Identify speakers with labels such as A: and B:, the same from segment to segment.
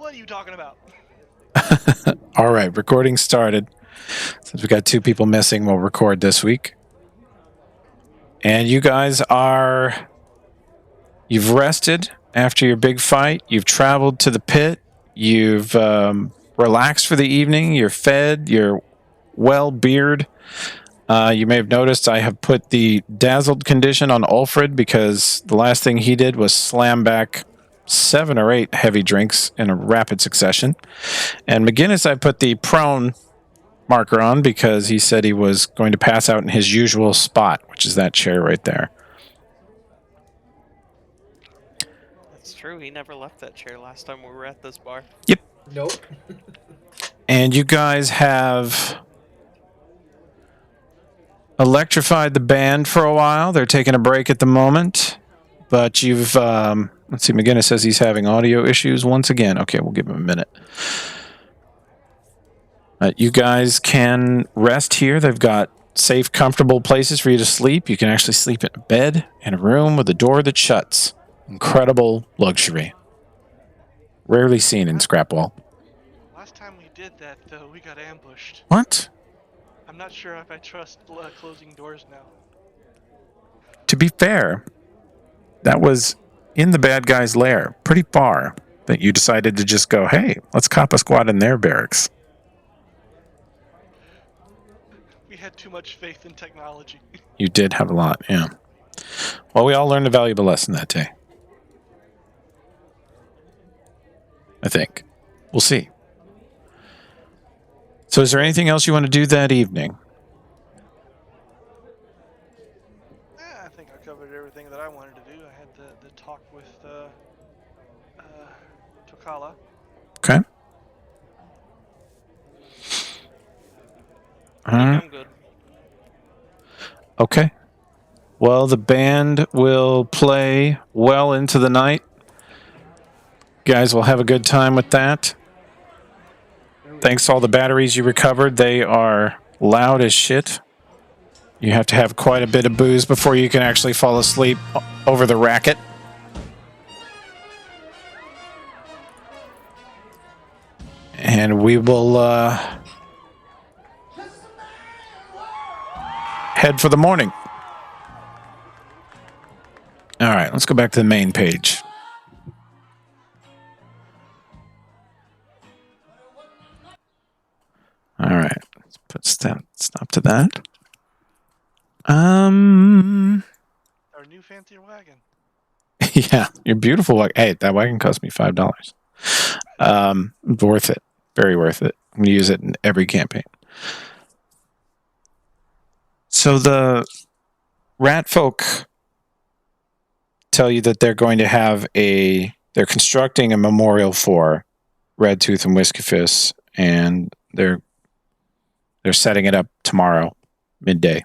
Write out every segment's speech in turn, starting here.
A: What are you talking about?
B: All right, recording started. Since we got 2 people missing, we'll record this week. And you guys you've rested after your big fight. You've traveled to the pit. You've relaxed for the evening. You're fed. You're well beered. You may have noticed I have put the dazzled condition on Ulfred because the last thing he did was slam back 7 or 8 heavy drinks in a rapid succession. And McGinnis, I put the prone marker on because he said he was going to pass out in his usual spot, which is that chair right there.
C: That's true. He never left that chair last time we were at this bar.
B: Yep.
D: Nope.
B: And you guys have electrified the band for a while. They're taking a break at the moment. But you've, let's see, McGinnis says he's having audio issues once again. Okay, we'll give him a minute. You guys can rest here. They've got safe, comfortable places for you to sleep. You can actually sleep in a bed in a room with a door that shuts. Incredible luxury. Rarely seen in Scrapwall.
A: Last time we did that, though, we got ambushed.
B: What?
A: I'm not sure if I trust closing doors now.
B: To be fair, that was in the bad guy's lair, pretty far, that you decided to just go, hey, let's cop a squad in their barracks.
A: We had too much faith in technology.
B: You did have a lot, yeah. Well, we all learned a valuable lesson that day. I think. We'll see. So is there anything else you want to do that evening?
A: I think I covered everything that I wanted to do. I had the talk with Tokala.
B: Okay.
C: I'm good.
B: Okay. Well, the band will play well into the night. You guys will have a good time with that. Thanks to all the batteries you recovered. They are loud as shit. You have to have quite a bit of booze before you can actually fall asleep over the racket. And we will head for the morning. All right, let's go back to the main page. All right, let's put stop to that.
A: Our new fancy wagon.
B: Yeah, your beautiful wagon. Hey, that wagon cost me $5. Worth it. Very worth it. I'm going to use it in every campaign. So the rat folk tell you that they're going to have they're constructing a memorial for Redtooth and Whiskyfist, and they're setting it up tomorrow, midday.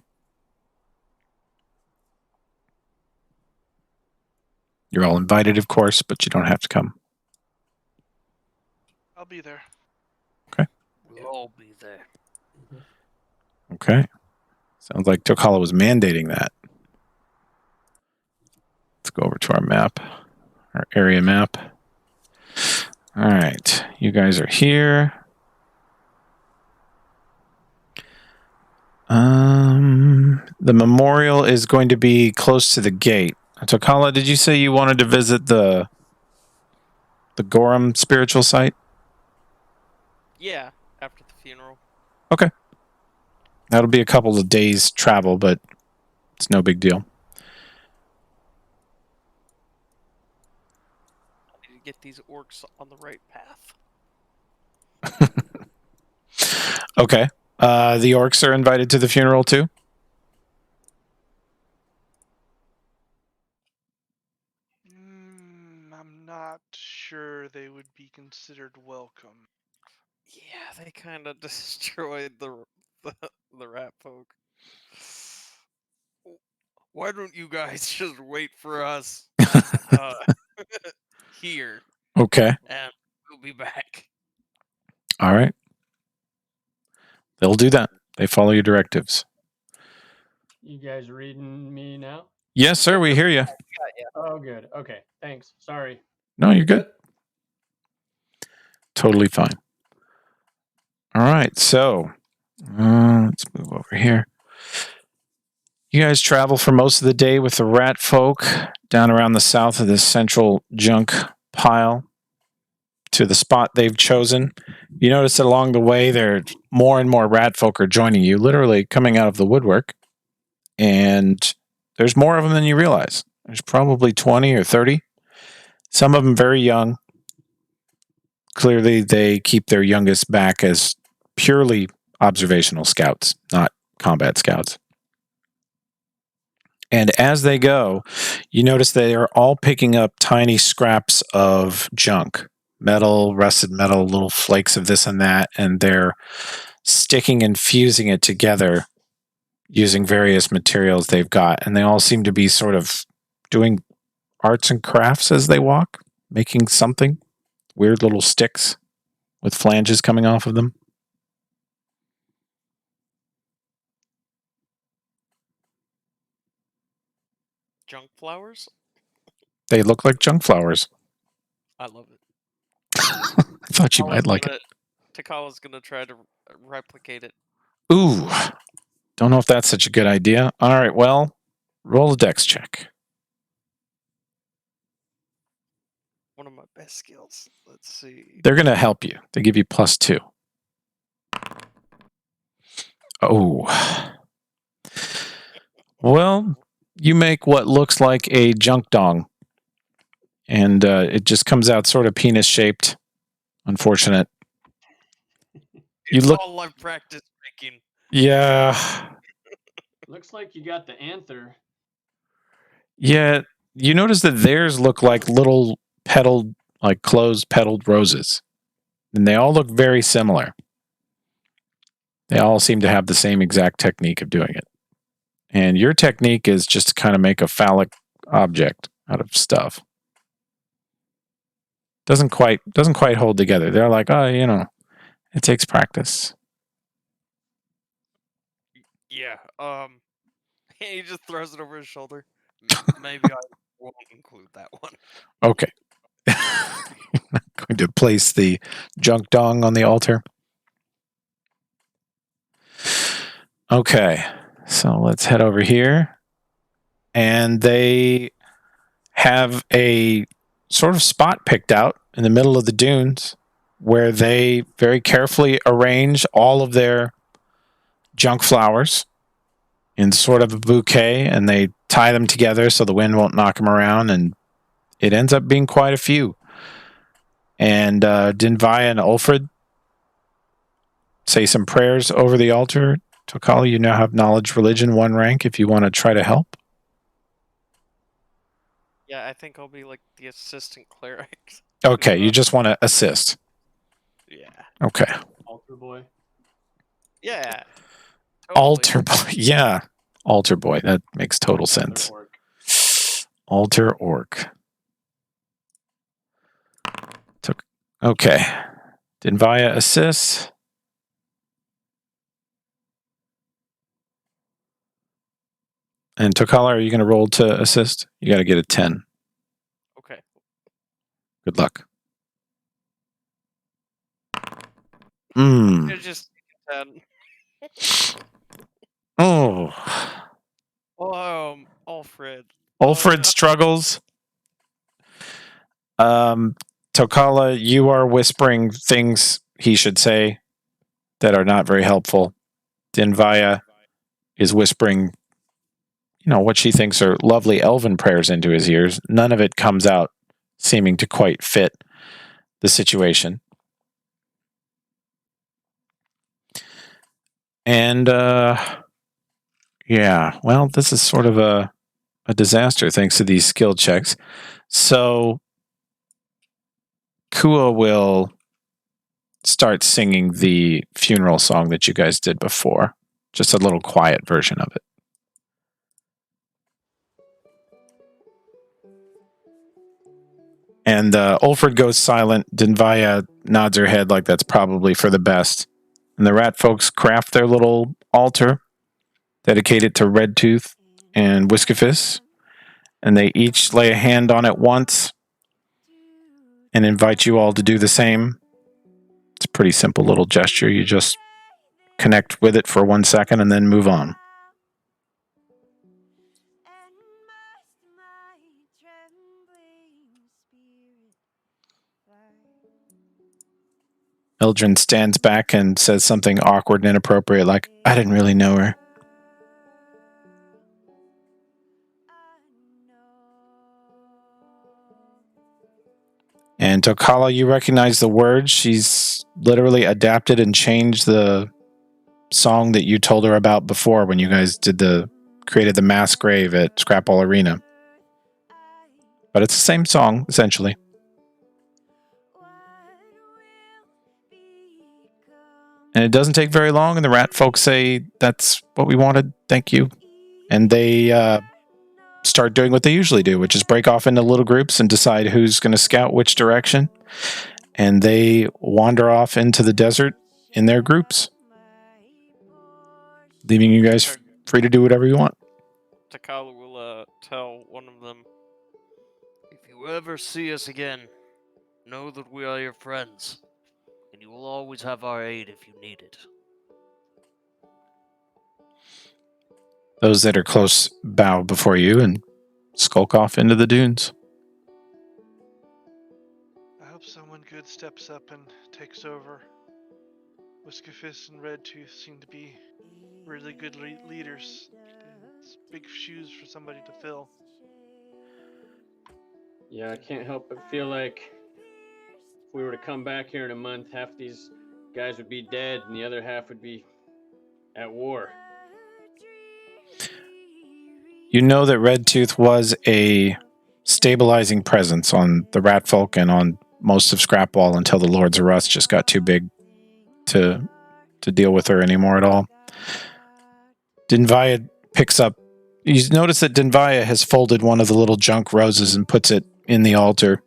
B: You're all invited, of course, but you don't have to come.
A: I'll be there.
B: Okay.
C: We'll all be there.
B: Okay. Sounds like Tokala was mandating that. Let's go over to our map, our area map. All right. You guys are here. The memorial is going to be close to the gate. Tokala, did you say you wanted to visit the Gorham spiritual site?
C: Yeah, after the funeral.
B: Okay. That'll be a couple of days travel, but it's no big deal.
C: I need to get these orcs on the right path.
B: Okay. The orcs are invited to the funeral too?
A: I'm not sure they would be considered welcome.
C: Yeah, they kind of destroyed the rat folk. Why don't you guys just wait for us here?
B: Okay.
C: And we'll be back.
B: All right. They'll do that. They follow your directives.
D: You guys reading me now?
B: Yes, sir. We hear you.
D: Oh, good. Okay. Thanks. Sorry.
B: No, you're good. Totally fine. All right, so let's move over here. You guys travel for most of the day with the rat folk down around the south of this central junk pile to the spot they've chosen. You notice that along the way, there more and more rat folk are joining you, literally coming out of the woodwork. And there's more of them than you realize. There's probably 20 or 30. Some of them very young. Clearly, they keep their youngest back as purely observational scouts, not combat scouts. And as they go, you notice they are all picking up tiny scraps of junk, metal, rusted metal, little flakes of this and that, and they're sticking and fusing it together using various materials they've got. And they all seem to be sort of doing arts and crafts as they walk, making something, weird little sticks with flanges coming off of them.
C: Junk flowers?
B: They look like junk flowers.
C: I love it.
B: I thought you might like it.
C: Takala's gonna try to replicate it.
B: Ooh, don't know if that's such a good idea. All right, well, roll a dex check.
C: One of my best skills. Let's see.
B: They're going to help you. They give you +2. Oh. Well, you make what looks like a junk dong. And it just comes out sort of penis-shaped. Unfortunate.
C: It's all I've practiced making.
B: Yeah.
D: Looks like you got the anther.
B: Yeah. You notice that theirs look like little petaled, like closed petaled roses. And they all look very similar. They all seem to have the same exact technique of doing it. And your technique is just to kind of make a phallic object out of stuff. Doesn't quite hold together. They're like, oh, it takes practice.
C: Yeah. He just throws it over his shoulder. Maybe I won't include that one.
B: Okay. Going to place the junk dong on the altar. Okay. So let's head over here. And they have a sort of spot picked out in the middle of the dunes where they very carefully arrange all of their junk flowers in sort of a bouquet, and they tie them together so the wind won't knock them around, and it ends up being quite a few. And Dinvaya and Ulfred say some prayers over the altar. Tokali, you now have knowledge religion 1 rank if you want to try to help.
C: Yeah, I think I'll be like the assistant cleric.
B: Okay, you just want to assist.
C: Yeah.
B: Okay.
D: Altar boy.
C: Yeah. Totally.
B: Altar boy. Yeah. Altar boy. That makes total sense. Altar orc. Okay. Dinvaya assists. And Tokala, are you going to roll to assist? You got to get a 10.
C: Okay.
B: Good luck.
C: You're just 10.
B: Oh.
C: Alfred.
B: Ulfred struggles. Tokala, you are whispering things he should say that are not very helpful. Dinvaya is whispering, what she thinks are lovely elven prayers into his ears. None of it comes out seeming to quite fit the situation. And, this is sort of a disaster thanks to these skill checks. So, Kua will start singing the funeral song that you guys did before. Just a little quiet version of it. And Ulfred goes silent. Dinvaya nods her head like that's probably for the best. And the rat folks craft their little altar dedicated to Redtooth and Whiskefist. And they each lay a hand on it once and invite you all to do the same. pretty simple little gesture. You just connect with it for 1 second and then move on. Mildred stands back and says something awkward and inappropriate, like, I didn't really know her. And Tokala, you recognize the words. She's literally adapted and changed the song that you told her about before when you guys created the mass grave at Scrapwall Arena. But it's the same song, essentially. And it doesn't take very long, and the rat folks say, that's what we wanted, thank you. And they start doing what they usually do, which is break off into little groups and decide who's going to scout which direction. And they wander off into the desert in their groups, leaving you guys free to do whatever you want.
C: Takala will tell one of them, if you ever see us again, know that we are your friends, and you will always have our aid if you need it.
B: Those that are close bow before you and skulk off into the dunes.
A: I hope someone good steps up and takes over. Whiskerfist and Redtooth seem to be really good leaders. It's big shoes for somebody to fill.
D: Yeah, I can't help but feel like if we were to come back here in a month, half these guys would be dead and the other half would be at war.
B: You know that Redtooth was a stabilizing presence on the rat folk and on most of Scrapwall until the Lords of Rust just got too big to deal with her anymore at all. Dinvaya picks up. You notice that Dinvaya has folded one of the little junk roses and puts it in the altar.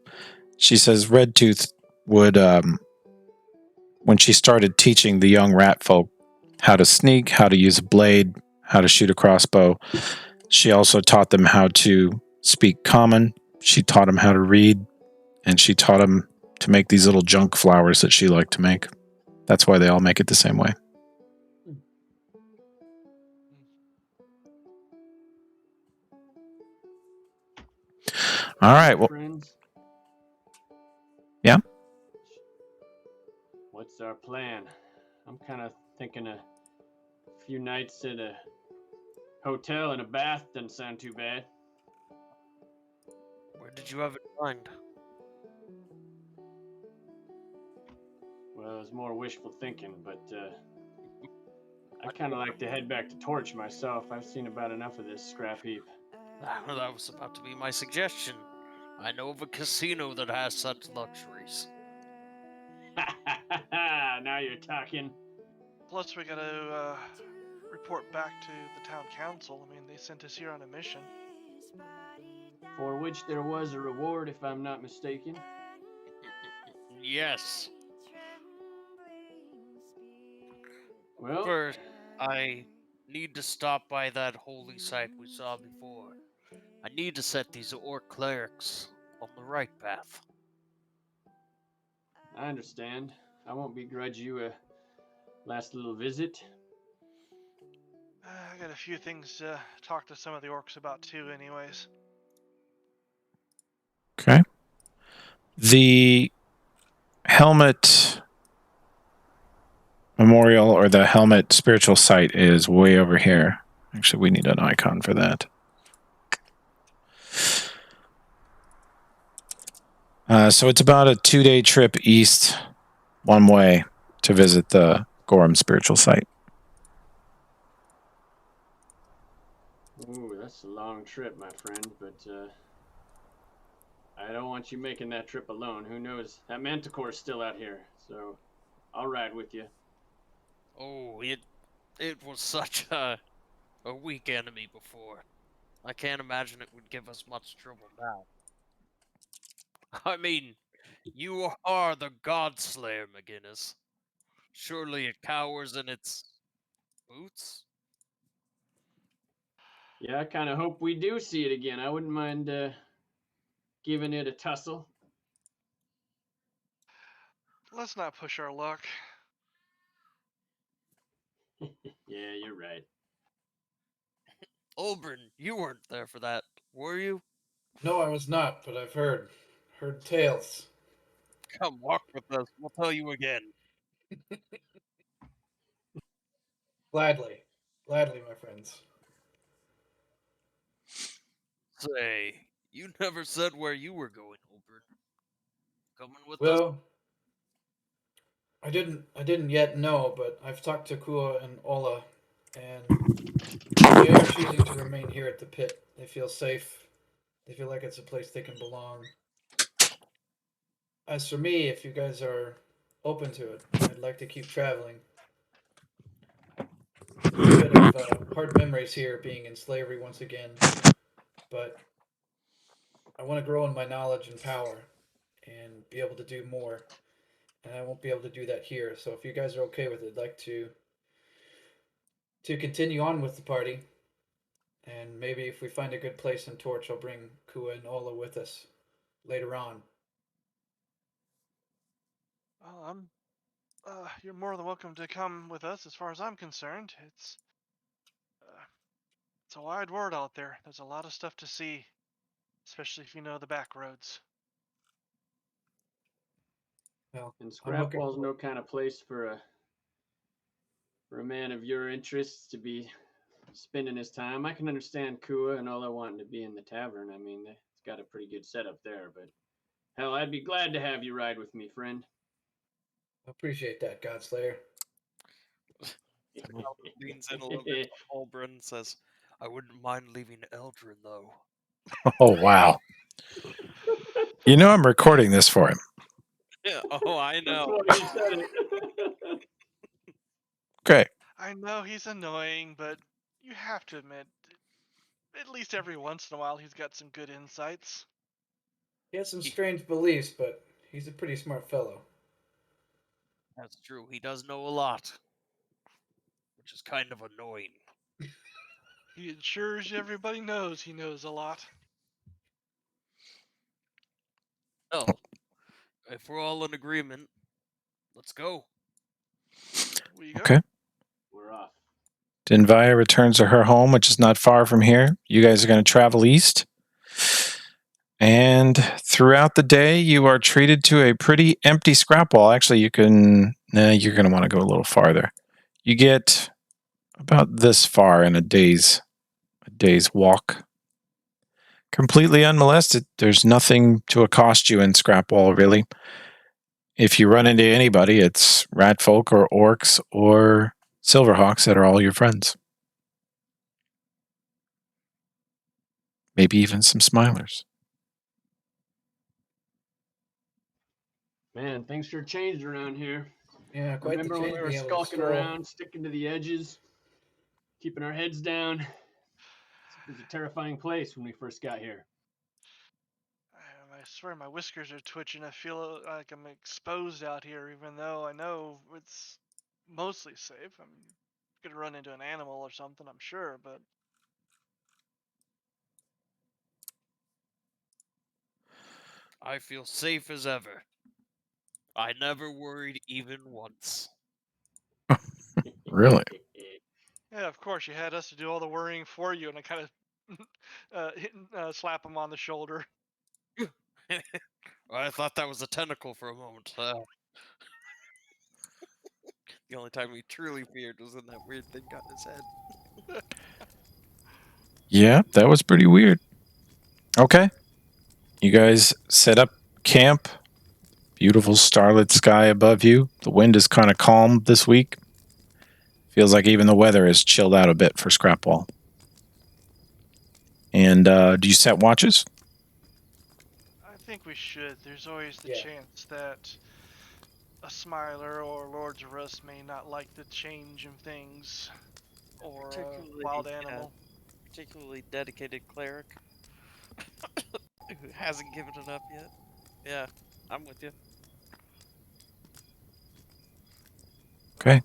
B: She says Redtooth would, when she started teaching the young rat folk how to sneak, how to use a blade, how to shoot a crossbow, she also taught them how to speak common. She taught them how to read, and she taught them to make these little junk flowers that she liked to make. That's why they all make it the same way. All right. Well,
D: friends.
B: Yeah?
D: What's our plan? I'm kind of thinking a few nights at a hotel and a bath doesn't sound too bad.
C: Where did you have it in mind?
D: Well, it's more wishful thinking, but I kind of like to head back to Torch myself. I've seen about enough of this scrap heap.
C: That was about to be my suggestion. I know of a casino that has such luxuries.
D: Now you're talking.
A: Plus, we gotta report back to the town council. I mean, they sent us here on a mission.
D: For which there was a reward, if I'm not mistaken.
C: Yes.
D: Well,
C: First, I need to stop by that holy site we saw before. I need to set these orc clerics on the right path.
D: I understand. I won't begrudge you a last little visit.
A: I got a few things to talk to some of the orcs about too, anyways.
B: Okay. The helmet memorial or the helmet spiritual site is way over here. Actually, we need an icon for that. So it's about a 2-day trip east, one way, to visit the Gorham spiritual site.
D: Ooh, that's a long trip, my friend, but I don't want you making that trip alone. Who knows? That Manticore's still out here, so I'll ride with you.
C: Oh, it was such a weak enemy before. I can't imagine it would give us much trouble now. I mean, you are the Godslayer, McGinnis. Surely it cowers in its boots?
D: Yeah, I kind of hope we do see it again. I wouldn't mind giving it a tussle.
A: let's not push our luck.
D: Yeah, you're right.
C: Olbrin, you weren't there for that, were you?
E: No, I was not, but I've heard tales.
C: Come walk with us. We'll tell you again.
E: Gladly, my friends.
C: Say, you never said where you were going, Olbrin. Coming with us?
E: Well, I didn't yet know, but I've talked to Kua and Ola, and they are choosing to remain here at the pit. They feel safe. They feel like it's a place they can belong. As for me, if you guys are open to it, I'd like to keep traveling. There's a bit of hard memories here, being in slavery once again, but I want to grow in my knowledge and power and be able to do more. And I won't be able to do that here. So if you guys are okay with it, I'd like to continue on with the party. And maybe if we find a good place in Torch, I'll bring Kua and Ola with us later on.
A: Well, you're more than welcome to come with us. As far as I'm concerned, it's a wide world out there. There's a lot of stuff to see, especially if you know the back roads.
E: Well,
D: And
E: I'm looking.
D: Scrapwall's no kind of place for a man of your interests to be spending his time. I can understand Kua and Ola wanting to be in the tavern. I mean, it's got a pretty good setup there, but hell, I'd be glad to have you ride with me, friend.
E: Appreciate that, Godslayer.
C: Leans in a little bit to Olbrin, says, I wouldn't mind leaving Eldrin, though.
B: Oh, wow. You know I'm recording this for him.
C: Yeah, oh, I
D: That's
C: know.
D: why he said it.
B: Great.
A: I know he's annoying, but you have to admit, at least every once in a while, he's got some good insights.
E: He has some strange beliefs, but he's a pretty smart fellow.
C: That's true. He does know a lot, which is kind of annoying.
A: He ensures everybody knows he knows a lot.
C: Oh, if we're all in agreement, let's go.
A: Where you go?
B: Okay.
D: We're off.
B: Dinvaya returns to her home, which is not far from here. You guys are going to travel east. And throughout the day, you are treated to a pretty empty Scrapwall. Actually, you're going to want to go a little farther. You get about this far in a day's walk. Completely unmolested. There's nothing to accost you in Scrapwall, really. If you run into anybody, it's ratfolk or orcs or silverhawks that are all your friends. Maybe even some smilers.
D: Man, things sure changed around here.
E: Yeah, quite
D: Remember
E: the
D: when
E: change.
D: we were
E: being able to
D: skulking
E: stroll.
D: around, sticking to the edges, keeping our heads down? It was a terrifying place when we first got here.
A: I swear my whiskers are twitching. I feel like I'm exposed out here, even though I know it's mostly safe. I'm gonna run into an animal or something, I'm sure, but
C: I feel safe as ever. I never worried even once.
B: Really?
A: yeah, of course you had us to do all the worrying for you, and I kind of slap him on the shoulder.
C: I thought that was a tentacle for a moment. The only time he truly feared was when that weird thing got in his head.
B: Yeah, that was pretty weird. Okay. You guys set up camp. Beautiful starlit sky above you. The wind is kind of calm this week. Feels like even the weather has chilled out a bit for Scrapwall. And do you set watches?
A: I think we should. There's always the
E: Yeah.
A: chance that a Smiler or Lords of Rust may not like the change in things, or a wild animal.
C: Particularly dedicated cleric who hasn't given it up yet. Yeah, I'm with you.
B: Okay.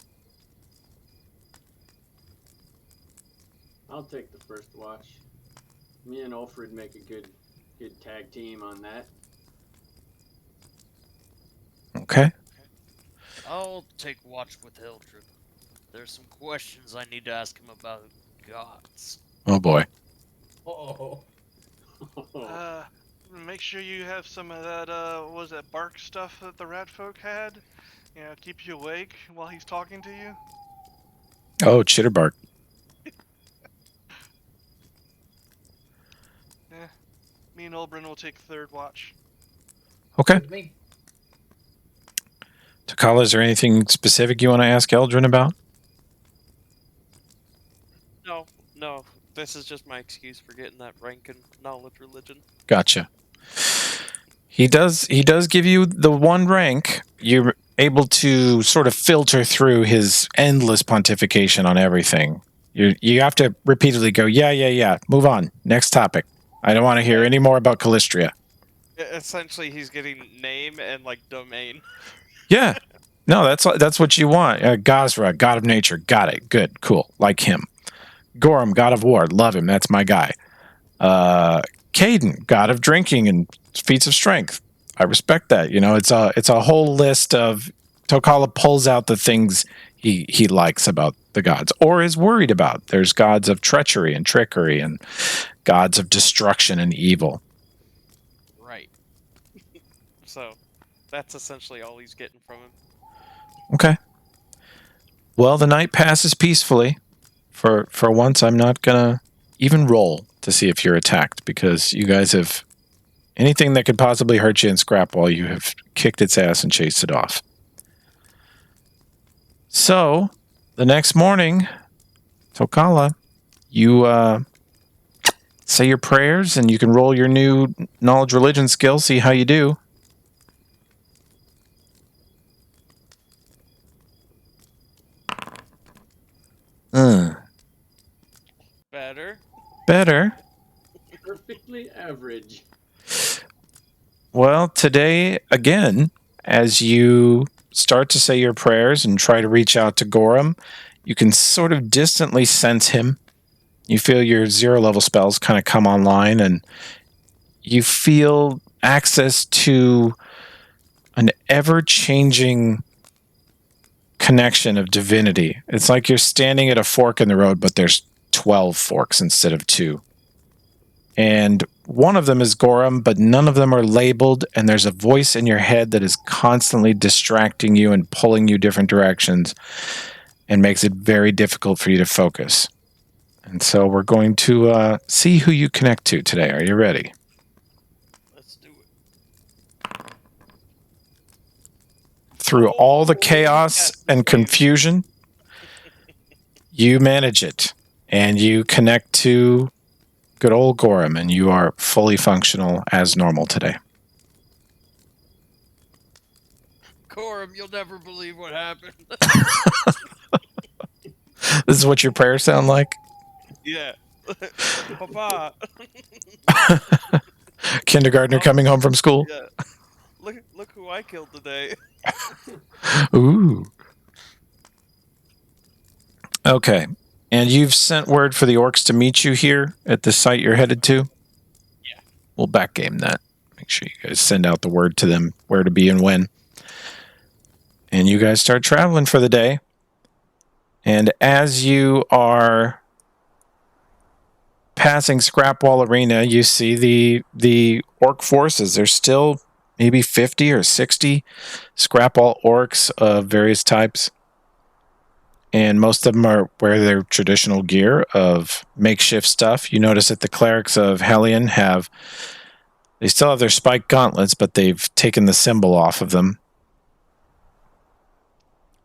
D: I'll take the first watch. Me and Ulfrid make a good tag team on that.
B: Okay.
C: I'll take watch with Eldred. There's some questions I need to ask him about gods.
B: Oh boy.
E: Oh.
A: Make sure you have some of that, what was that bark stuff that the rat folk had? You know, keep you awake while he's talking to you.
B: Oh, chitterbark.
A: Yeah. Me and Olbrin will take third watch.
B: Okay.
E: With me.
B: Takala, is there anything specific you want to ask Eldrin about?
C: No. This is just my excuse for getting that rank in knowledge religion.
B: Gotcha. He does give you the one rank. You're able to sort of filter through his endless pontification on everything. You have to repeatedly go, yeah. Move on. Next topic. I don't want to hear any more about Callistria.
C: Essentially, he's getting name and like domain.
B: Yeah. No, that's what you want. Gazra, god of nature. Got it. Good. Cool. Like him. Gorham, god of war. Love him. That's my guy. Caden, god of drinking and feats of strength. I respect that. You know, it's a whole list of Tokala pulls out the things he likes about the gods or is worried about. There's gods of treachery and trickery and gods of destruction and evil.
C: Right. So, that's essentially all he's getting from him.
B: Okay. Well, the night passes peacefully. For once, I'm not gonna even roll to see if you're attacked because you guys have anything that could possibly hurt you in Scrapwall, you have kicked its ass and chased it off. So, the next morning, Tokala, you say your prayers and you can roll your new knowledge religion skill, see how you do. Better.
D: Perfectly average.
B: Well, today, again, as you start to say your prayers and try to reach out to Gorham, you can sort of distantly sense him. You feel your 0-level spells kind of come online, and you feel access to an ever-changing connection of divinity. It's like you're standing at a fork in the road, but there's 12 forks instead of 2. And one of them is Gorham, but none of them are labeled, and there's a voice in your head that is constantly distracting you and pulling you different directions and makes it very difficult for you to focus. And so we're going to see who you connect to today. Are you ready?
C: Let's do it.
B: Through all the chaos and confusion, you manage it, and you connect to good old Gorham, and you are fully functional as normal today.
C: Gorham, you'll never believe what happened.
B: This is what your prayers sound like?
C: Yeah. Papa.
B: Kindergartner coming home from school?
C: Yeah. Look who I killed today.
B: Ooh. Okay. And you've sent word for the orcs to meet you here at the site you're headed to?
C: Yeah.
B: We'll backgame that. Make sure you guys send out the word to them where to be and when. And you guys start traveling for the day. And as you are passing Scrapwall Arena, you see the orc forces. There's still maybe 50 or 60 Scrapwall orcs of various types. And most of them are wear their traditional gear of makeshift stuff. You notice that the clerics of Hellion they still have their spiked gauntlets, but they've taken the symbol off of them.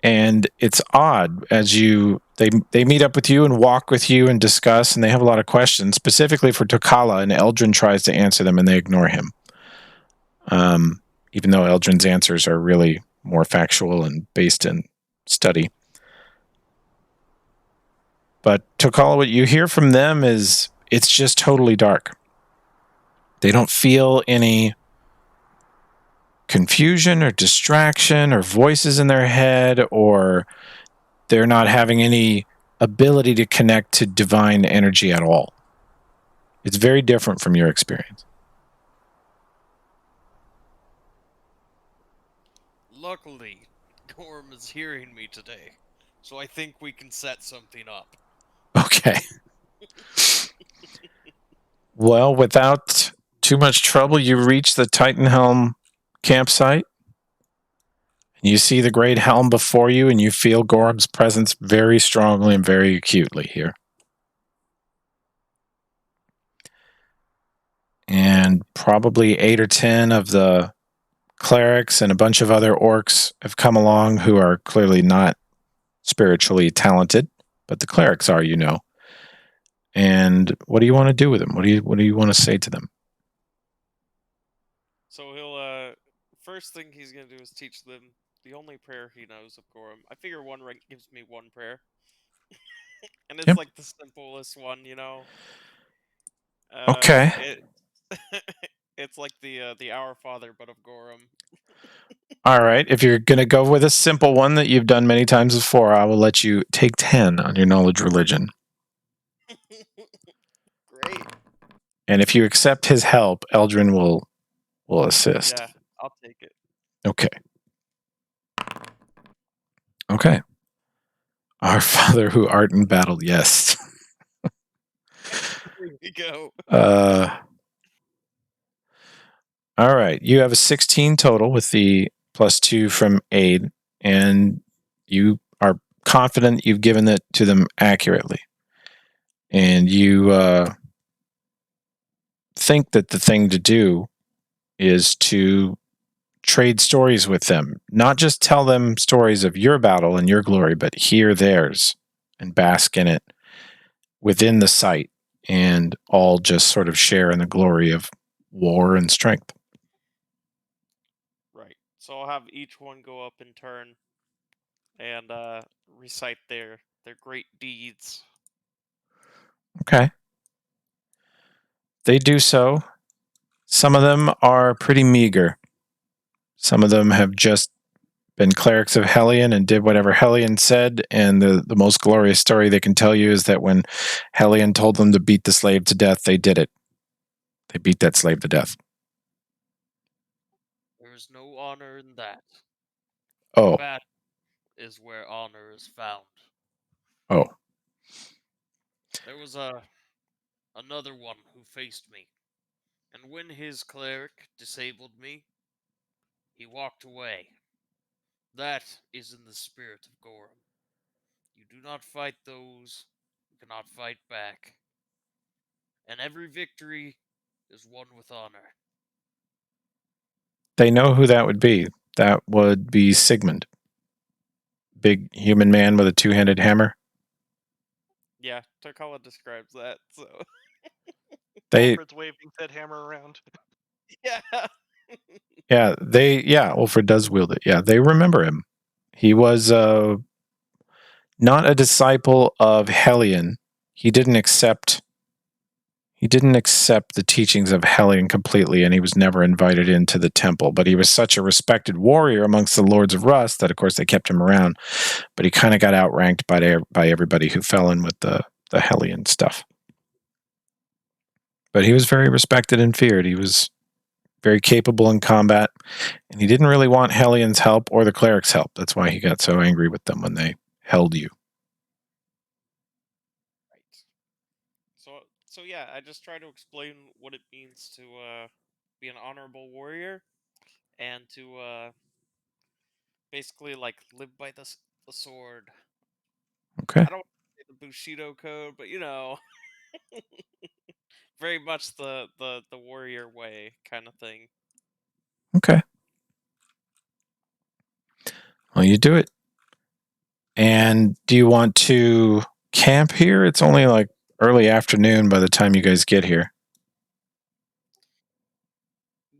B: And it's odd as they meet up with you and walk with you and discuss, and they have a lot of questions, specifically for Tokala, and Eldrin tries to answer them, and they ignore him. Even though Eldrin's answers are really more factual and based in study. But Tokala, what you hear from them is it's just totally dark. They don't feel any confusion or distraction or voices in their head, or they're not having any ability to connect to divine energy at all. It's very different from your experience.
C: Luckily, Gorm is hearing me today, so I think we can set something up.
B: Okay. Well, without too much trouble, you reach the Titanhelm campsite. You see the great helm before you, and you feel Gorm's presence very strongly and very acutely here. And probably 8 or 10 of the clerics and a bunch of other orcs have come along who are clearly not spiritually talented, but the clerics are, you know. And what do you want to do with them? What do you want to say to them?
C: So he'll first thing he's gonna do is teach them the only prayer he knows of Gorm. I figure one rank gives me one prayer. And it's
B: Yep.
C: like the simplest one, you know.
B: Okay.
C: It it's like the Our Father, but of Gorm.
B: All right. If you're going to go with a simple one that you've done many times before, I will let you take 10 on your knowledge religion.
C: Great.
B: And if you accept his help, Eldrin will assist.
C: Yeah, I'll take it.
B: Okay. Okay. Our Father who art in battle, yes.
C: There you go.
B: All right. You have a 16 total with the +2 from aid, and you are confident you've given it to them accurately. And you think that the thing to do is to trade stories with them. Not just tell them stories of your battle and your glory, but hear theirs and bask in it within the site, and all just sort of share in the glory of war and strength.
C: Right. So I'll have each one go up in turn and recite their great deeds.
B: Okay. They do so. Some of them are pretty meager. Some of them have just been clerics of Hellion and did whatever Hellion said, and the most glorious story they can tell you is that when Hellion told them to beat the slave to death, they did it. They beat that slave to death.
C: There is no honor in that.
B: Oh.
C: That is where honor is found.
B: Oh.
C: There was another one who faced me, and when his cleric disabled me, he walked away. That is in the spirit of Gorm. You do not fight those who cannot fight back. And every victory is won with honor.
B: They know who that would be. That would be Sigmund. Big human man with a two-handed hammer.
C: Yeah, Takala describes that, so.
A: Alfred's waving that hammer around.
C: Yeah.
B: Ulfred does wield it. Yeah, they remember him. He was not a disciple of Hellion. He didn't accept the teachings of Hellion completely, and he was never invited into the temple. But he was such a respected warrior amongst the Lords of Rust that, of course, they kept him around. But he kind of got outranked by everybody who fell in with the Hellion stuff. But he was very respected and feared. He was very capable in combat, and he didn't really want Hellion's help or the cleric's help. That's why he got so angry with them when they held you.
C: Right. So yeah, I just try to explain what it means to be an honorable warrior, and to basically like live by the sword.
B: Okay.
C: I don't say the Bushido code, but you know, very much the warrior way kind of thing.
B: Okay. Well, you do it. And do you want to camp here? It's only like early afternoon by the time you guys get here.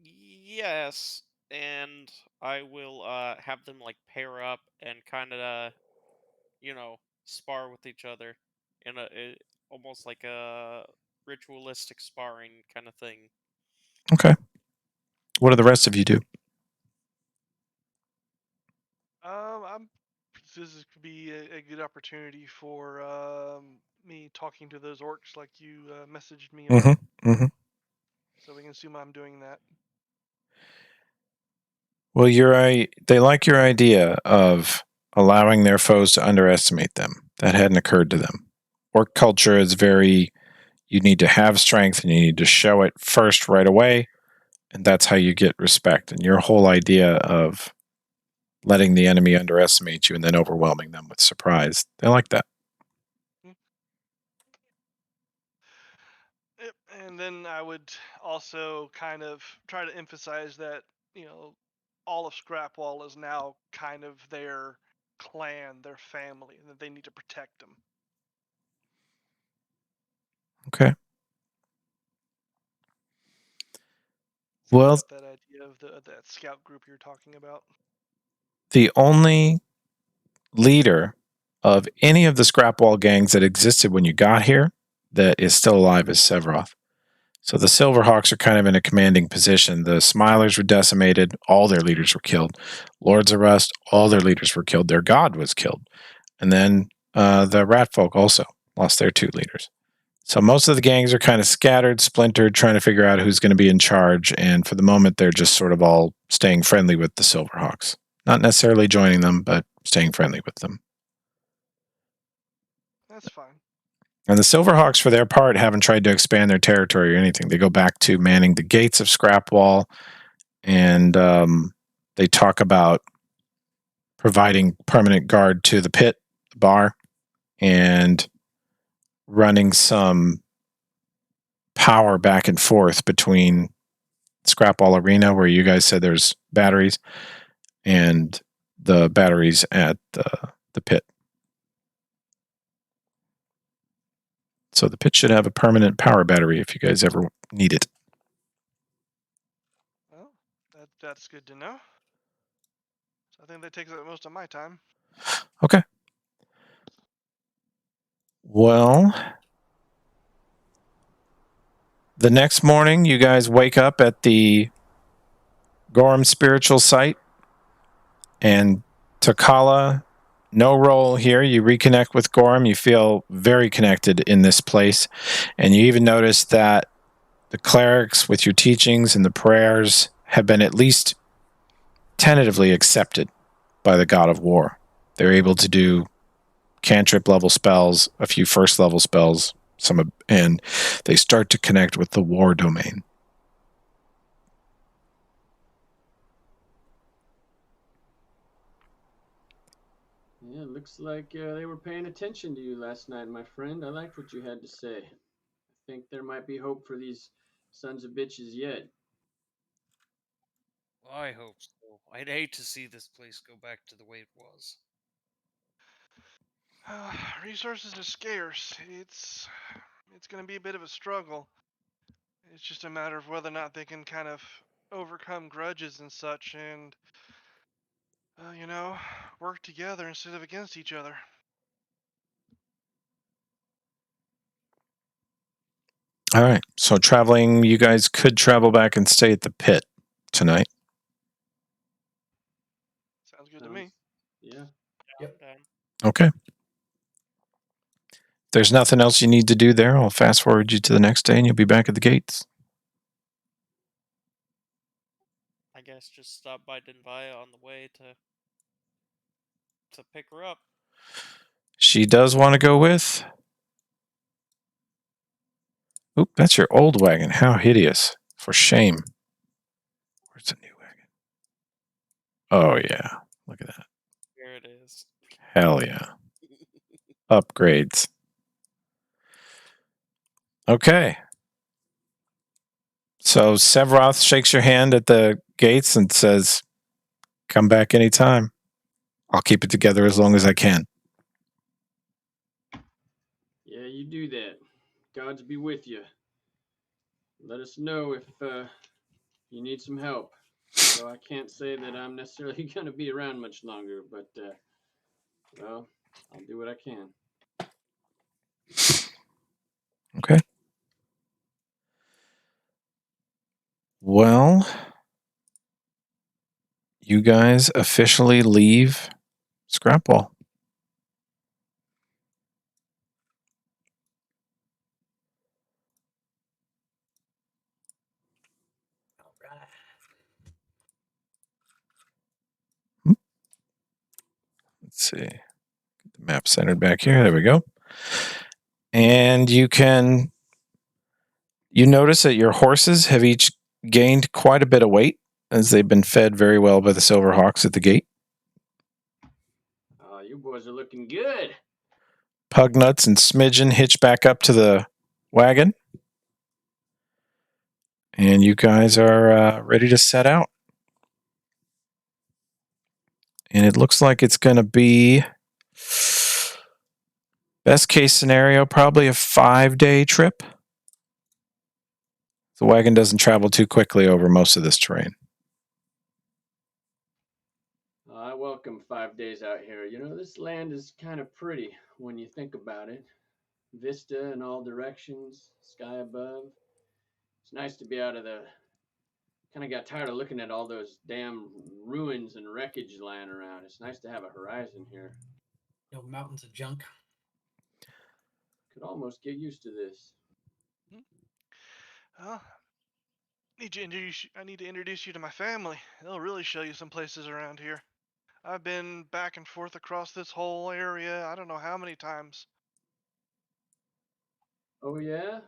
C: Yes, and I will have them like pair up and kind of spar with each other in almost like a ritualistic sparring kind of thing.
B: Okay. What do the rest of you do?
A: This could be a good opportunity for me talking to those orcs like you messaged me on.
B: Mm-hmm. Mm-hmm.
A: So we can assume I'm doing that.
B: Well, they like your idea of allowing their foes to underestimate them. That hadn't occurred to them. Orc culture is very, you need to have strength and you need to show it first right away, and that's how you get respect. And your whole idea of letting the enemy underestimate you and then overwhelming them with surprise, they like that.
A: Yep. And then I would also kind of try to emphasize that, all of Scrapwall is now kind of their clan, their family, and that they need to protect them.
B: Okay.
A: So
B: Well,
A: that idea of that scout group you're talking about.
B: the only leader of any of the Scrapwall gangs that existed when you got here that is still alive is Sevroth. So the Silverhawks are kind of in a commanding position. The Smilers were decimated. All their leaders were killed. Lords of Rust, all their leaders were killed. Their god was killed. And then the Ratfolk also lost their 2 leaders. So most of the gangs are kind of scattered, splintered, trying to figure out who's going to be in charge. And for the moment, they're just sort of all staying friendly with the Silverhawks. Not necessarily joining them, but staying friendly with them.
A: That's fine.
B: And the Silverhawks, for their part, haven't tried to expand their territory or anything. They go back to manning the gates of Scrapwall, and they talk about providing permanent guard to the pit, the bar, and running some power back and forth between Scrapwall Arena, where you guys said there's batteries, and the batteries at the pit. So the pit should have a permanent power battery if you guys ever need it.
A: Well, that's good to know. So I think that takes up most of my time.
B: Okay. Well, the next morning, you guys wake up at the Gorham spiritual site, and Takala, no role here. You reconnect with Gorham. You feel very connected in this place, and you even notice that the clerics, with your teachings and the prayers, have been at least tentatively accepted by the god of war. They're able to do cantrip level spells, a few first level spells, and they start to connect with the war domain.
D: Yeah, looks like they were paying attention to you last night, my friend. I liked what you had to say. I think there might be hope for these sons of bitches yet.
C: I hope so. I'd hate to see this place go back to the way it was.
A: Resources are scarce. It's going to be a bit of a struggle. It's just a matter of whether or not they can kind of overcome grudges and such, and work together instead of against each other.
B: All right. So traveling, you guys could travel back and stay at the pit tonight.
A: Sounds good to me.
D: Yeah.
E: Yep.
B: Okay. If there's nothing else you need to do there, I'll fast forward you to the next day and you'll be back at the gates.
C: I guess just stop by Denvaya on the way to pick her up.
B: She does want to go with. Oop, that's your old wagon. How hideous. For shame. Where's the new wagon? Oh, yeah. Look at that.
C: There it is.
B: Hell yeah. Upgrades. Okay. So Sevroth shakes your hand at the gates and says, come back anytime. I'll keep it together as long as I can.
D: Yeah, you do that. Gods be with you. Let us know if you need some help. Though I can't say that I'm necessarily going to be around much longer, but, well, I'll do what I can.
B: Okay. Well, you guys officially leave Scrapwall.
E: All right.
B: let's see. Get the map centered back here. There we go. And you notice that your horses have each gained quite a bit of weight as they've been fed very well by the Silverhawks at the gate.
D: Oh, you boys are looking good.
B: Pugnuts and Smidgen hitch back up to the wagon. And you guys are ready to set out. And it looks like it's going to be, best case scenario, probably a 5-day trip. The wagon doesn't travel too quickly over most of this terrain.
D: I welcome 5 days out here. You know, this land is kind of pretty when you think about it. Vista in all directions, sky above. It's nice to be out of the... Kind of got tired of looking at all those damn ruins and wreckage lying around. It's nice to have a horizon here.
E: No mountains of junk.
D: Could almost get used to this.
A: Well, I need to introduce you to my family. They'll really show you some places around here. I've been back and forth across this whole area, I don't know how many times.
D: Oh, yeah?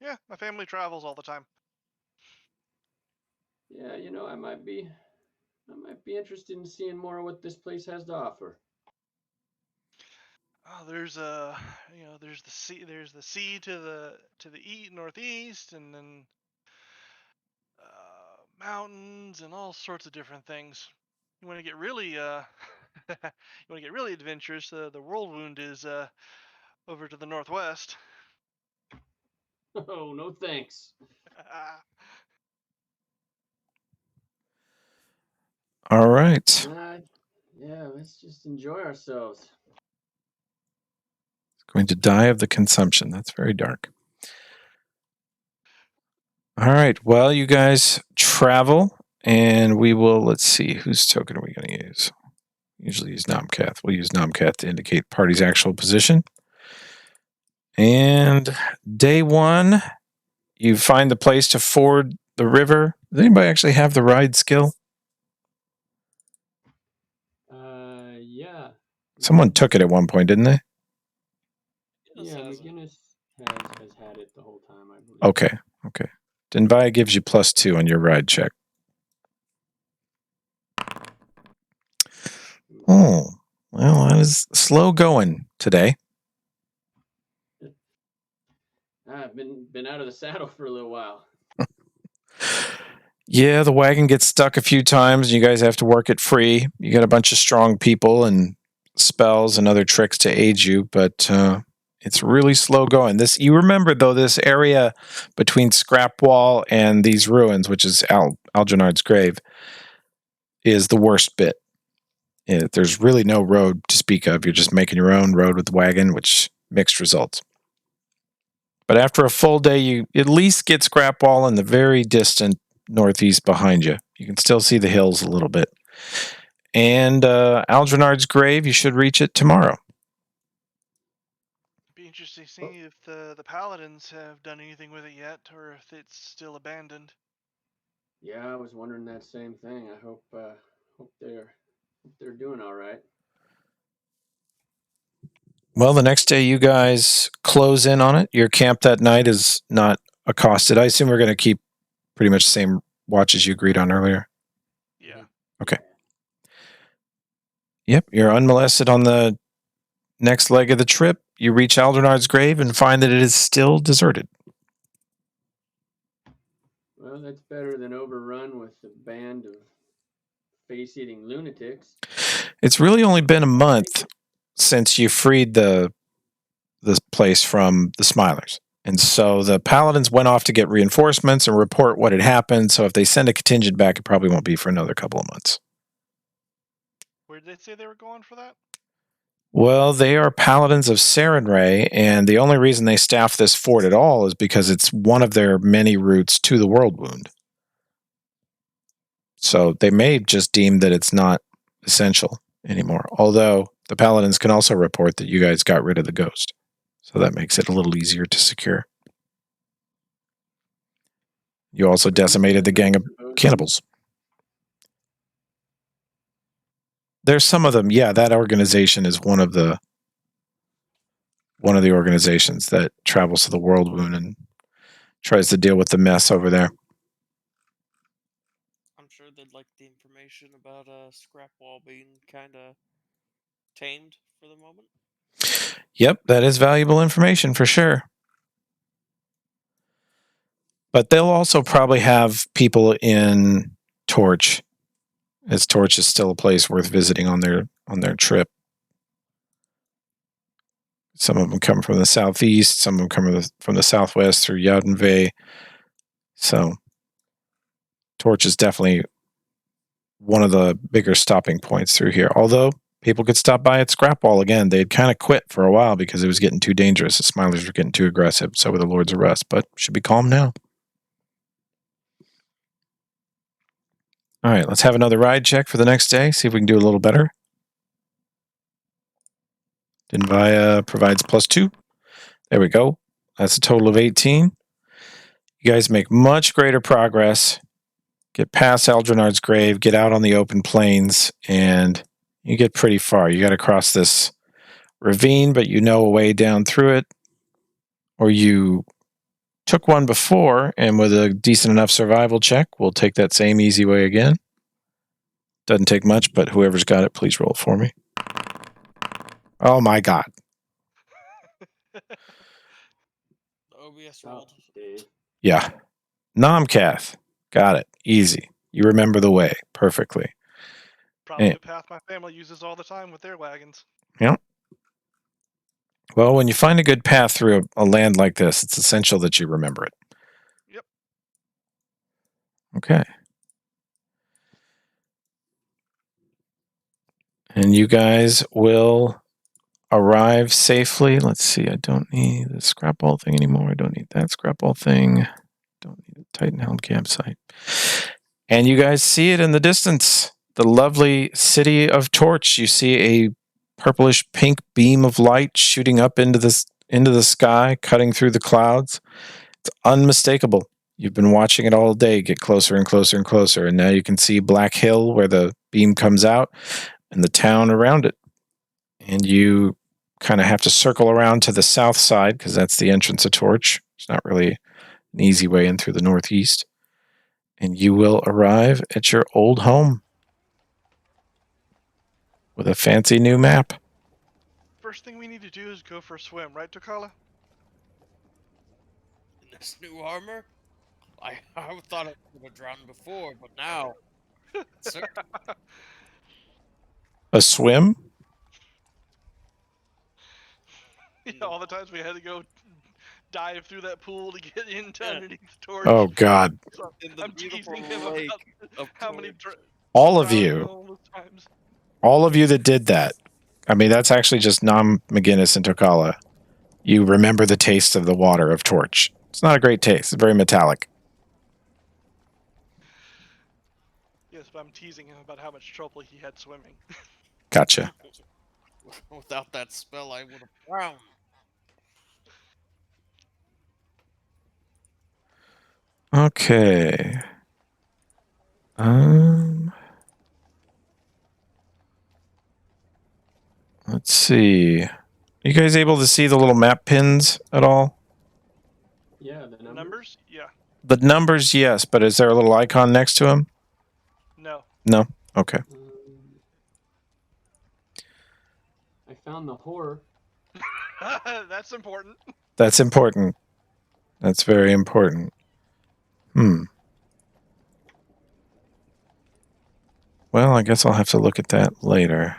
A: Yeah, my family travels all the time.
D: Yeah, you know, I might be interested in seeing more of what this place has to offer.
A: Oh, there's there's the sea to the northeast, and then mountains and all sorts of different things. You want to get really adventurous, the Whirlwind is over to the northwest.
D: Oh, no thanks.
B: All right.
D: Yeah, let's just enjoy ourselves.
B: Going to die of the consumption. That's very dark. All right. Well, you guys travel, and we will, let's see, whose token are we going to use? Usually use Nomcath. We'll use Nomcath to indicate party's actual position. And day 1, you find the place to ford the river. Does anybody actually have the ride skill?
D: Yeah.
B: Someone took it at one point, didn't they?
D: Yeah, McGinnis has had it the whole time, I believe.
B: Okay. Denvaya gives you +2 on your ride check. Oh, well, that is slow going today.
D: I've been out of the saddle for a little while.
B: Yeah, the wagon gets stuck a few times. You guys have to work it free. You got a bunch of strong people and spells and other tricks to aid you, but it's really slow going. You remember, though, this area between Scrapwall and these ruins, which is Algernard's grave, is the worst bit. There's really no road to speak of. You're just making your own road with the wagon, which mixed results. But after a full day, you at least get Scrapwall in the very distant northeast behind you. You can still see the hills a little bit. And Algernard's grave, you should reach it tomorrow.
A: Be interesting to see if the paladins have done anything with it yet, or if it's still abandoned.
D: Yeah, I was wondering that same thing. I hope they're doing all right.
B: Well, the next day you guys close in on it. Your camp that night is not accosted. I assume we're going to keep pretty much the same watch as you agreed on earlier.
A: Yeah.
B: Okay. Yep, you're unmolested on the next leg of the trip. You reach Algernard's grave and find that it is still deserted.
D: Well, that's better than overrun with a band of face-eating lunatics.
B: It's really only been a month since you freed the place from the Smilers. And so the paladins went off to get reinforcements and report what had happened. So if they send a contingent back, it probably won't be for another couple of months.
A: Where did they say they were going for that?
B: Well, they are paladins of Sarenrae, and the only reason they staff this fort at all is because it's one of their many routes to the World Wound. So they may just deem that it's not essential anymore. Although the paladins can also report that you guys got rid of the ghost. So that makes it a little easier to secure. You also decimated the gang of cannibals. There's some of them. Yeah, that organization is one of the organizations that travels to the World Wound and tries to deal with the mess over there.
C: I'm sure they'd like the information about Scrapwall being kind of tamed for the moment.
B: Yep, that is valuable information for sure. But they'll also probably have people in Torch, as Torch is still a place worth visiting on their trip. Some of them come from the southeast, some of them come from the southwest through Yaudenvey. So Torch is definitely one of the bigger stopping points through here. Although people could stop by at Scrapwall again. They'd kind of quit for a while because it was getting too dangerous. The Smilers were getting too aggressive. So were the Lords of Rust, but should be calm now. All right, let's have another ride check for the next day. See if we can do a little better. Dinvaya provides +2. There we go. That's a total of 18. You guys make much greater progress. Get past Eldrenard's grave, get out on the open plains, and you get pretty far. You got to cross this ravine, but you know a way down through it. Or you took one before, and with a decent enough survival check, we'll take that same easy way again. Doesn't take much, but whoever's got it, please roll it for me. Oh my God.
C: OBS
D: Oh,
C: rolled.
D: Dave.
B: Yeah. Nomcath. Got it. Easy. You remember the way perfectly.
A: Probably
B: Eh.
A: a path my family uses all the time with their wagons.
B: Yep. Well, when you find a good path through a land like this, it's essential that you remember it.
A: Yep.
B: Okay. And you guys will arrive safely. Let's see. I don't need the Scrapwall thing anymore. I don't need that Scrapwall thing. Don't need the Titan-held campsite. And you guys see it in the distance. The lovely city of Torch. You see a purplish pink beam of light shooting up into the sky, cutting through the clouds. It's unmistakable. You've been watching it all day get closer and closer and closer, and now you can see Black Hill where the beam comes out and the town around it. And you kind of have to circle around to the south side because that's the entrance of Torch. It's not really an easy way in through the northeast. And you will arrive at your old home with a fancy new map.
A: First thing we need to do is go for a swim, right, Tokala?
C: In this new armor? I thought I would have drowned before, but now... Sir,
B: A swim?
A: Yeah, all the times we had to go dive through that pool to get into
C: Yeah.
A: underneath the Torch.
B: Oh, God.
A: So
C: in the
A: I'm
C: beautiful
A: teasing him
C: lake
A: about
C: of
A: how many
C: Torch.
B: All of
A: drowning
B: you.
A: all those times.
B: All of you that did that. I mean, that's actually just Nam, McGinnis, and Tokala. You remember the taste of the water of Torch. It's not a great taste. It's very metallic.
A: Yes, but I'm teasing him about how much trouble he had swimming.
B: Gotcha.
C: Without that spell, I would have drowned.
B: Okay. Let's see. Are you guys able to see the little map pins at all?
D: Yeah, the
A: The
D: numbers.
A: numbers? Yeah.
B: The numbers, yes, but is there a little icon next to them?
A: No.
B: No? Okay.
D: I found the horror.
A: That's important.
B: That's important. That's very important. Well, I guess I'll have to look at that later.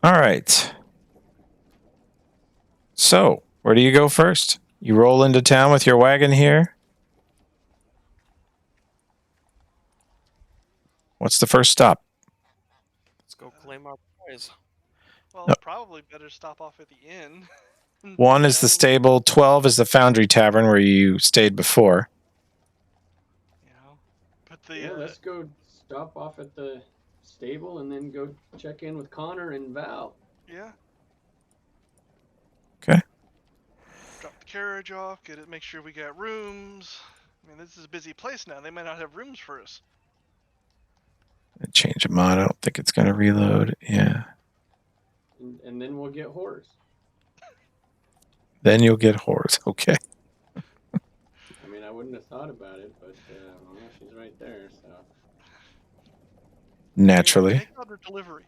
B: All right. So, where do you go first? You roll into town with your wagon here? What's the first stop?
C: Let's go claim our prize.
A: Well,
B: No.
A: probably better stop off at the inn.
B: 1 is the stable, 12 is the Foundry Tavern where you stayed before.
A: You know, but the
D: Yeah, let's go stop off at the stable and then go check in with Connor and Val.
A: yeah.
B: Okay.
A: Drop the carriage off. Get it. Make sure we got rooms. I mean, this is a busy place now. They might not have rooms for us.
B: Change a mod. I don't think it's going to reload. Yeah.
D: And then we'll get whores.
B: Then you'll get whores. Okay.
D: I mean, I wouldn't have thought about it, but well, she's right there, so.
B: Naturally.
A: Take out her delivery.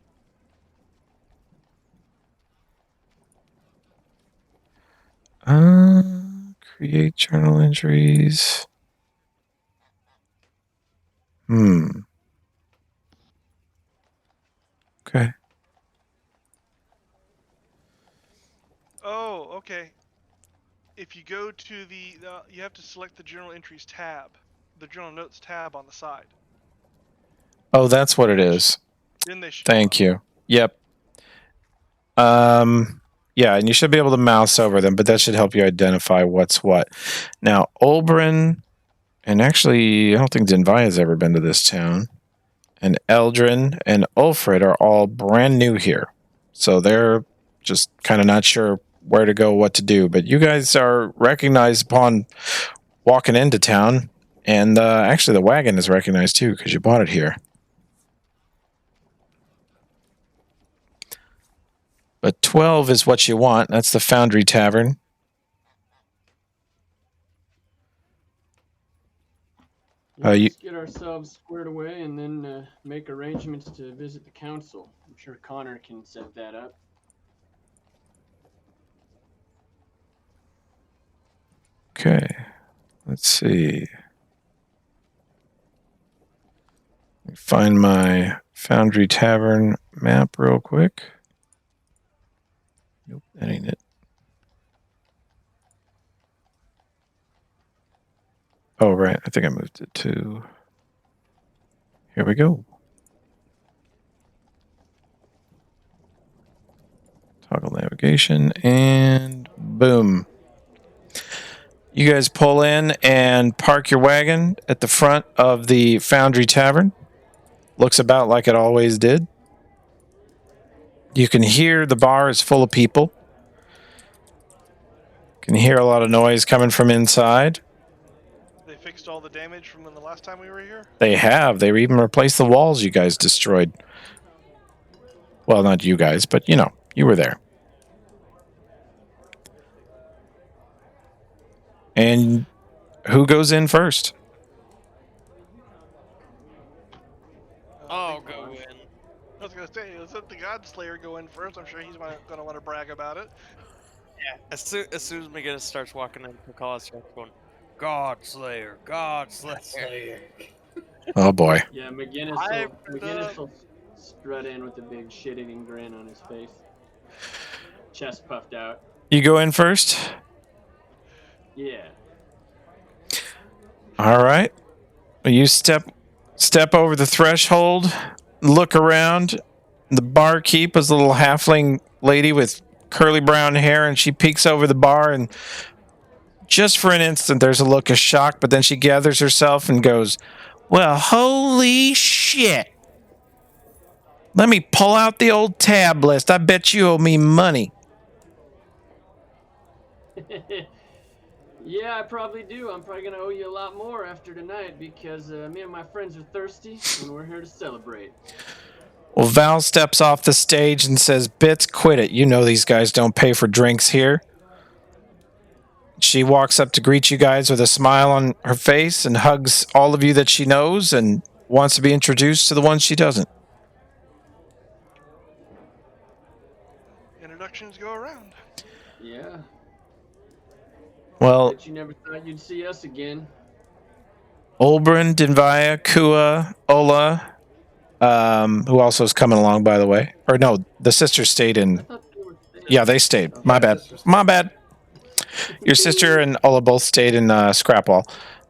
B: Create journal entries. Okay.
A: Oh, okay. If you go to you have to select the journal entries tab, the journal notes tab on the side.
B: Oh, that's what it is.
A: Then they should.
B: Thank you. Yep. Yeah, and you should be able to mouse over them, but that should help you identify what's what. Now, Olbrin, and actually, I don't think Denvai has ever been to this town, and Eldrin and Ulfred are all brand new here. So they're just kind of not sure where to go, what to do. But you guys are recognized upon walking into town, and actually the wagon is recognized too because you bought it here. But 12 is what you want. That's the Foundry Tavern.
D: Let's get ourselves squared away and then make arrangements to visit the council. I'm sure Connor can set that up.
B: Okay. Let's see. Find my Foundry Tavern map real quick. Nope, that ain't it. Oh, right. I think I moved it to... Here we go. Toggle navigation, and boom. You guys pull in and park your wagon at the front of the Foundry Tavern. Looks about like it always did. You can hear the bar is full of people. You can hear a lot of noise coming from inside.
A: They fixed all the damage from the last time we were here?
B: They have. They even replaced the walls you guys destroyed. Well, not you guys, but you know, you were there. And who goes in first?
C: I'll go in.
A: I was gonna say, let the Godslayer go in first. I'm sure he's gonna want to brag about it.
C: Yeah. As soon as McGinnis starts walking in, Picard starts going, Godslayer, Godslayer.
E: Slayer.
B: Oh boy.
D: Yeah, McGinnis will strut in with a big shit-eating grin on his face. Chest puffed out.
B: You go in first?
D: Yeah.
B: All right. You step over the threshold, look around. The barkeep is a little halfling lady with curly brown hair, and she peeks over the bar, and just for an instant there's a look of shock, but then she gathers herself and goes, well, holy shit. Let me pull out the old tab list. I bet you owe me money.
D: Yeah, I probably do. I'm probably going to owe you a lot more after tonight because me and my friends are thirsty and we're here to celebrate.
B: Well, Val steps off the stage and says, Bits, quit it. You know these guys don't pay for drinks here. She walks up to greet you guys with a smile on her face and hugs all of you that she knows and wants to be introduced to the ones she doesn't.
A: Introductions go around.
D: Yeah.
B: Well,
D: Bet you never thought you'd see us again.
B: Olbrin, Denvaya, Kua, Ola, who also is coming along, by the way. Or no, the sisters stayed in. Yeah, they stayed. My bad. My bad. Your sister and Ola both stayed in Scrapwall.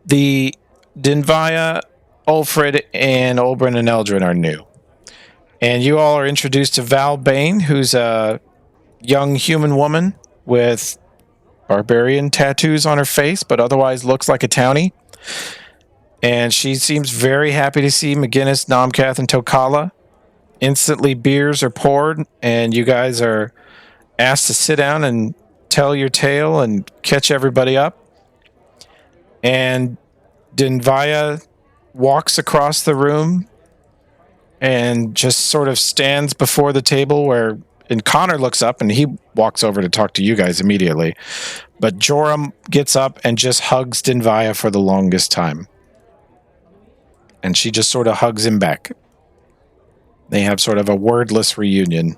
B: The Denvaya, Ulfred, and Olbrin and Eldrin are new. And you all are introduced to Val Bain, who's a young human woman with barbarian tattoos on her face, but otherwise looks like a townie. And she seems very happy to see McGinnis, Nomcath, and Tokala. Instantly, beers are poured, and you guys are asked to sit down and tell your tale and catch everybody up. And Denvaya walks across the room and just sort of stands before the table and Connor looks up and he walks over to talk to you guys immediately. But Joram gets up and just hugs Dinvaya for the longest time. And she just sort of hugs him back. They have sort of a wordless reunion.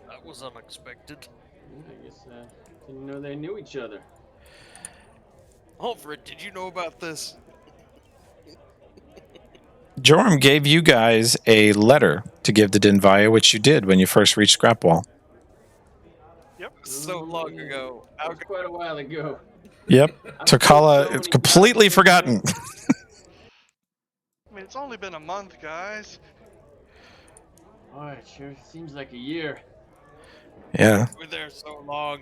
C: That was unexpected.
D: I guess didn't know they knew each other.
C: Alfred, did you know about this?
B: Joram gave you guys a letter to give to Dinvaya, which you did when you first reached Scrapwall.
A: Yep.
C: So long ago.
D: That was quite a while ago.
B: Yep.
D: I've told so
B: Takala,
D: many
B: it's completely
D: times,
B: forgotten.
A: I mean, it's only been a month, guys.
D: Oh, it sure seems like a year.
B: Yeah.
C: We were there so long.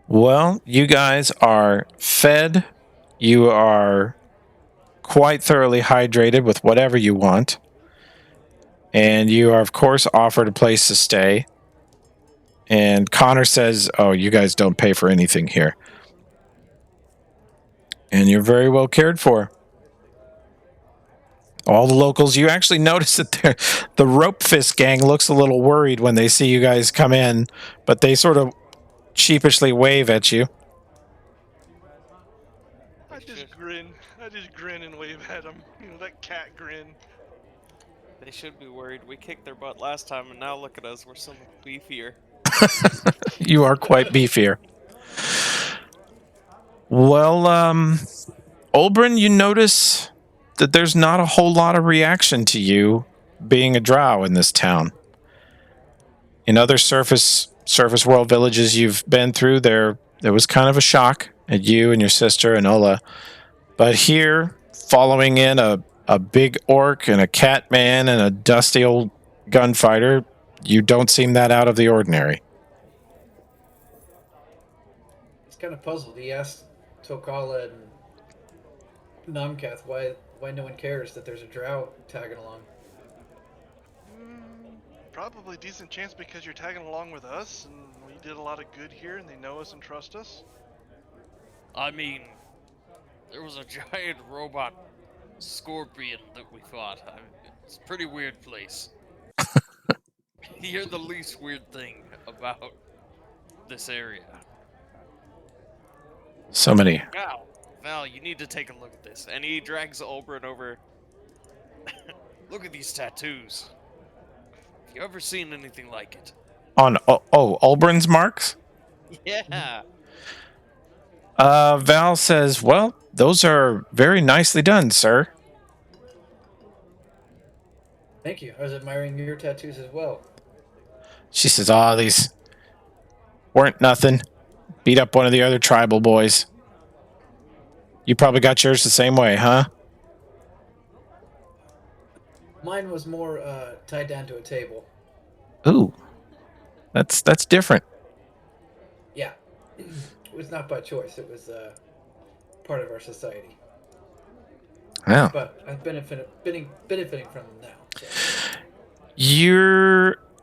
B: Well, you guys are fed. You are quite thoroughly hydrated with whatever you want. And you are, of course, offered a place to stay. And Connor says, oh, you guys don't pay for anything here. And you're very well cared for. All the locals, you actually notice that the Rope Fist gang looks a little worried when they see you guys come in, but they sort of sheepishly wave at you.
A: I just grin and wave at them. You know, that cat grin.
C: They should be worried. We kicked their butt last time, and now look at us. We're so much beefier.
B: You are quite beefier. Well, Olbrin, you notice that there's not a whole lot of reaction to you being a drow in this town. In other surface world villages you've been through, there was kind of a shock at you and your sister and Ola. But here, following in a big orc and a cat man and a dusty old gunfighter, you don't seem that out of the ordinary.
E: He's kind of puzzled. He asked Tokala and Namkath why no one cares that there's a drow tagging along.
A: Probably decent chance because you're tagging along with us, and we did a lot of good here, and they know us and trust us.
C: I mean, there was a giant robot scorpion that we fought. It's a pretty weird place. You're the least weird thing about this area.
B: So many.
C: Val, you need to take a look at this. And he drags Olbrin over. Look at these tattoos. Have you ever seen anything like it?
B: On Olbrin's marks?
C: Yeah.
B: Val says, well, those are very nicely done, sir.
E: Thank you. I was admiring your tattoos as well.
B: She says, oh, these weren't nothing. Beat up one of the other tribal boys. You probably got yours the same way, huh?
E: Mine was more tied down to a table.
B: Ooh. That's different.
E: Yeah. It was not by choice. It was part of our society.
B: Yeah.
E: But I'm benefiting from them now. So.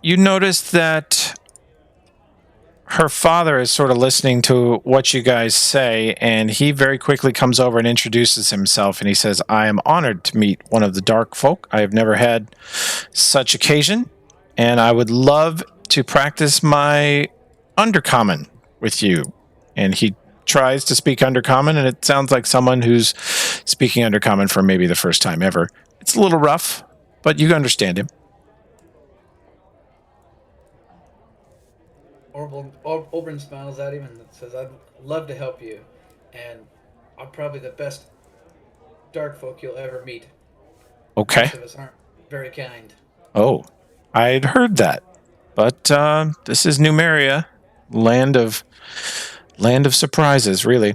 B: You notice that her father is sort of listening to what you guys say, and he very quickly comes over and introduces himself, and he says, I am honored to meet one of the dark folk. I have never had such occasion, and I would love to practice my Undercommon with you. And he tries to speak Undercommon, and it sounds like someone who's speaking Undercommon for maybe the first time ever. It's a little rough, but you understand him.
E: Olbrin smiles at him and says, I'd love to help you, and I'm probably the best dark folk you'll ever meet.
B: Okay.
E: Most of us aren't very kind.
B: Oh, I'd heard that. But this is Numeria, land of surprises, really.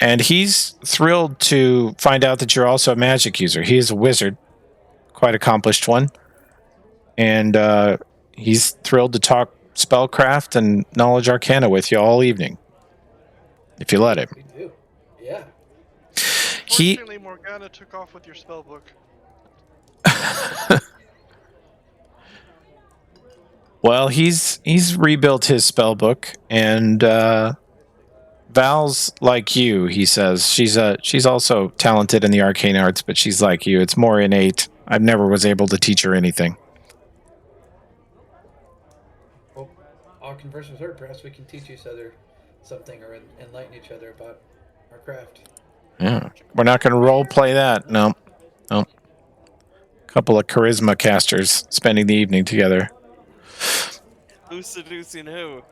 B: And he's thrilled to find out that you're also a magic user. He is a wizard, quite accomplished one. And he's thrilled to talk spellcraft and knowledge arcana with you all evening, if you let him.
E: We do. Yeah.
A: Fortunately, Morgana took off with your spell book.
B: Well, he's rebuilt his spell book, and Val's like you, he says. She's also talented in the arcane arts, but she's like you. It's more innate. I never was able to teach her anything.
E: Well, I'll converse with her. Perhaps we can teach each other something or enlighten each other about our craft.
B: Yeah. We're not going to role play that. No. No. Couple of charisma casters spending the evening together.
C: Who's seducing who?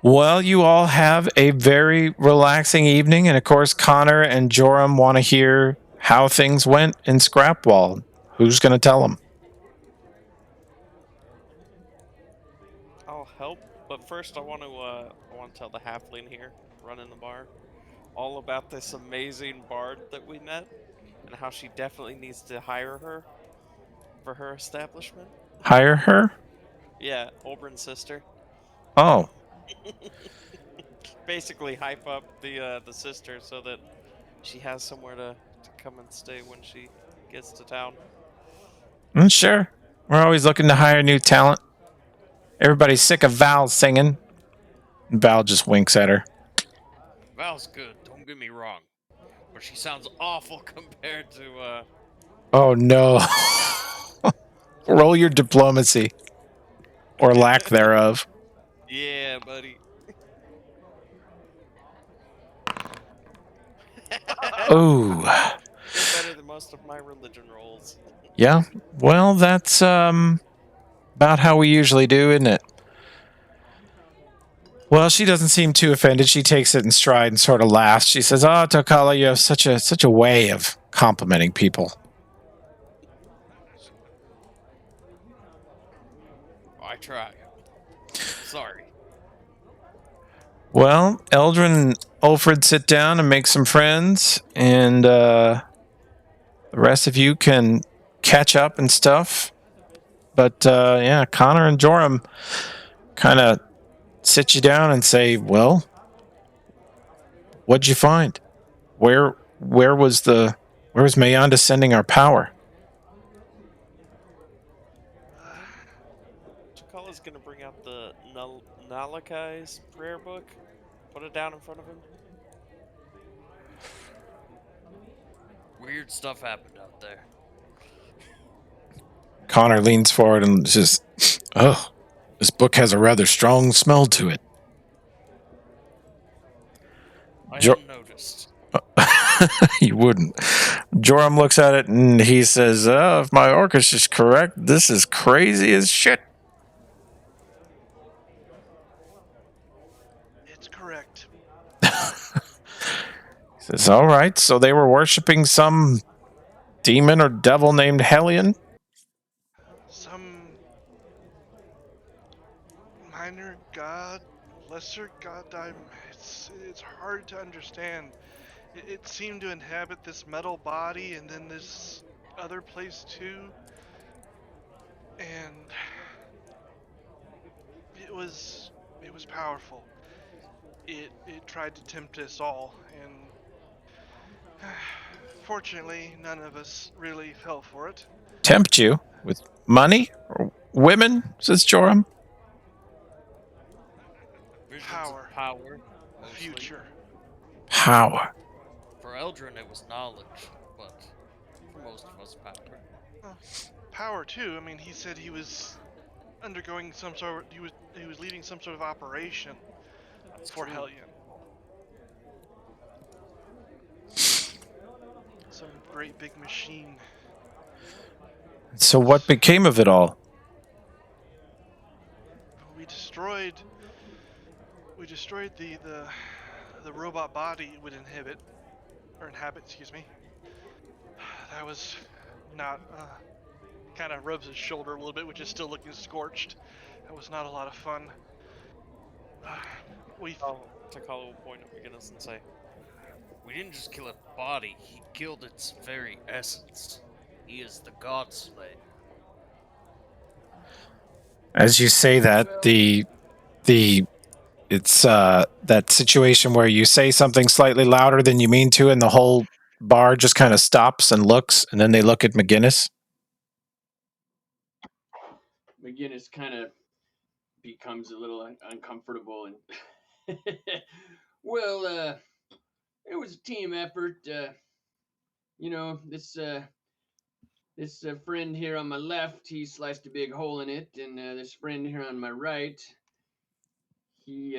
B: Well, you all have a very relaxing evening, and of course, Connor and Joram want to hear how things went in Scrapwall. Who's going to tell them?
C: I'll help, but first I want to tell the halfling here running the bar all about this amazing bard that we met and how she definitely needs to hire her for her establishment.
B: Hire her?
C: Yeah, Olbrin's sister.
B: Oh.
C: Basically hype up the sister so that she has somewhere to come and stay when she gets to town.
B: Sure. We're always looking to hire new talent. Everybody's sick of Val singing. Val just winks at her.
C: Val's good, don't get me wrong, but she sounds awful compared to
B: Oh no. Roll your diplomacy. Or lack thereof.
C: Yeah, buddy.
B: Ooh.
C: Still better than most of my religion rolls.
B: Yeah. Well, that's about how we usually do, isn't it? Well, she doesn't seem too offended. She takes it in stride and sort of laughs. She says, "Oh, Tokala, you have such a way of complimenting people."
C: I try. Sorry.
B: Well, Eldrin and Ulfred sit down and make some friends, and the rest of you can catch up and stuff. But yeah, Connor and Joram kind of sit you down and say, "Well, what'd you find? Where was Miranda sending our power?"
C: Chakala's gonna bring out the Nalakai's prayer book, put it down in front of him. Weird stuff happened out there.
B: Connor leans forward and says, "Oh, this book has a rather strong smell to it."
C: I hadn't noticed.
B: You wouldn't. Joram looks at it and he says, "Oh, if my orcish is correct, this is crazy as shit."
A: It's correct.
B: He says, "All right, so they were worshipping some demon or devil named Hellion?"
A: Some minor god, lesser god. It's hard to understand. It seemed to inhabit this metal body and then this other place too. And it was powerful. It tried to tempt us all, and fortunately none of us really fell for it.
B: Tempt you with money or women, says Joram.
C: Visions
A: Power.
C: of power. Mostly.
A: Future.
B: Power.
C: For Eldrin, it was knowledge, but for most of us, power.
A: Power too. I mean, he said he was undergoing some sort. He was leading some sort of operation
C: That's
A: for
C: true.
A: Hellion. Some great big machine.
B: So what became of it all?
A: We destroyed the robot body it would inhabit, excuse me. That was not, kind of rubs his shoulder a little bit, which is still looking scorched. That was not a lot of fun.
C: Takala will point at McGinnis and say, "We didn't just kill its body, he killed its very essence. He is the God Slayer."
B: As you say that, it's that situation where you say something slightly louder than you mean to, and the whole bar just kind of stops and looks, and then they look at McGinnis.
D: McGinnis kind of becomes a little uncomfortable and well, it was a team effort. You know, this friend here on my left, he sliced a big hole in it, and this friend here on my right, he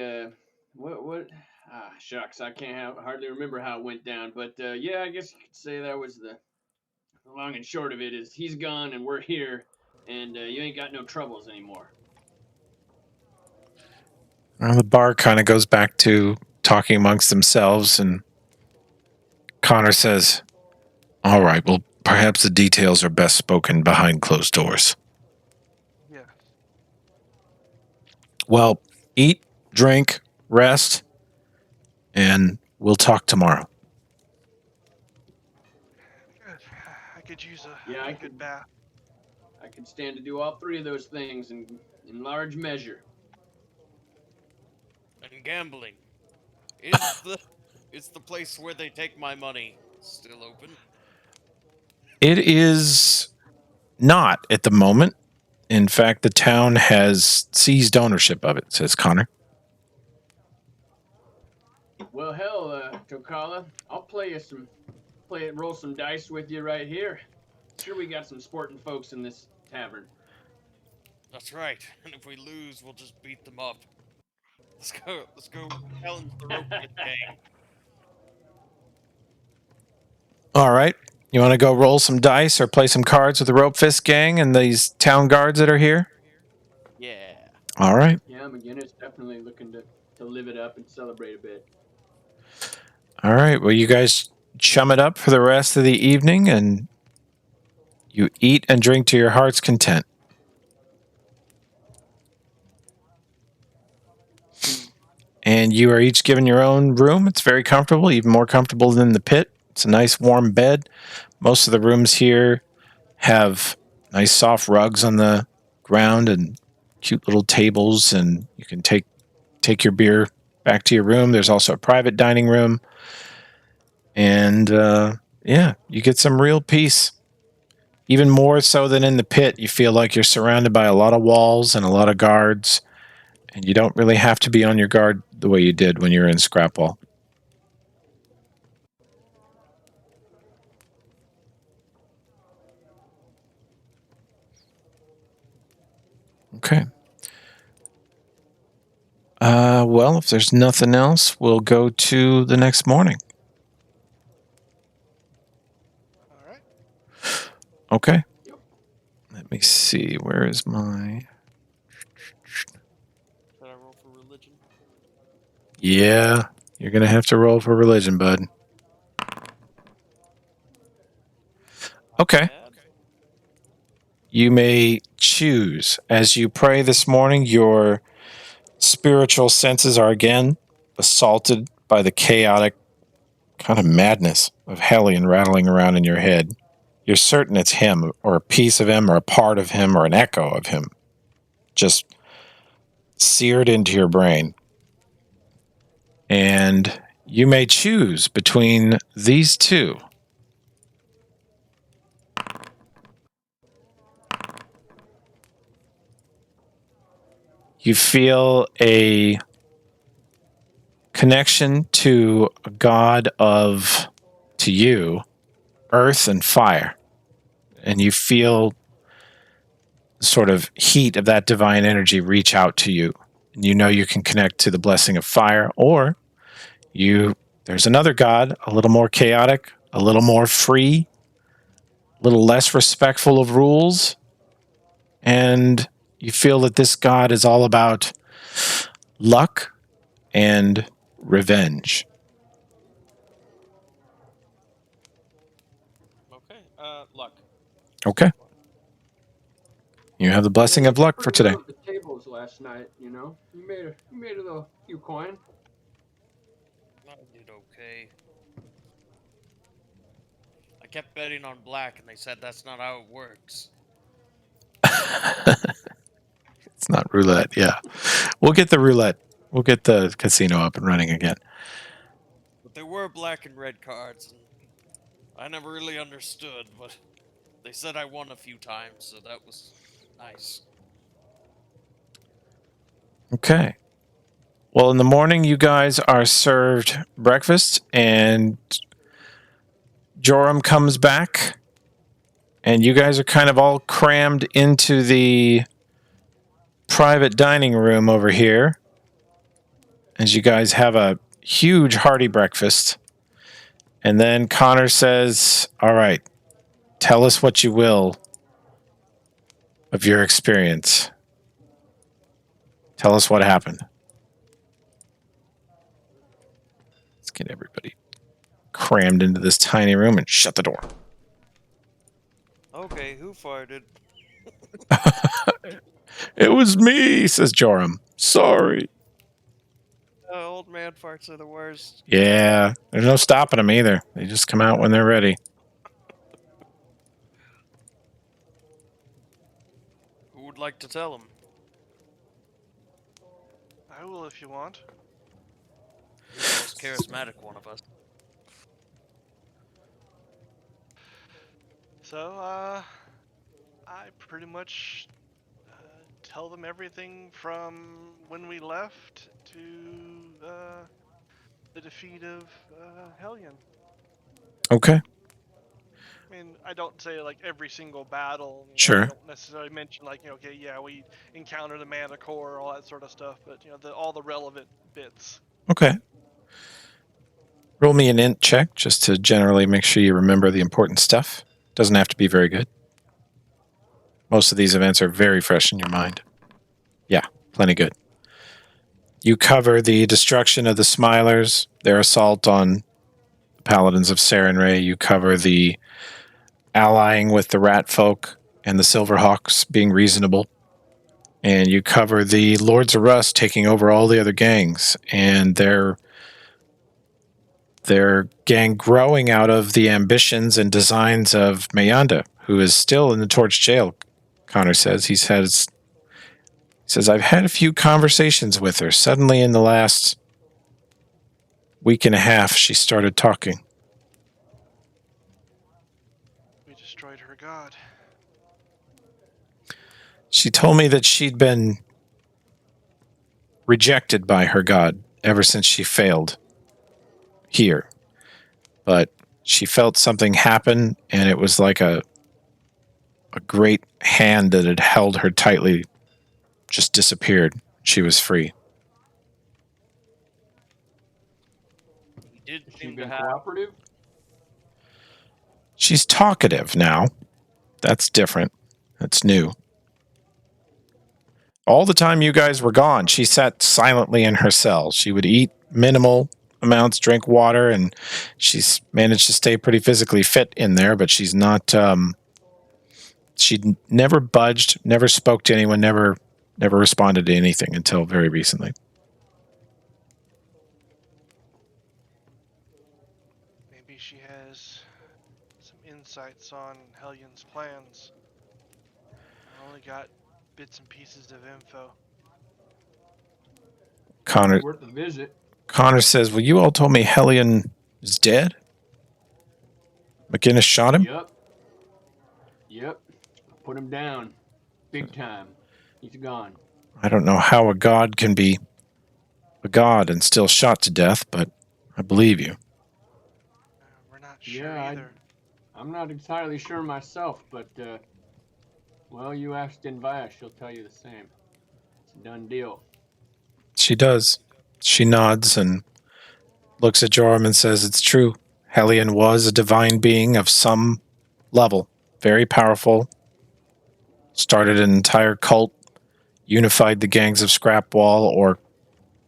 D: what shucks, I can't hardly remember how it went down, but yeah, I guess you could say that was the long and short of it is he's gone and we're here, and you ain't got no troubles anymore.
B: Well, the bar kind of goes back to talking amongst themselves, and Connor says, "All right, well, perhaps the details are best spoken behind closed doors.
A: Yeah.
B: Well, eat, drink, rest, and we'll talk tomorrow."
A: Good. I could use
D: Yeah,
A: a good bath.
D: I could stand to do all three of those things in large measure.
C: And gambling. Is the place where they take my money still open?
B: It is not at the moment. In fact, the town has seized ownership of it, says Connor.
D: Well, hell, Tokala, I'll roll some dice with you right here. Sure, we got some sporting folks in this tavern.
C: That's right. And if we lose, we'll just beat them up. Let's go challenge the rope pit gang.
B: All right. You want to go roll some dice or play some cards with the Rope Fist gang and these town guards that are here?
C: Yeah.
B: All right.
D: Yeah, McGinnis definitely looking to live it up and celebrate a bit.
B: All right. Well, you guys chum it up for the rest of the evening and you eat and drink to your heart's content. And you are each given your own room. It's very comfortable, even more comfortable than the pit. It's a nice warm bed. Most of the rooms here have nice soft rugs on the ground and cute little tables, and you can take your beer back to your room. There's also a private dining room. And yeah, you get some real peace. Even more so than in the pit, you feel like you're surrounded by a lot of walls and a lot of guards, and you don't really have to be on your guard the way you did when you were in Scrapwall. Okay. Well, if there's nothing else, we'll go to the next morning.
A: All right.
B: Okay.
D: Yep.
B: Let me see. Where is my...
C: Should I roll for religion?
B: Yeah, you're going to have to roll for religion, bud. Okay.
C: Bad?
B: You may choose. As you pray this morning, your spiritual senses are again assaulted by the chaotic kind of madness of Hellion rattling around in your head. You're certain it's him, or a piece of him, or a part of him, or an echo of him, just seared into your brain. And you may choose between these two. You feel a connection to a god of, to you, earth and fire. And you feel the sort of heat of that divine energy reach out to you. And you know you can connect to the blessing of fire, or there's another god, a little more chaotic, a little more free, a little less respectful of rules. And you feel that this god is all about luck and revenge.
C: Okay. Luck.
B: Okay. You have the blessing of luck for today.
D: The tables last night, you know, you made a little few coin.
C: I did okay. I kept betting on black, and they said that's not how it works.
B: It's not roulette. Yeah. We'll get the roulette. We'll get the casino up and running again.
C: But there were black and red cards, and I never really understood, but they said I won a few times, so that was nice.
B: Okay. Well, in the morning, you guys are served breakfast, and Joram comes back, and you guys are kind of all crammed into the private dining room over here, as you guys have a huge hearty breakfast. And then Connor says, all right, tell us what you will of your experience. Tell us what happened. Let's get everybody crammed into this tiny room and shut the door.
C: Okay, who farted?
B: It was me, says Joram. Sorry.
C: Old man farts are the worst.
B: Yeah, there's no stopping them either. They just come out when they're ready.
C: Who would like to tell him?
A: I will if you want.
C: You're the most charismatic one of us.
A: So, I pretty much tell them everything from when we left to the defeat of Hellion.
B: Okay.
A: I mean, I don't say like every single battle.
B: Sure.
A: I don't necessarily mention like, okay, yeah, we encountered the Mana Core, all that sort of stuff, but all the relevant bits.
B: Okay. Roll me an int check just to generally make sure you remember the important stuff. Doesn't have to be very good. Most of these events are very fresh in your mind. Yeah, plenty good. You cover the destruction of the Smilers, their assault on the Paladins of Sarenrae. You cover the allying with the Rat Folk and the Silverhawks being reasonable. And you cover the Lords of Rust taking over all the other gangs and their gang growing out of the ambitions and designs of Miranda, who is still in the Torch Jail, Connor says. He says, I've had a few conversations with her. Suddenly in the last week and a half, she started talking.
A: We destroyed her god.
B: She told me that she'd been rejected by her god ever since she failed here. But she felt something happen, and it was like a great hand that had held her tightly just disappeared. She was free.
C: We did
D: Has she
C: seem to
D: been
C: have.
D: cooperative?
B: She's talkative now. That's different. That's new. All the time you guys were gone, she sat silently in her cell. She would eat minimal amounts, drink water, and she's managed to stay pretty physically fit in there, but she's not, she never budged, never spoke to anyone, never responded to anything until very recently.
A: Maybe she has some insights on Hellion's plans. I only got bits and pieces of info.
B: Connor
D: Worth a visit.
B: Connor says, well, you all told me Hellion is dead? McGinnis shot him?
D: Yep. Put him down. Big time. He's gone.
B: I don't know how a god can be a god and still shot to death, but I believe you.
A: We're not sure either.
D: I'm not entirely sure myself, but, well, you asked Denvaya, she'll tell you the same. It's a done deal.
B: She does. She nods and looks at Joram and says, it's true. Hellion was a divine being of some level. Very powerful. Started an entire cult. Unified the gangs of Scrapwall or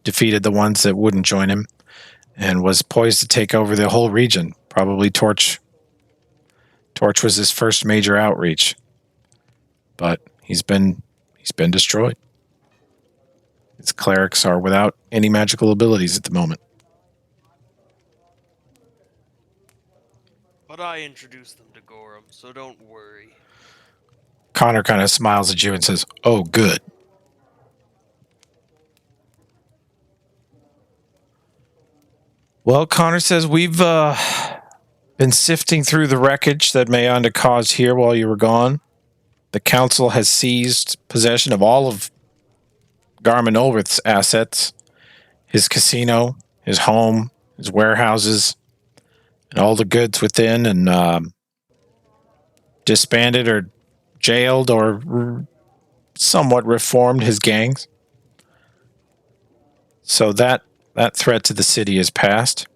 B: defeated the ones that wouldn't join him. And was poised to take over the whole region. Probably Torch. Torch was his first major outreach. But he's been destroyed. His clerics are without any magical abilities at the moment.
C: But I introduced them to Gorham, so don't worry.
B: Connor kind of smiles at you and says, oh, good. Well, Connor says, we've been sifting through the wreckage that Miranda caused here while you were gone. The council has seized possession of all of Garmin Ulrith's assets, his casino, his home, his warehouses, and all the goods within, and disbanded or jailed or somewhat reformed his gangs. So that threat to the city is past.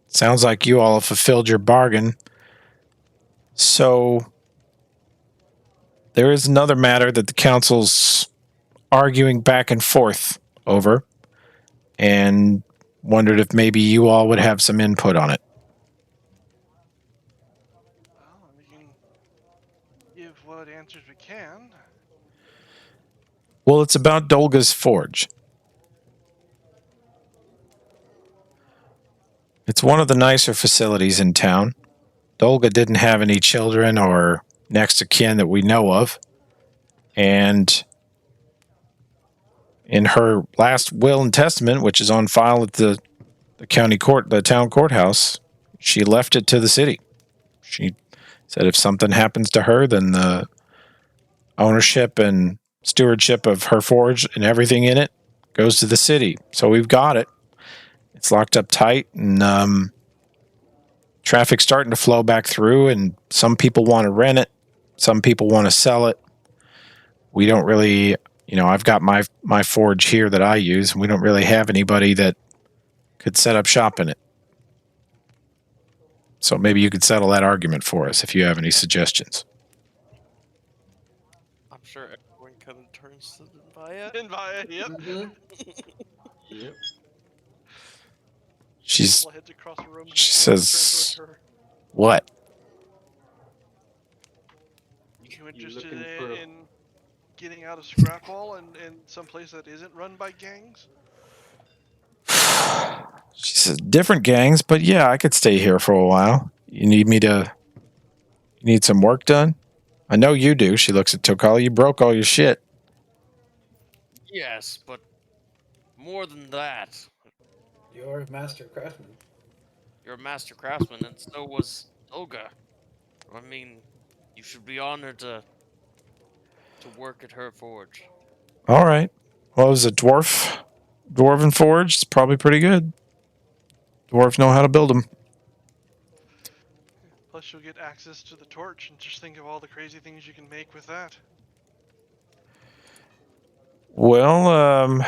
B: Sounds like you all have fulfilled your bargain. So there is another matter that the council's arguing back and forth over, and wondered if maybe you all would have some input on it.
A: Well, we can give what answers we can.
B: Well, it's about Dolga's Forge. It's one of the nicer facilities in town. Dolga didn't have any children or next of kin that we know of. And in her last will and testament, which is on file at the county court, the town courthouse, she left it to the city. She said if something happens to her, then the ownership and stewardship of her forge and everything in it goes to the city. So we've got it. It's locked up tight, and traffic's starting to flow back through, and some people want to rent it. Some people want to sell it. We don't really, I've got my forge here that I use, and we don't really have anybody that could set up shop in it. So maybe you could settle that argument for us if you have any suggestions.
C: I'm sure everyone kind of turns to Via.
A: And via, yep.
D: Mhm. Yep.
B: She's,
A: Heads across the room.
B: she
A: turn
B: says,
A: towards her.
B: what?
A: You interested
D: looking for-
A: in getting out of Scrapwall and someplace that isn't run by gangs?
B: She says, different gangs, but yeah, I could stay here for a while. You need some work done? I know you do. She looks at Tokala. You broke all your shit.
C: Yes, but more than that,
E: You're a master craftsman.
C: you're a master craftsman, and so was Olga. I mean, you should be honored to work at her forge.
B: All right. Well, it was a dwarven forge. It's probably pretty good. Dwarves know how to build them.
A: Plus, you'll get access to the torch, and just think of all the crazy things you can make with that.
B: Well,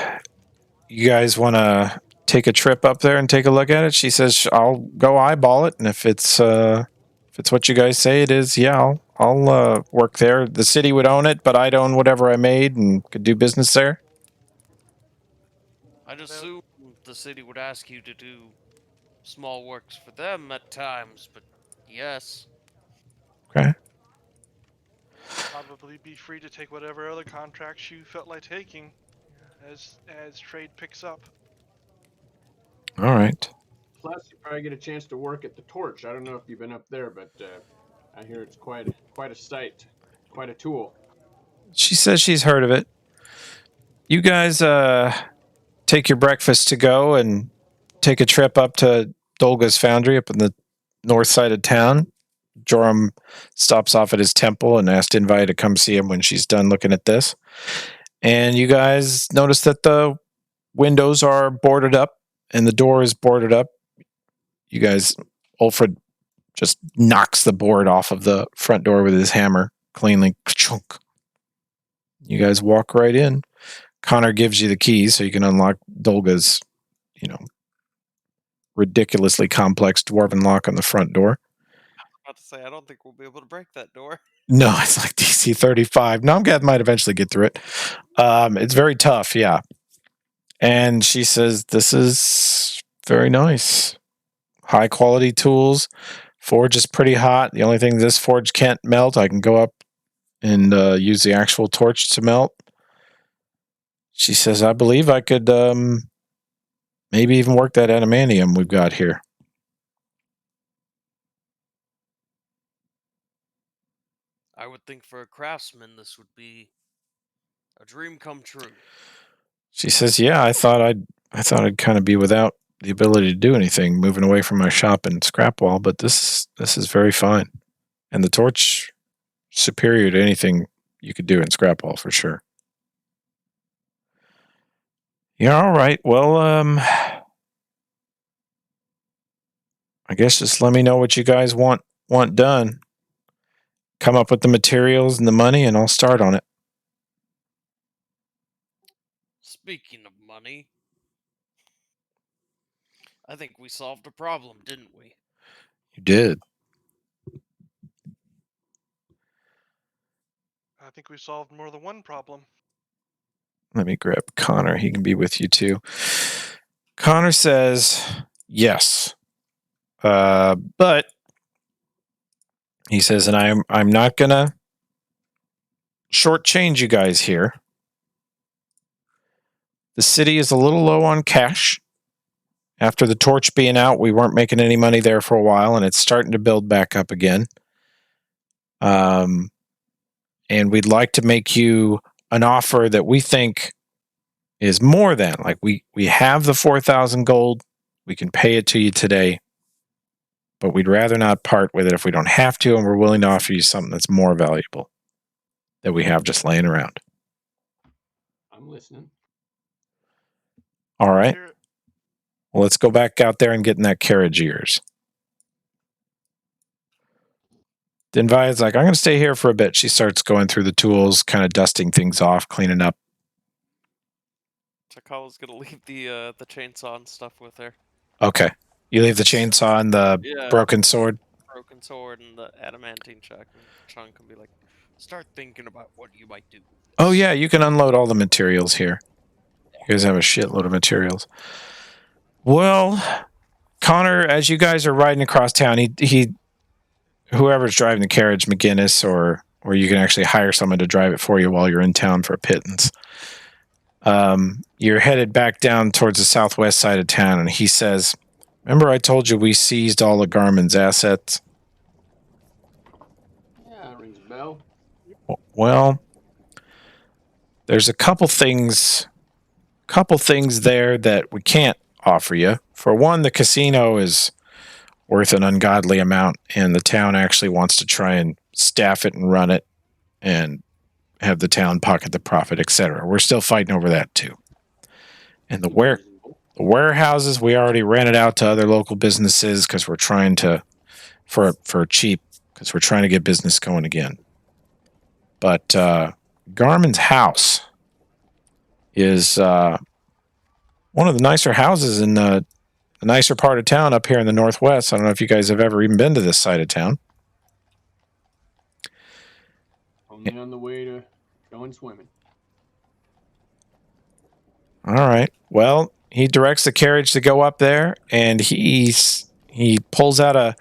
B: you guys want to take a trip up there and take a look at it? She says, I'll go eyeball it, and if it's what you guys say it is, yeah, I'll work there. The city would own it, but I'd own whatever I made and could do business there.
C: I'd assume the city would ask you to do small works for them at times, but yes.
B: Okay.
A: Probably be free to take whatever other contracts you felt like taking, as trade picks up.
B: All right.
D: Plus, you probably get a chance to work at the torch. I don't know if you've been up there, but I hear it's quite a sight, quite a tool.
B: She says she's heard of it. You guys take your breakfast to go and take a trip up to Dolga's Foundry up in the north side of town. Joram stops off at his temple and asked Invite to come see him when she's done looking at this. And you guys notice that the windows are boarded up and the door is boarded up. You guys, Ulfred just knocks the board off of the front door with his hammer cleanly. Ka-chunk. You guys walk right in. Connor gives you the keys so you can unlock Dolga's, ridiculously complex dwarven lock on the front door.
C: About to say, I don't think we'll be able to break that door.
B: No, it's like DC 35. Nomgath might eventually get through it. It's very tough, yeah. And she says, this is very nice. High quality tools. Forge is pretty hot. The only thing this forge can't melt, I can go up and use the actual torch to melt. She says, I believe I could maybe even work that adamantium we've got here.
C: I would think for a craftsman, this would be a dream come true.
B: She says, yeah, I thought I'd kind of be without the ability to do anything, moving away from my shop in Scrapwall, but this is very fine. And the torch, superior to anything you could do in Scrapwall for sure. Yeah, all right. Well, I guess just let me know what you guys want done. Come up with the materials and the money, and I'll start on it.
C: Speaking of money, I think we solved a problem, didn't we?
B: You did.
A: I think we solved more than one problem.
B: Let me grab Connor. He can be with you too. Connor says yes, but he says, and I'm not gonna shortchange you guys here. The city is a little low on cash. After the torch being out, we weren't making any money there for a while, and it's starting to build back up again. And we'd like to make you an offer that we think is more than, like, we have the 4,000 gold. We can pay it to you today, but we'd rather not part with it if we don't have to, and we're willing to offer you something that's more valuable that we have just laying around.
D: I'm listening.
B: All right.
A: Here,
B: Well, let's go back out there and get in that carriage of yours. Then Via's like, I'm going to stay here for a bit. She starts going through the tools, kind of dusting things off, cleaning up.
C: Takala's gonna leave the chainsaw and stuff with her.
B: Okay. You leave the chainsaw and the broken sword?
C: Broken sword and the adamantine check. And Chunk can be like, start thinking about what you might do.
B: Oh, yeah, you can unload all the materials here. You guys have a shitload of materials. Well, Connor, as you guys are riding across town, he whoever's driving the carriage, McGinnis, or you can actually hire someone to drive it for you while you're in town for a pittance. You're headed back down towards the southwest side of town, and he says, remember I told you we seized all of Garmin's assets?
D: Yeah, rings a bell.
B: Well, there's a couple things there that we can't offer you. For one, the casino is worth an ungodly amount, and the town actually wants to try and staff it and run it and have the town pocket the profit, etc. We're still fighting over that too. And the warehouses we already rented out to other local businesses because we're trying to for cheap, because we're trying to get business going again. But Garmin's house is one of the nicer houses in the nicer part of town up here in the northwest. I don't know if you guys have ever even been to this side of town.
D: Only on the way to going swimming.
B: All right. Well, he directs the carriage to go up there, and he pulls out a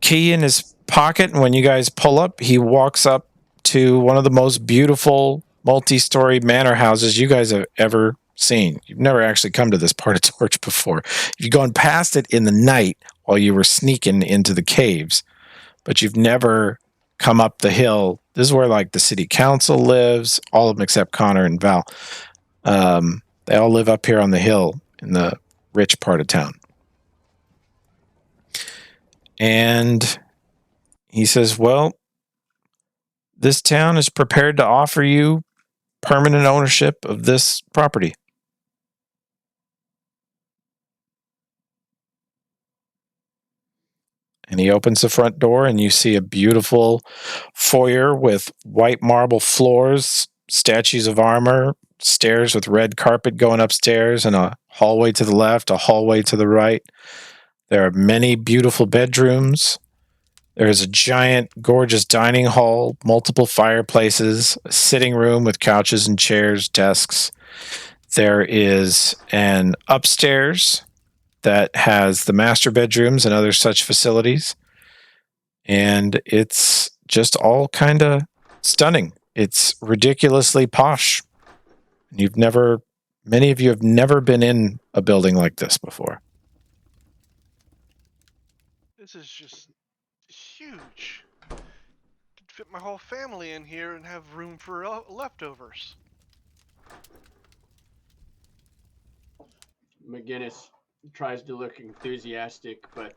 B: key in his pocket, and when you guys pull up, he walks up to one of the most beautiful multi-story manor houses you guys have ever seen. You've never actually come to this part of Torch before. You've gone past it in the night while you were sneaking into the caves, but you've never come up the hill. This is where, like, the city council lives, all of them except Connor and Val. They all live up here on the hill in the rich part of town. And he says, well, this town is prepared to offer you permanent ownership of this property. And he opens the front door, and you see a beautiful foyer with white marble floors, statues of armor, stairs with red carpet going upstairs, and a hallway to the left, a hallway to the right. There are many beautiful bedrooms. There is a giant, gorgeous dining hall, multiple fireplaces, a sitting room with couches and chairs, desks. There is an upstairs that has the master bedrooms and other such facilities. And it's just all kind of stunning. It's ridiculously posh. Many of you have never been in a building like this before.
A: this is just huge. Could fit my whole family in here and have room for leftovers.
D: McGinnis tries to look enthusiastic, but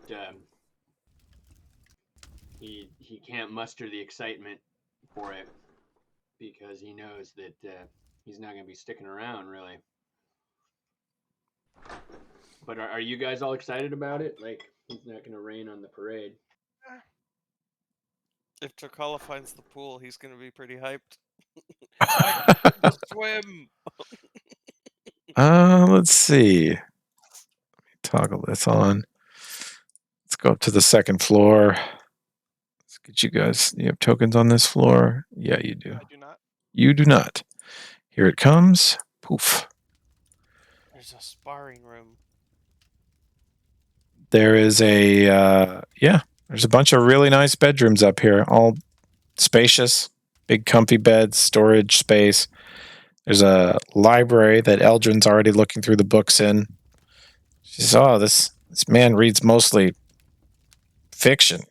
D: he can't muster the excitement for it because he knows that he's not going to be sticking around, really. But are you guys all excited about it? Like, he's not going to rain on the parade.
C: If Chakala finds the pool, he's gonna be pretty hyped. I can learn to swim.
B: Let's see. Toggle this on. Let's go up to the second floor. Let's get you guys. You have tokens on this floor? Yeah, you do.
A: I do not.
B: You do not. Here it comes. Poof.
C: There's a sparring room.
B: There is a there's a bunch of really nice bedrooms up here, all spacious, big comfy beds, storage space. There's a library that Eldrin's already looking through the books in. She says, "Oh, this man reads mostly fiction."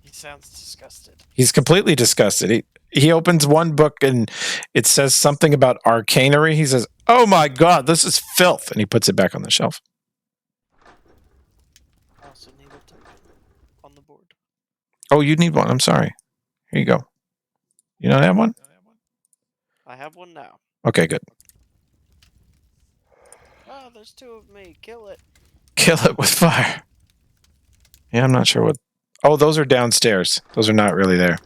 C: He sounds disgusted.
B: He's completely disgusted. He opens one book and it says something about arcanery. He says, "Oh my god, this is filth," and he puts it back on the shelf.
C: I also need a token on the board.
B: Oh, you need one. I'm sorry. Here you go. You don't have one?
C: I have one now.
B: Okay, good.
C: Oh, there's two of me. Kill it.
B: Kill it with fire. Yeah, I'm not sure what. Oh, those are downstairs. Those are not really there.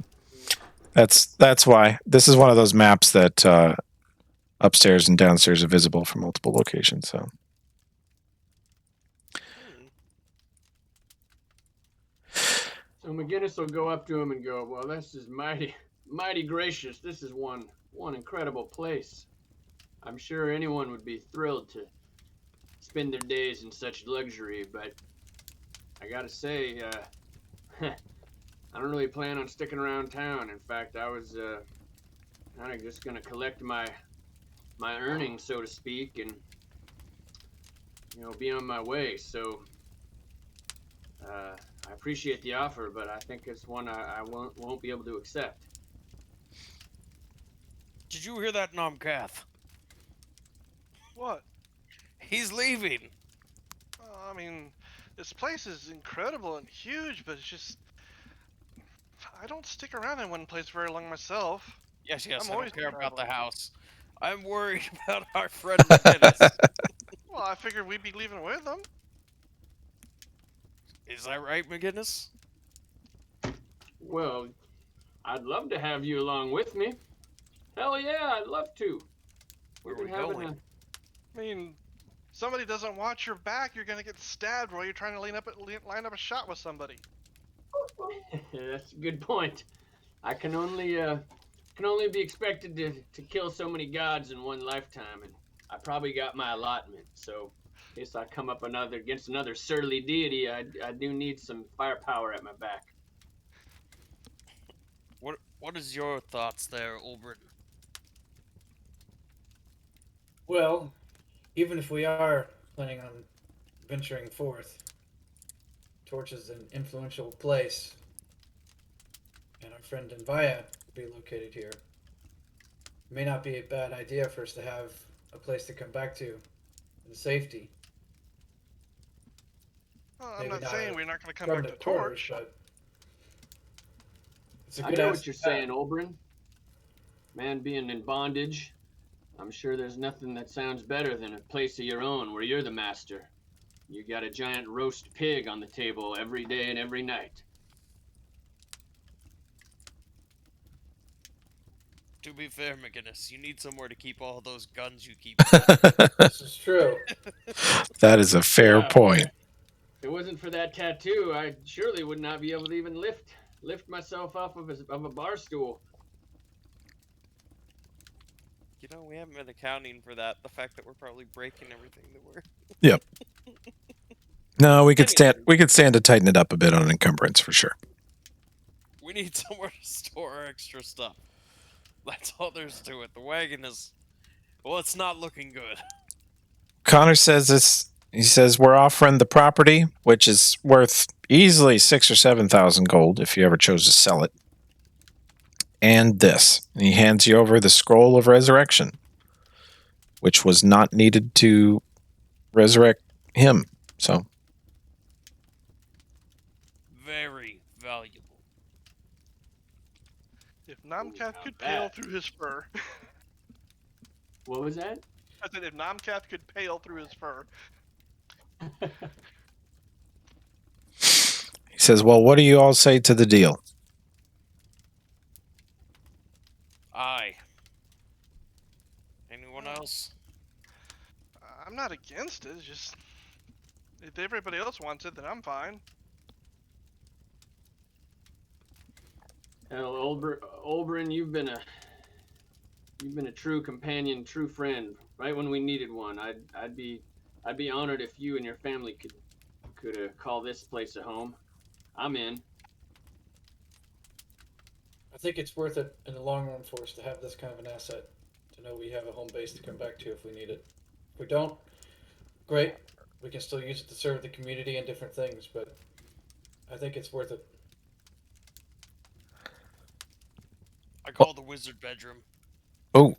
B: That's why. This is one of those maps that upstairs and downstairs are visible from multiple locations. So.
D: So McGinnis will go up to him and go, "Well, this is mighty gracious. This is one incredible place. I'm sure anyone would be thrilled to spend their days in such luxury, but I gotta say, I don't really plan on sticking around town. In fact, I was kind of just gonna collect my earnings, so to speak, and be on my way. So I appreciate the offer, but I think it's one I won't be able to accept."
C: Did you hear that, Nomcath?
A: What?
C: He's leaving.
A: I mean, this place is incredible and huge, but it's just I don't stick around in one place very long myself.
C: Yes,
A: I'm
C: I don't
A: always
C: care about the
A: traveling.
C: house. I'm worried about our friend McGinnis.
A: Well, I figured we'd be leaving with them.
C: Is that right, McGinnis?
D: Well, I'd love to have you along with me. Hell yeah, I'd love to.
C: Where
D: We've
C: are
D: been
C: we
D: having
C: going?
A: I mean, somebody doesn't watch your back, you're gonna get stabbed while you're trying to line up a shot with somebody.
D: That's a good point. I can only be expected to kill so many gods in one lifetime, and I probably got my allotment. So, in case I come up against another surly deity, I do need some firepower at my back.
C: What is your thoughts there, Ulbrin?
E: Well, even if we are planning on venturing forth, Torch is an influential place, and our friend Envia will be located here. It may not be a bad idea for us to have a place to come back to in safety.
A: Well, I'm
E: Maybe
A: not
E: not
A: saying we're not gonna come
E: From
A: back
E: the
A: to
E: quarters,
A: Torch.
E: but it's a
D: I
E: good
D: know
E: ask
D: what you're
E: to have.
D: saying, Olbrin. Man being in bondage, I'm sure there's nothing that sounds better than a place of your own where you're the master. You got a giant roast pig on the table every day and every night.
C: To be fair, McGinnis, you need somewhere to keep all those guns you keep.
E: This is true.
B: That is a fair
D: Yeah.
B: point.
D: If it wasn't for that tattoo, I surely would not be able to even lift myself off of a bar stool.
C: You know, we haven't been accounting for that. The fact that we're probably breaking everything that we're.
B: Yep. No, we could stand to tighten it up a bit on encumbrance for sure.
C: We need somewhere to store our extra stuff. That's all there's to it. The wagon is. Well, it's not looking good.
B: Connor says this. He says we're offering the property, which is worth easily 6,000 or 7,000 gold if you ever chose to sell it. And this. And he hands you over the scroll of resurrection, which was not needed to resurrect him. So
C: Very valuable.
A: If Namcath
D: Not
A: could
D: bad.
A: pale through his fur.
D: What was that?
A: I said if Nomcath could pale through his fur.
B: He says, well, what do you all say to the deal?
C: Aye. Anyone else?
A: I'm not against it. It's just if everybody else wants it, then I'm fine.
D: Hell, Olbrin, you've been a true companion, true friend. Right when we needed one, I'd be honored if you and your family could call this place a home. I'm in.
E: I think it's worth it in the long run for us to have this kind of an asset, to know we have a home base to come back to if we need it. If we don't, great. We can still use it to serve the community and different things, but I think it's worth it.
C: I call the wizard bedroom.
B: Oh.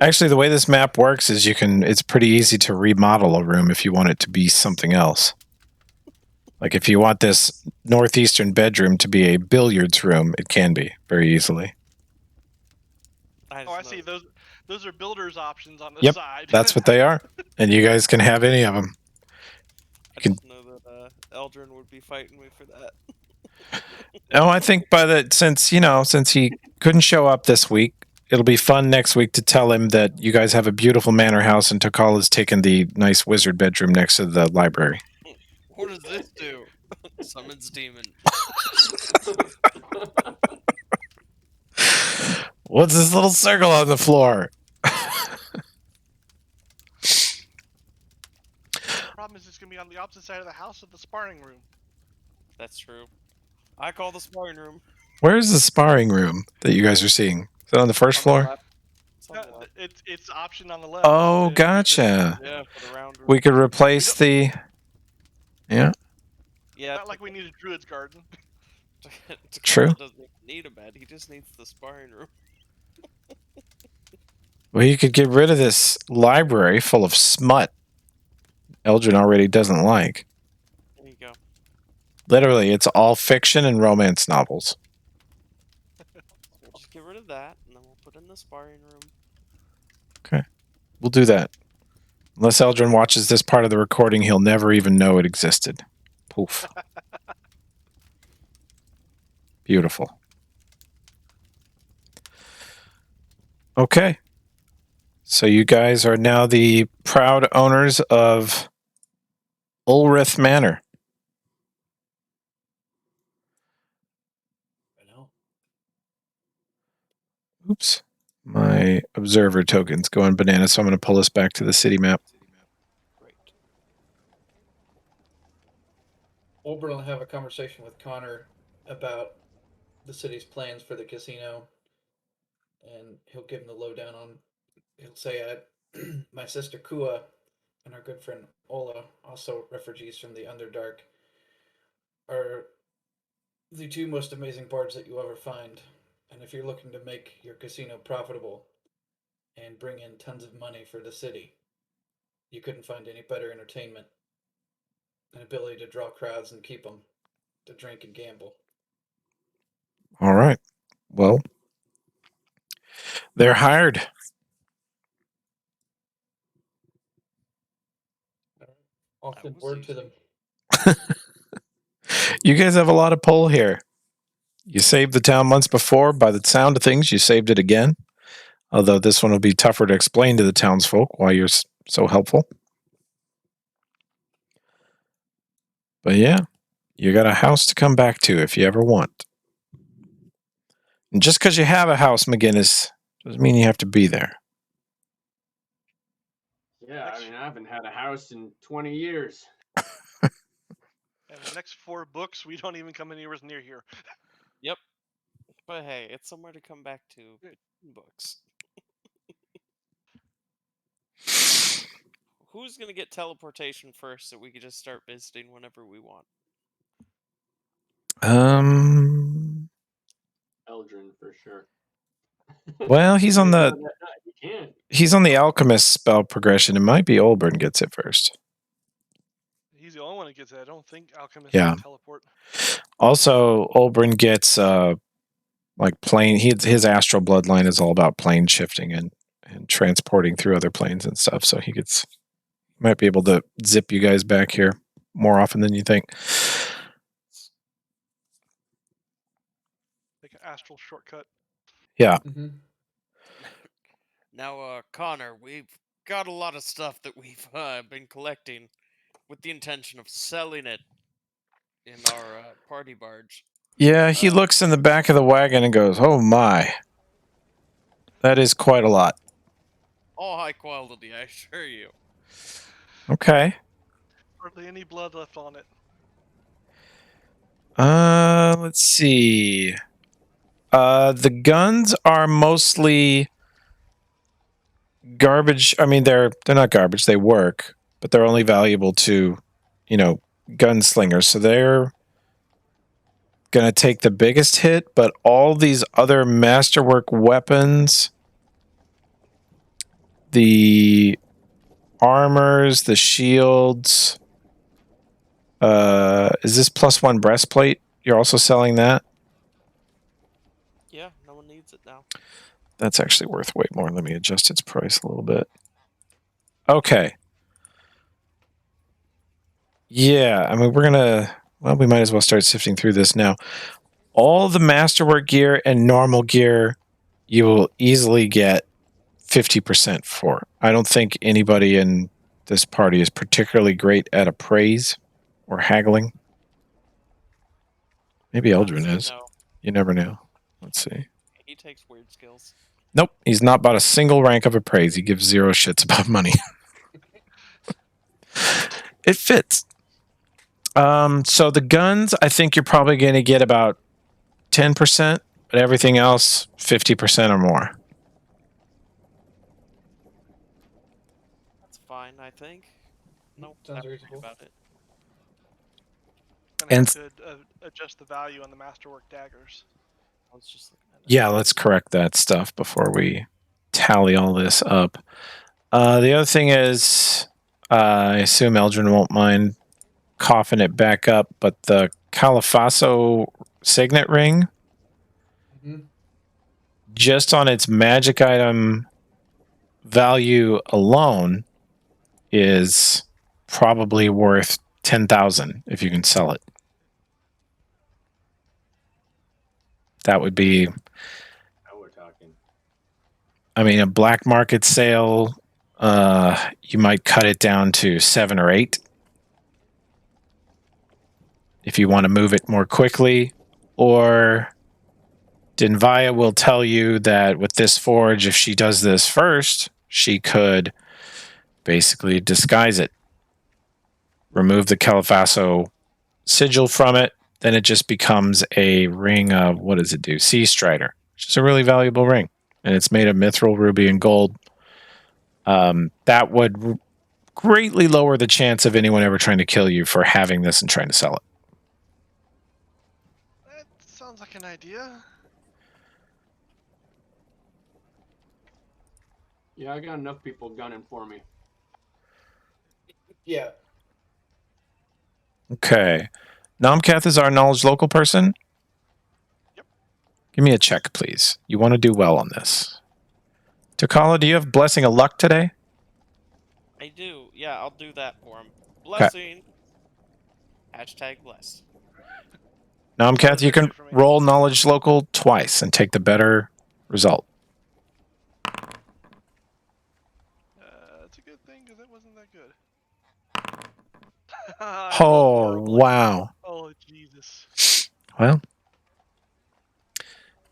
B: Actually, the way this map works is it's pretty easy to remodel a room if you want it to be something else. Like if you want this northeastern bedroom to be a billiards room, it can be very easily.
A: I see. Those are builders options on the
B: Yep,
A: side.
B: that's what they are. And you guys can have any of them.
C: I just know that Eldrin would be fighting me for that.
B: Oh, I think since he couldn't show up this week, it'll be fun next week to tell him that you guys have a beautiful manor house and Takal has taken the nice wizard bedroom next to the library.
C: What does this do? Summons demon.
B: What's this little circle on the floor?
A: The problem is it's going to be on the opposite side of the house of the sparring room.
C: That's true. I call the sparring room.
B: Where's the sparring room that you guys are seeing? Is it on the first floor?
A: It's option on the left.
B: Oh, gotcha.
C: Yeah, for the round room.
B: We could replace the... Yeah.
C: Yeah.
A: Not like we need a druid's garden.
B: True.
C: Doesn't need a bed. He just needs the sparring room.
B: Well, you could get rid of this library full of smut Eldrin already doesn't like.
C: There you go.
B: Literally, it's all fiction and romance novels.
C: We'll just get rid of that, and then we'll put in the sparring room.
B: Okay. We'll do that. Unless Eldrin watches this part of the recording, he'll never even know it existed. Poof. Beautiful. Okay. So you guys are now the proud owners of Ulrith Manor.
E: I know.
B: Oops. My observer token's going bananas, so I'm going to pull us back to the city map.
E: Great. Olbrin will have a conversation with Connor about the city's plans for the casino, and he'll give him the lowdown on. He'll say, my sister Kua and our good friend Ola, also refugees from the Underdark, are the two most amazing bards that you'll ever find. And if you're looking to make your casino profitable and bring in tons of money for the city, you couldn't find any better entertainment and ability to draw crowds and keep them to drink and gamble.
B: All right. Well, they're hired.
E: I'll send word to them.
B: You guys have a lot of pull here. You saved the town months before. By the sound of things, you saved it again. Although this one will be tougher to explain to the townsfolk why you're so helpful. But yeah, you got a house to come back to if you ever want. And just because you have a house, McGinnis, doesn't mean you have to be there.
D: Yeah, I mean, I haven't had a house in 20 years.
A: And the next 4 books, we don't even come anywhere near here.
C: Yep. But hey, it's somewhere to come back to. Books. Who's gonna get teleportation first so we can just start visiting whenever we want?
D: Eldrin for sure.
B: Well, he's on the
D: You can't.
B: he's on the alchemist spell progression. It might be Olbrin gets it first.
A: He's the only one that gets it. I don't think alchemists
B: Yeah.
A: can teleport.
B: Also, Olbrin gets like plane. His astral bloodline is all about plane shifting and transporting through other planes and stuff. So he might be able to zip you guys back here more often than you think.
A: Like an astral shortcut.
B: Yeah.
E: Mm-hmm.
C: Now, Connor, we've got a lot of stuff that we've been collecting with the intention of selling it in our party barge.
B: Yeah, he looks in the back of the wagon and goes, "Oh my. That is quite a lot."
C: All high quality, I assure you.
B: Okay.
A: Hardly any blood left on it.
B: Let's see. The guns are mostly garbage. I mean, they're not garbage. They work, but they're only valuable to, gunslingers. So they're gonna take the biggest hit. But all these other masterwork weapons, the armors, the shields. Is this +1 breastplate? You're also selling that?
C: Yeah, no one needs it now.
B: That's actually worth way more. Let me adjust its price a little bit. Okay. Yeah, I mean, we might as well start sifting through this now. All the masterwork gear and normal gear, you will easily get 50% for. I don't think anybody in this party is particularly great at appraise or haggling. Maybe Eldrin
C: Honestly,
B: is.
C: no.
B: You never know. Let's see.
C: He takes weird skills.
B: Nope, he's not bought a single rank of appraise. He gives 0 shits about money. It fits. So the guns, I think you're probably going to get about 10%, but everything else, 50% or more.
C: That's fine, I think. No,
E: Sounds
C: not worried
E: reasonable.
C: about it.
A: And I
B: And-
A: could adjust the value on the masterwork daggers.
C: I was just looking at it.
B: Yeah, let's correct that stuff before we tally all this up. The other thing is, I assume Eldrin won't mind coughing it back up, but the Califaso signet ring,
E: Mm-hmm.
B: just on its magic item value alone, is probably worth 10,000 if you can sell it. That would be,
D: Now we're talking.
B: I mean, a black market sale, you might cut it down to 7 or 8 if you want to move it more quickly. Or Dinvaya will tell you that with this forge, if she does this first, she could basically disguise it, remove the Califaso sigil from it, then it just becomes a ring of, what does it do? Sea Strider, which is a really valuable ring. And it's made of mithril, ruby, and gold. That would greatly lower the chance of anyone ever trying to kill you for having this and trying to sell it.
A: That sounds like an idea.
D: Yeah, I got enough people gunning for me.
E: Yeah.
B: Okay. Nomcath is our knowledge local person.
A: Yep.
B: Give me a check, please. You want to do well on this. Takala, do you have Blessing of Luck today?
C: I do. Yeah, I'll do that for him. Blessing. Hashtag blessed.
B: Nomcath,
A: does
B: you
A: that
B: can
A: do for me?
B: roll knowledge local twice and take the better result.
A: It's a good thing because it wasn't that good. I rolled
B: Oh,
A: horribly.
B: wow.
A: Oh, Jesus.
B: Well,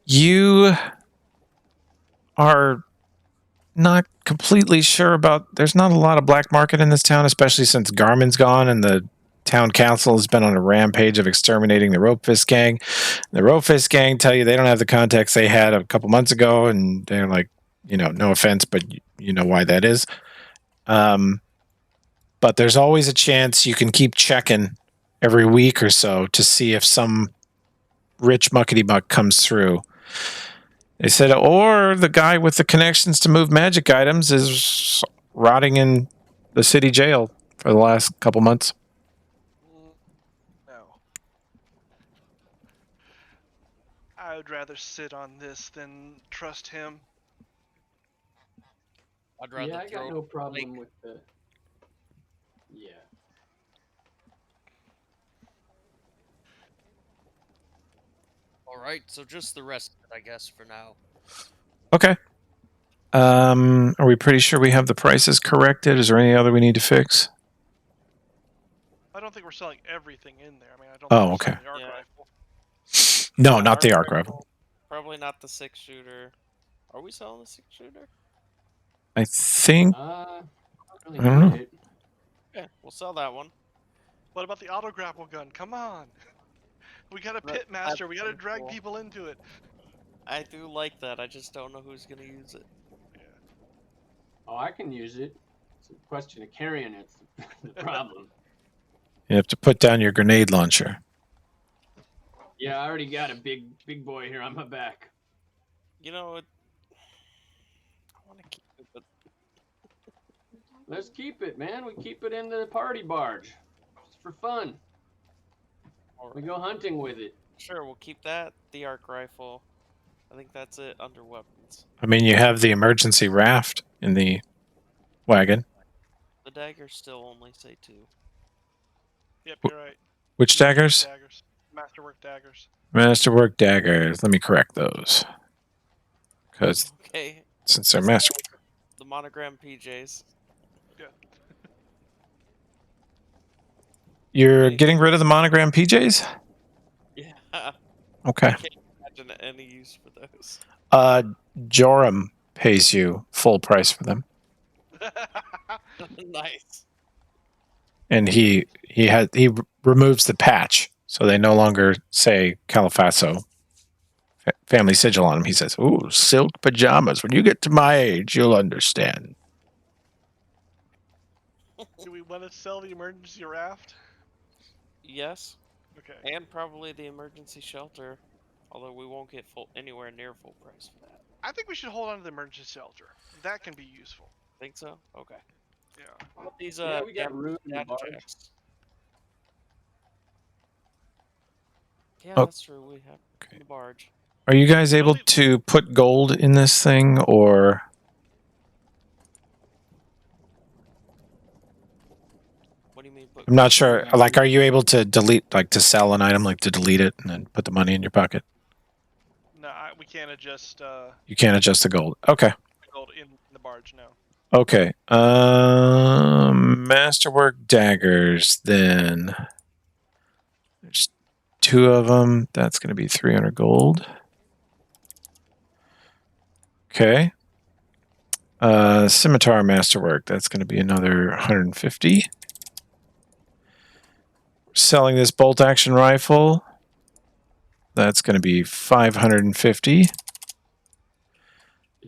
B: you are not completely sure about. There's not a lot of black market in this town, especially since Garmin's gone and the town council has been on a rampage of exterminating the Rope Fist gang. The Rope Fist gang tell you they don't have the contacts they had a couple months ago, and they're like, no offense, but you know why that is. But there's always a chance you can keep checking every week or so to see if some rich muckety muck comes through. They said, or the guy with the connections to move magic items is rotting in the city jail for the last couple months.
A: No. I would rather sit on this than trust him.
C: I'd rather
D: Yeah, I
C: throw
D: got
C: it
D: no
C: in the
D: problem
C: lake.
D: with the. Yeah.
C: All right, so just the rest of it, I guess, for now.
B: Okay. Are we pretty sure we have the prices corrected? Is there any other we need to fix?
A: I don't think we're selling everything in there. I mean, I don't
B: Oh,
A: think we're
B: okay.
A: selling the arc
C: Yeah.
A: rifle.
B: No,
C: Yeah,
B: not the arc rifle.
C: Probably not the 6-shooter. Are we selling the 6-shooter?
B: I think.
D: I really
B: I don't know.
D: need it.
C: Yeah, we'll sell that one.
A: What about the auto grapple gun? Come on. We got a
C: That-
A: pit master.
C: that's
A: We got to
C: pretty
A: drag
C: cool.
A: people into it.
C: I do like that. I just don't know who's gonna use it.
A: Yeah.
D: Oh, I can use it. It's a question of carrying it. The problem.
B: You have to put down your grenade launcher.
D: Yeah, I already got a big boy here on my back.
C: You know, I want to keep it, but
D: Let's keep it, man. We keep it in the party barge. Just for fun.
C: all
D: We
C: right.
D: go hunting with it.
C: Sure, we'll keep that. The arc rifle. I think that's it under weapons.
B: I mean, you have the emergency raft in the wagon.
C: The daggers still only say 2.
A: Yep, you're right.
B: Which
A: Masterwork
B: daggers?
A: Daggers. Masterwork daggers.
B: Masterwork daggers. Let me correct those. Because
C: Okay.
B: since they're
C: Let's
B: master.
C: go with the monogram PJs.
B: You're
C: Anything-
B: getting rid of the monogram PJs?
C: Yeah. I
B: Okay.
C: can't imagine any use for those.
B: Joram pays you full price for them.
C: Nice.
B: And he removes the patch, so they no longer say Califaso family sigil on them. He says, "Ooh, silk pajamas. When you get to my age, you'll understand."
A: Do we want to sell the emergency raft?
C: Yes.
A: Okay.
C: And probably the emergency shelter. Although we won't get anywhere near full price for that.
A: I think we should hold on to the emergency shelter. That can be useful.
C: Think so? Okay.
A: Yeah.
C: How about these
D: Yeah, we got room in the
C: data
D: barge.
C: jacks? Yeah,
B: Oh.
C: that's true. We have
B: Okay.
C: the barge.
B: Are you guys able to put gold in this thing, or
C: What do you mean?
B: I'm not sure. Like, are you able to delete, like, to sell an item, like to delete it and then put the money in your pocket?
A: No, we can't adjust
B: You can't adjust the gold. Okay.
A: gold in the barge now.
B: Okay. Masterwork daggers. Then there's 2 of them. That's going to be 300 gold. Okay. Scimitar masterwork. That's going to be another 150. Selling this bolt action rifle. That's going to be 550.
D: Is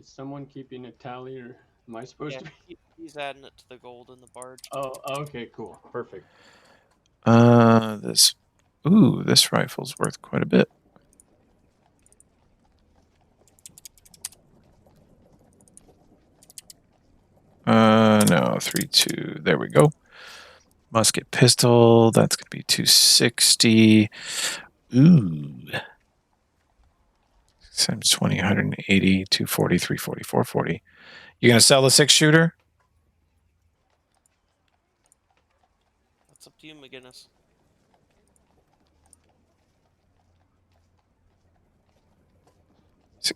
D: someone keeping a tally, or am I supposed to be?
C: He's adding it to the gold in the barge.
D: Oh, okay, cool, perfect.
B: This rifle's worth quite a bit. No, 3-2. There we go. Musket pistol. That's gonna be 260. Ooh. Times 20, 180, 240, 340, 440. You gonna sell the 6-shooter?
C: That's up to you, McGinnis.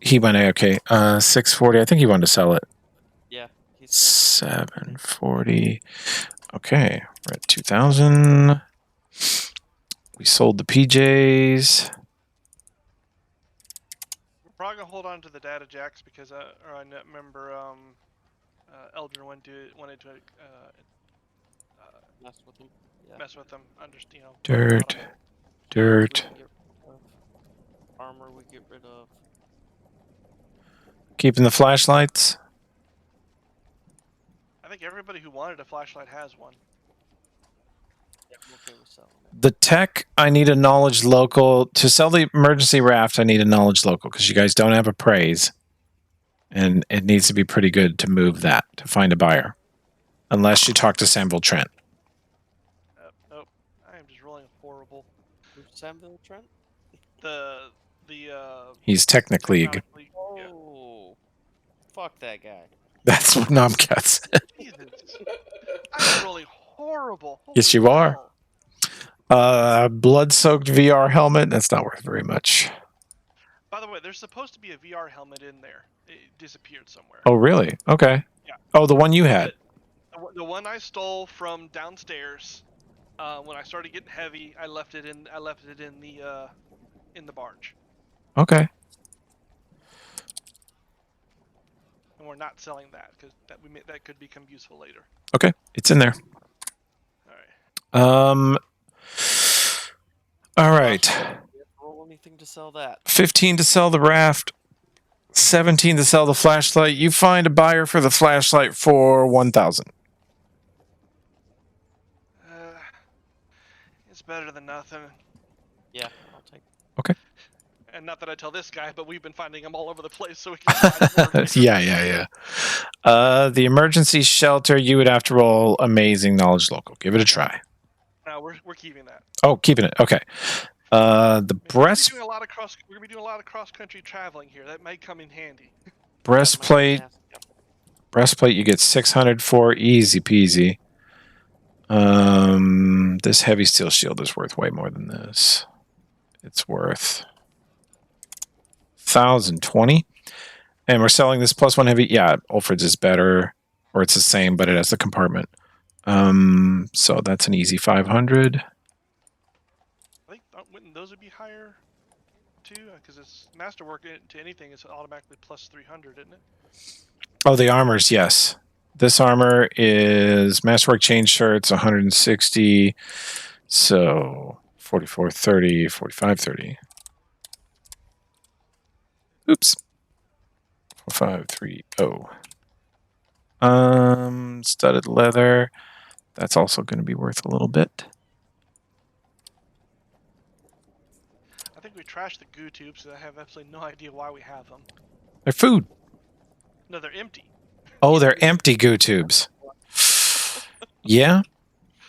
B: He went okay. 640. I think he wanted to sell it.
C: Yeah, he's
B: 740. Okay, we're at 2,000. We sold the PJs.
A: We're probably gonna hold on to the data jacks because I remember Eldrin wanted to
C: mess with him. Yeah.
A: mess with them.
B: Dirt. Dirt.
C: Armor we get rid of.
B: Keeping the flashlights.
A: I think everybody who wanted a flashlight has one.
C: Yeah, I'm okay with selling it.
B: The tech, I need a knowledge local. To sell the emergency raft, I need a knowledge local because you guys don't have appraise. And it needs to be pretty good to move that, to find a buyer. Unless you talk to Samville Trent.
A: Nope. I am just rolling horrible.
C: Who's Samville Trent?
A: The
B: He's Technic League.
A: Technic League. Yeah.
C: Oh, fuck that guy.
B: That's what Nomcats.
A: Jesus. I'm rolling horrible.
B: Yes,
A: Holy
B: you are.
A: hell.
B: Blood-soaked VR helmet. That's not worth very much.
A: By the way, there's supposed to be a VR helmet in there. It disappeared somewhere.
B: Oh, really? Okay.
A: Yeah.
B: Oh, the one you had.
A: The one I stole from downstairs. When I started getting heavy, I left it in the barge.
B: Okay.
A: And we're not selling that because that could become useful later.
B: Okay. It's in there.
A: All right.
B: All right.
C: You have to roll anything to sell that.
B: 15 to sell the raft. 17 to sell the flashlight. You find a buyer for the flashlight for 1,000.
A: It's better than nothing.
C: Yeah, I'll take.
B: Okay.
A: And not that I tell this guy, but we've been finding them all over the place, so we can find more.
B: Yeah. The emergency shelter, you would have to roll amazing knowledge local. Give it a try.
A: No, we're keeping that.
B: Oh, keeping it. Okay. The breast
A: We're gonna be doing a lot of cross country traveling here. That might come in handy.
B: breastplate. Breastplate, you get 600 for, easy peasy. This heavy steel shield is worth way more than this. It's worth 1,020. And we're selling this plus one heavy. Yeah, Ulfred's is better, or it's the same, but it has the compartment. So that's an easy 500.
A: I think wouldn't those would be higher too, because it's masterwork to anything is automatically plus 300, isn't it?
B: Oh, the armors, yes. This armor is masterwork chain shirts, 160. So 4430, 4530. Oops. 4530. Studded leather. That's also going to be worth a little bit.
A: I think we trashed the goo tubes, and I have absolutely no idea why we have them.
B: They're food.
A: No, they're empty.
B: Oh, they're empty goo tubes. Yeah.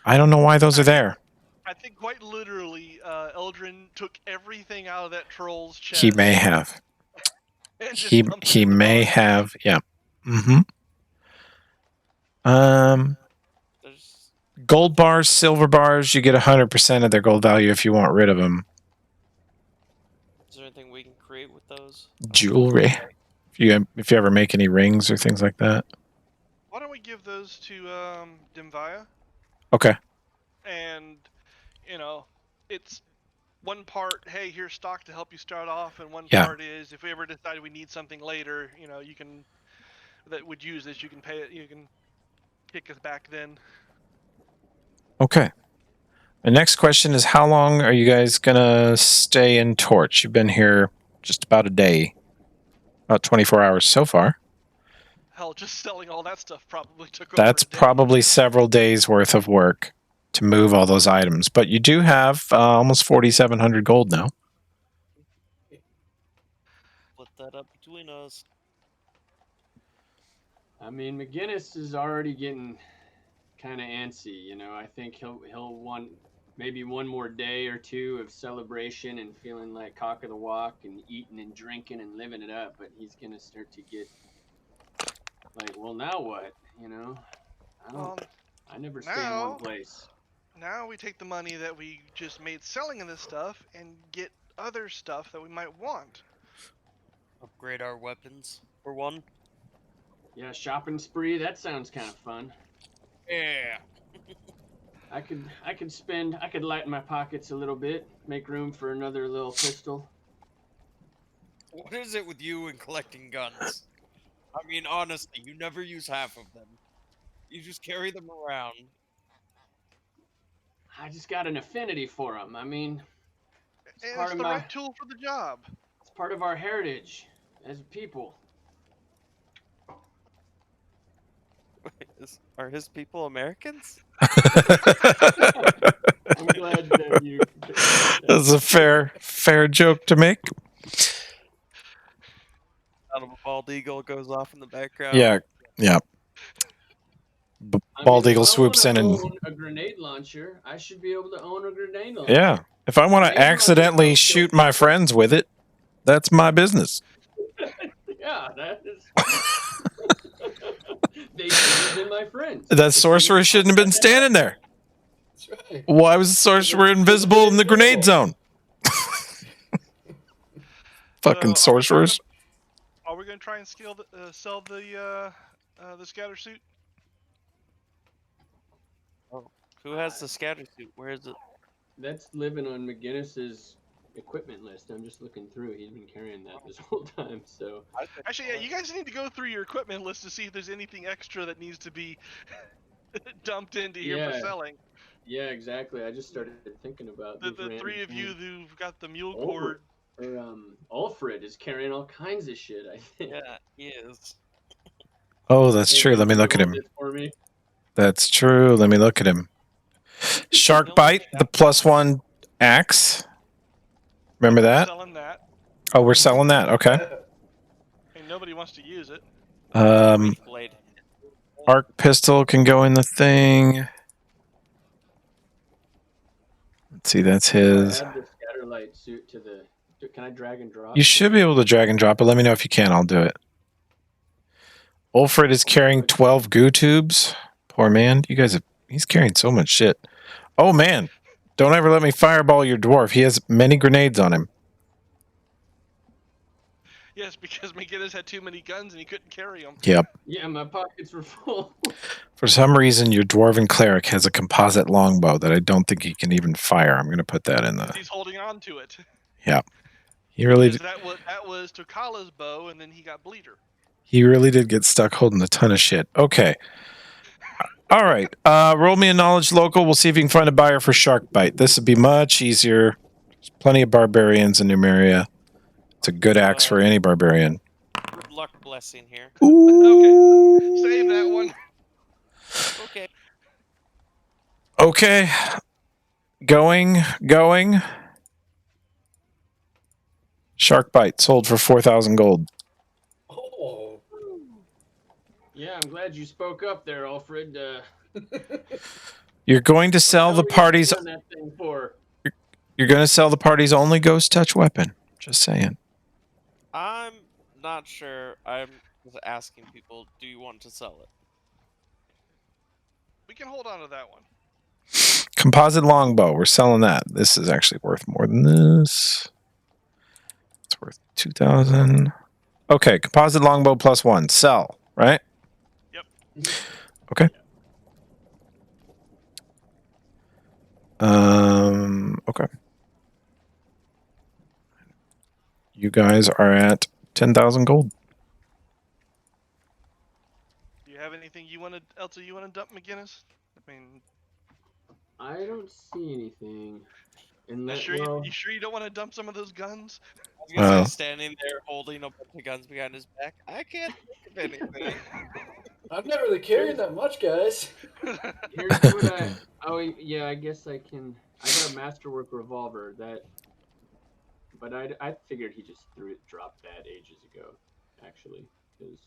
B: I don't know why those are there.
A: I think quite literally, Eldrin took everything out of that troll's chest.
B: He may have.
A: and just
B: He
A: dumped
B: he
A: it in the
B: may
A: barge.
B: have. Yeah.
C: There's
B: Gold bars, silver bars, you get 100% of their gold value if you want rid of them.
C: Is there anything we can create with those?
B: Jewelry. If you ever make any rings or things like that.
A: Why don't we give those to Dimvaya?
B: Okay.
A: And, it's one part, hey, here's stock to help you start off, and one
B: Yeah.
A: part is if we ever decide we need something later, you can, that would use this, you can pay it, you can kick us back then.
B: Okay. The next question is, how long are you guys going to stay in Torch? You've been here just about a day. About 24 hours so far.
A: Hell, just selling all that stuff probably took over
B: That's
A: a day.
B: probably several days worth of work to move all those items. But you do have almost 4,700 gold now.
C: Split that up between us.
D: I mean, McGinnis is already getting kind of antsy. I think he'll want maybe one more day or two of celebration and feeling like cock of the walk and eating and drinking and living it up. But he's gonna start to get like, well, now what? I never stay in one place.
A: Now we take the money that we just made selling of this stuff and get other stuff that we might want.
C: Upgrade our weapons for one.
D: Yeah, shopping spree. That sounds kind of fun.
C: Yeah.
D: I could lighten my pockets a little bit, make room for another little pistol.
C: What is it with you and collecting guns? I mean, honestly, you never use half of them. You just carry them around.
D: I just got an affinity for them. I mean,
A: It's the right tool for the job.
D: It's part of our heritage as a people.
C: Are his people Americans?
D: I'm glad that you.
B: That's a fair joke to make.
C: Out of a bald eagle goes off in the background.
B: Yeah. Bald eagle swoops in and.
D: Own a grenade launcher. I should be able to own a grenade launcher.
B: Yeah. If I want to accidentally shoot my friends with it. That's my business.
D: Yeah, that is. They should have been my friends.
B: That
D: It's really
B: sorcerer shouldn't have been
D: not that
B: standing there.
E: That's right.
B: Why was the sorcerer invisible in the grenade zone? Fucking
A: So,
B: sorcerers.
A: Are we gonna try and sell the scatter suit?
C: Who has the scatter suit? Where is it?
D: That's living on McGinnis's equipment list. I'm just looking through. He's been carrying that this whole time. So
A: Actually, yeah, you guys need to go through your equipment list to see if there's anything extra that needs to be dumped into here for
D: Yeah.
A: selling.
D: yeah, exactly. I just started thinking about
A: The
D: these random
A: three of you
D: things.
A: who've got the mule
D: Over-
A: cord.
D: Or Alfred is carrying all kinds of shit. I think.
C: Yeah, he is.
B: Oh, that's
D: Hey,
B: true.
D: man,
B: Let me
D: can you
B: look at
D: hold
B: him.
D: this for me?
B: That's true. Let me look at him. Shark bite, the +1 axe. Remember
A: We're
B: that?
A: selling that,
B: Oh, we're selling that. Okay.
A: and nobody wants to use it.
C: Wraith blade.
B: Arc pistol can go in the thing. Let's see, that's
D: How do I
B: his.
D: add the scatterlight suit to the? Can I drag and drop?
B: You should be able to drag and drop it. Let me know if you can. I'll do it. Ulfred is carrying 12 goo tubes. Poor man. You guys have. He's carrying so much shit. Oh, man. Don't ever let me fireball your dwarf. He has many grenades on him.
A: Yes, because McGinnis had too many guns and he couldn't carry them.
B: Yep.
D: Yeah, my pockets were full.
B: For some reason, your dwarven cleric has a composite longbow that I don't think he can even fire. I'm going to put that in the.
A: He's holding on to it.
B: Yeah. He really,
A: Because that was Tokala's bow, and then he got bleeder.
B: he really did get stuck holding a ton of shit. Okay. All right. Roll me a knowledge local. We'll see if you can find a buyer for shark bite. This would be much easier. There's plenty of barbarians in Numeria. It's a good axe for any barbarian.
C: Good luck blessing here.
B: Ooh.
A: Save that one.
C: Okay.
B: Okay. Going. Shark bite sold for 4,000 gold.
E: Oh.
D: Yeah, I'm glad you spoke up there, Alfred.
B: You're going to sell the party's.
D: On that thing for?
B: You're going to sell the party's only ghost touch weapon. Just saying.
C: I'm not sure. I'm just asking people, do you want to sell it?
A: We can hold on to that one.
B: Composite longbow. We're selling that. This is actually worth more than this. It's worth 2,000. Okay, composite longbow +1. Sell, right?
A: Yep.
B: Okay. Okay. You guys are at 10,000 gold.
A: Do you have anything else you want to dump, McGinnis? I mean,
D: I don't see anything.
A: you sure you don't want to dump some of those guns?
C: I was gonna
B: Well.
C: say, standing there holding a bunch of guns behind his back. I can't think of anything.
E: I've not really carried that much, guys.
D: Here's what I. Oh yeah, I guess I can. I got a masterwork revolver but I figured he just dropped that ages ago, actually, because.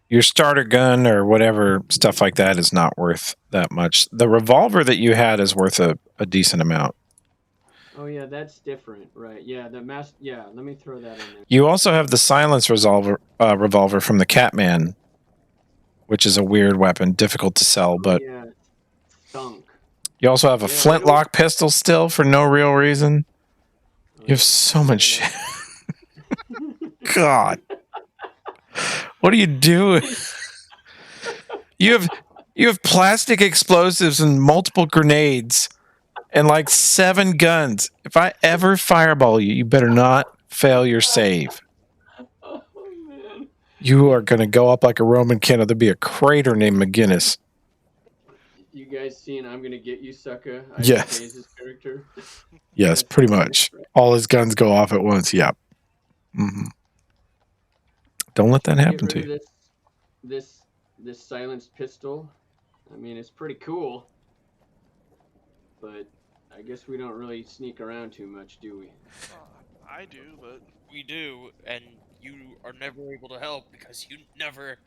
B: Your starter gun or whatever stuff like that is not worth that much. The revolver that you had is worth a decent amount.
D: Oh yeah, that's different, right? Yeah, Yeah, let me throw that in there.
B: You also have the silence revolver from the Catman, which is a weird weapon, difficult to sell. But
D: yeah, stunk.
B: you also have a flintlock pistol still for no real reason. You have so much shit. God, what are you doing? You have plastic explosives and multiple grenades and like 7 guns. If I ever fireball you, you better not fail your save.
D: Oh man.
B: You are going to go up like a Roman candle. There'll be a crater named McGinnis.
D: You guys seen I'm Gonna Get You, Sucker?
B: Yes.
D: Hayes' character?
B: Yes, pretty much. All his guns go off at once. Yep. Mm-hmm. Don't let that happen to you.
D: This silenced pistol. I mean, it's pretty cool, but I guess we don't really sneak around too much, do we?
A: I do, but
C: We do, and you are never able to help because you never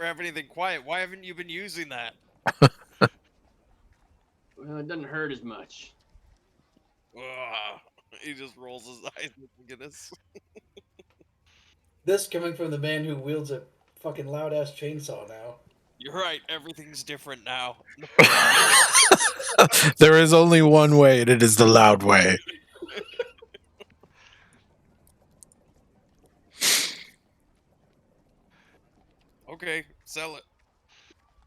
C: have anything quiet. Why haven't you been using that?
D: Well, it doesn't hurt as much.
C: Ugh. He just rolls his eyes with Guinness.
E: This coming from the man who wields a fucking loud ass chainsaw now.
C: You're right. Everything's different now.
B: There is only one way, and it is the loud way.
C: Okay, sell it.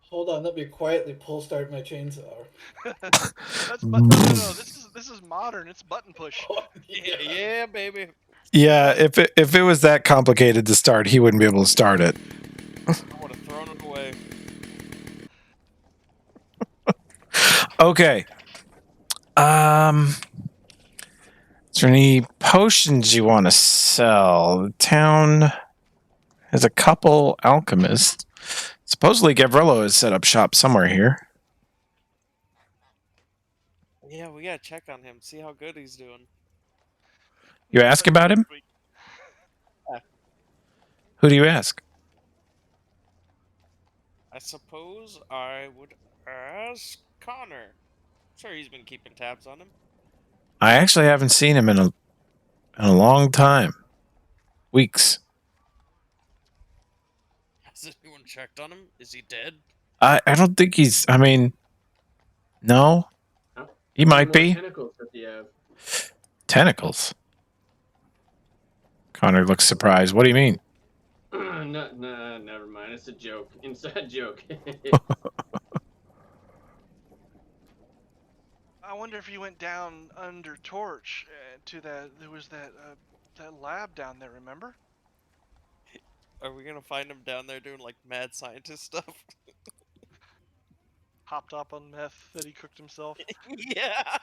E: Hold on, let me quietly pull start my chainsaw.
A: That's no. This is modern. It's button push.
C: Yeah, baby.
B: Yeah, if it was that complicated to start, he wouldn't be able to start it.
C: I would have thrown it away.
B: Okay. Is there any potions you want to sell? The town has a couple alchemists. Supposedly Gavrilo has set up shop somewhere here.
C: Yeah, we gotta check on him, see how good he's doing.
B: You ask about him? Who do you ask?
C: I suppose I would ask Connor. Sure, he's been keeping tabs on him.
B: I actually haven't seen him in a long time. Weeks.
C: Has anyone checked on him? Is he dead?
B: I don't think he's... I mean... No? He
D: How many
B: might
D: more
B: be.
D: Tentacles does he have?
B: Tentacles? Connor looks surprised. What do you mean?
D: No, never mind. It's a joke. Inside joke.
A: I wonder if you went down under torch to that. There was that lab down there. Remember?
C: Are we gonna find him down there doing like mad scientist stuff?
A: Hopped up on meth that he cooked himself.
C: Yeah.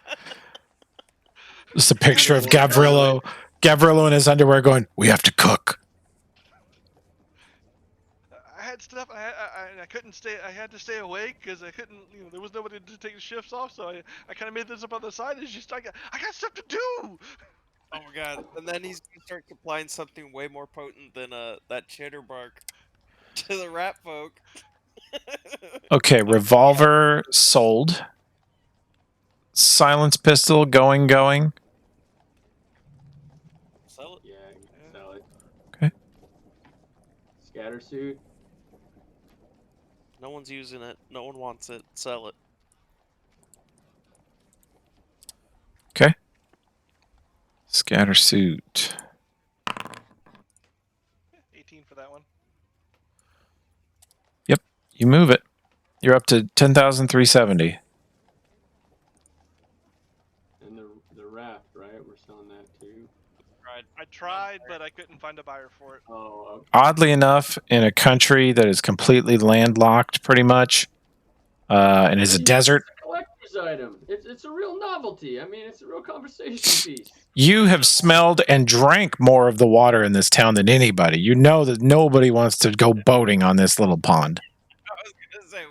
B: Just a picture of Gavrilo in his underwear going, "We have to cook."
A: I had stuff. I couldn't stay. I had to stay awake because I couldn't. There was nobody to take the shifts off. So I kind of made this up on the side. It's just I got stuff to do.
C: Oh my god! And then he's gonna start supplying something way more potent than that cheddar bark to the rat folk.
B: Okay, revolver sold. Silence pistol going.
C: Sell it.
D: Yeah, you can sell it.
B: Okay.
D: Scatter suit.
C: No one's using it. No one wants it. Sell it.
B: Okay. Scatter suit.
A: 18 for that one.
B: Yep, you move it. You're up to 10,370.
D: And the raft, right? We're selling that too.
A: I tried, but I couldn't find a buyer for it.
D: Oh, okay.
B: Oddly enough, in a country that is completely landlocked, pretty much, and is a desert,
D: It's a collector's item. It's a real novelty. I mean, it's a real conversation piece.
B: you have smelled and drank more of the water in this town than anybody. You know that nobody wants to go boating on this little pond.
C: I was gonna say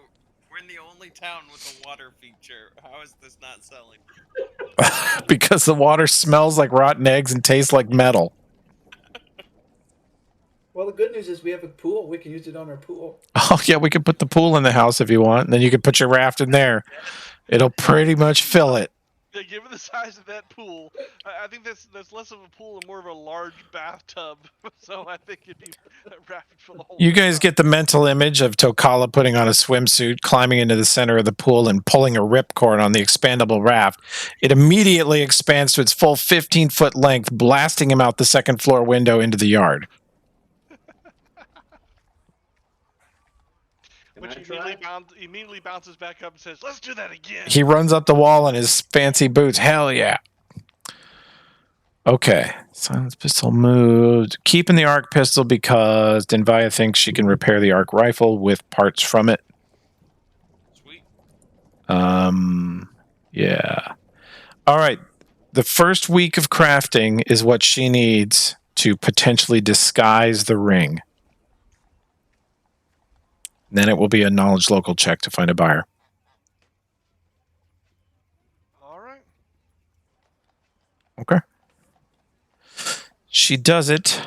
C: we're in the only town with a water feature. How is this not selling?
B: Because the water smells like rotten eggs and tastes like metal.
E: Well, the good news is we have a pool. We can use it on our pool.
B: Oh, yeah, we could put the pool in the house if you want, and then you could put your raft in there. It'll pretty much fill it.
A: Yeah, given the size of that pool, I think that's less of a pool and more of a large bathtub. So I think it'd be rapid for the whole.
B: You guys get the mental image of Tokala putting on a swimsuit, climbing into the center of the pool, and pulling a ripcord on the expandable raft. It immediately expands to its full 15-foot length, blasting him out the second floor window into the yard.
A: Which immediately bounces back up and says, "Let's do that again."
B: He runs up the wall in his fancy boots. Hell yeah. Okay. Silence pistol moved. Keeping the arc pistol because Denvaya thinks she can repair the arc rifle with parts from it.
C: Sweet.
B: Yeah. All right. The first week of crafting is what she needs to potentially disguise the ring. Then it will be a knowledge local check to find a buyer.
A: All right.
B: Okay. She does it.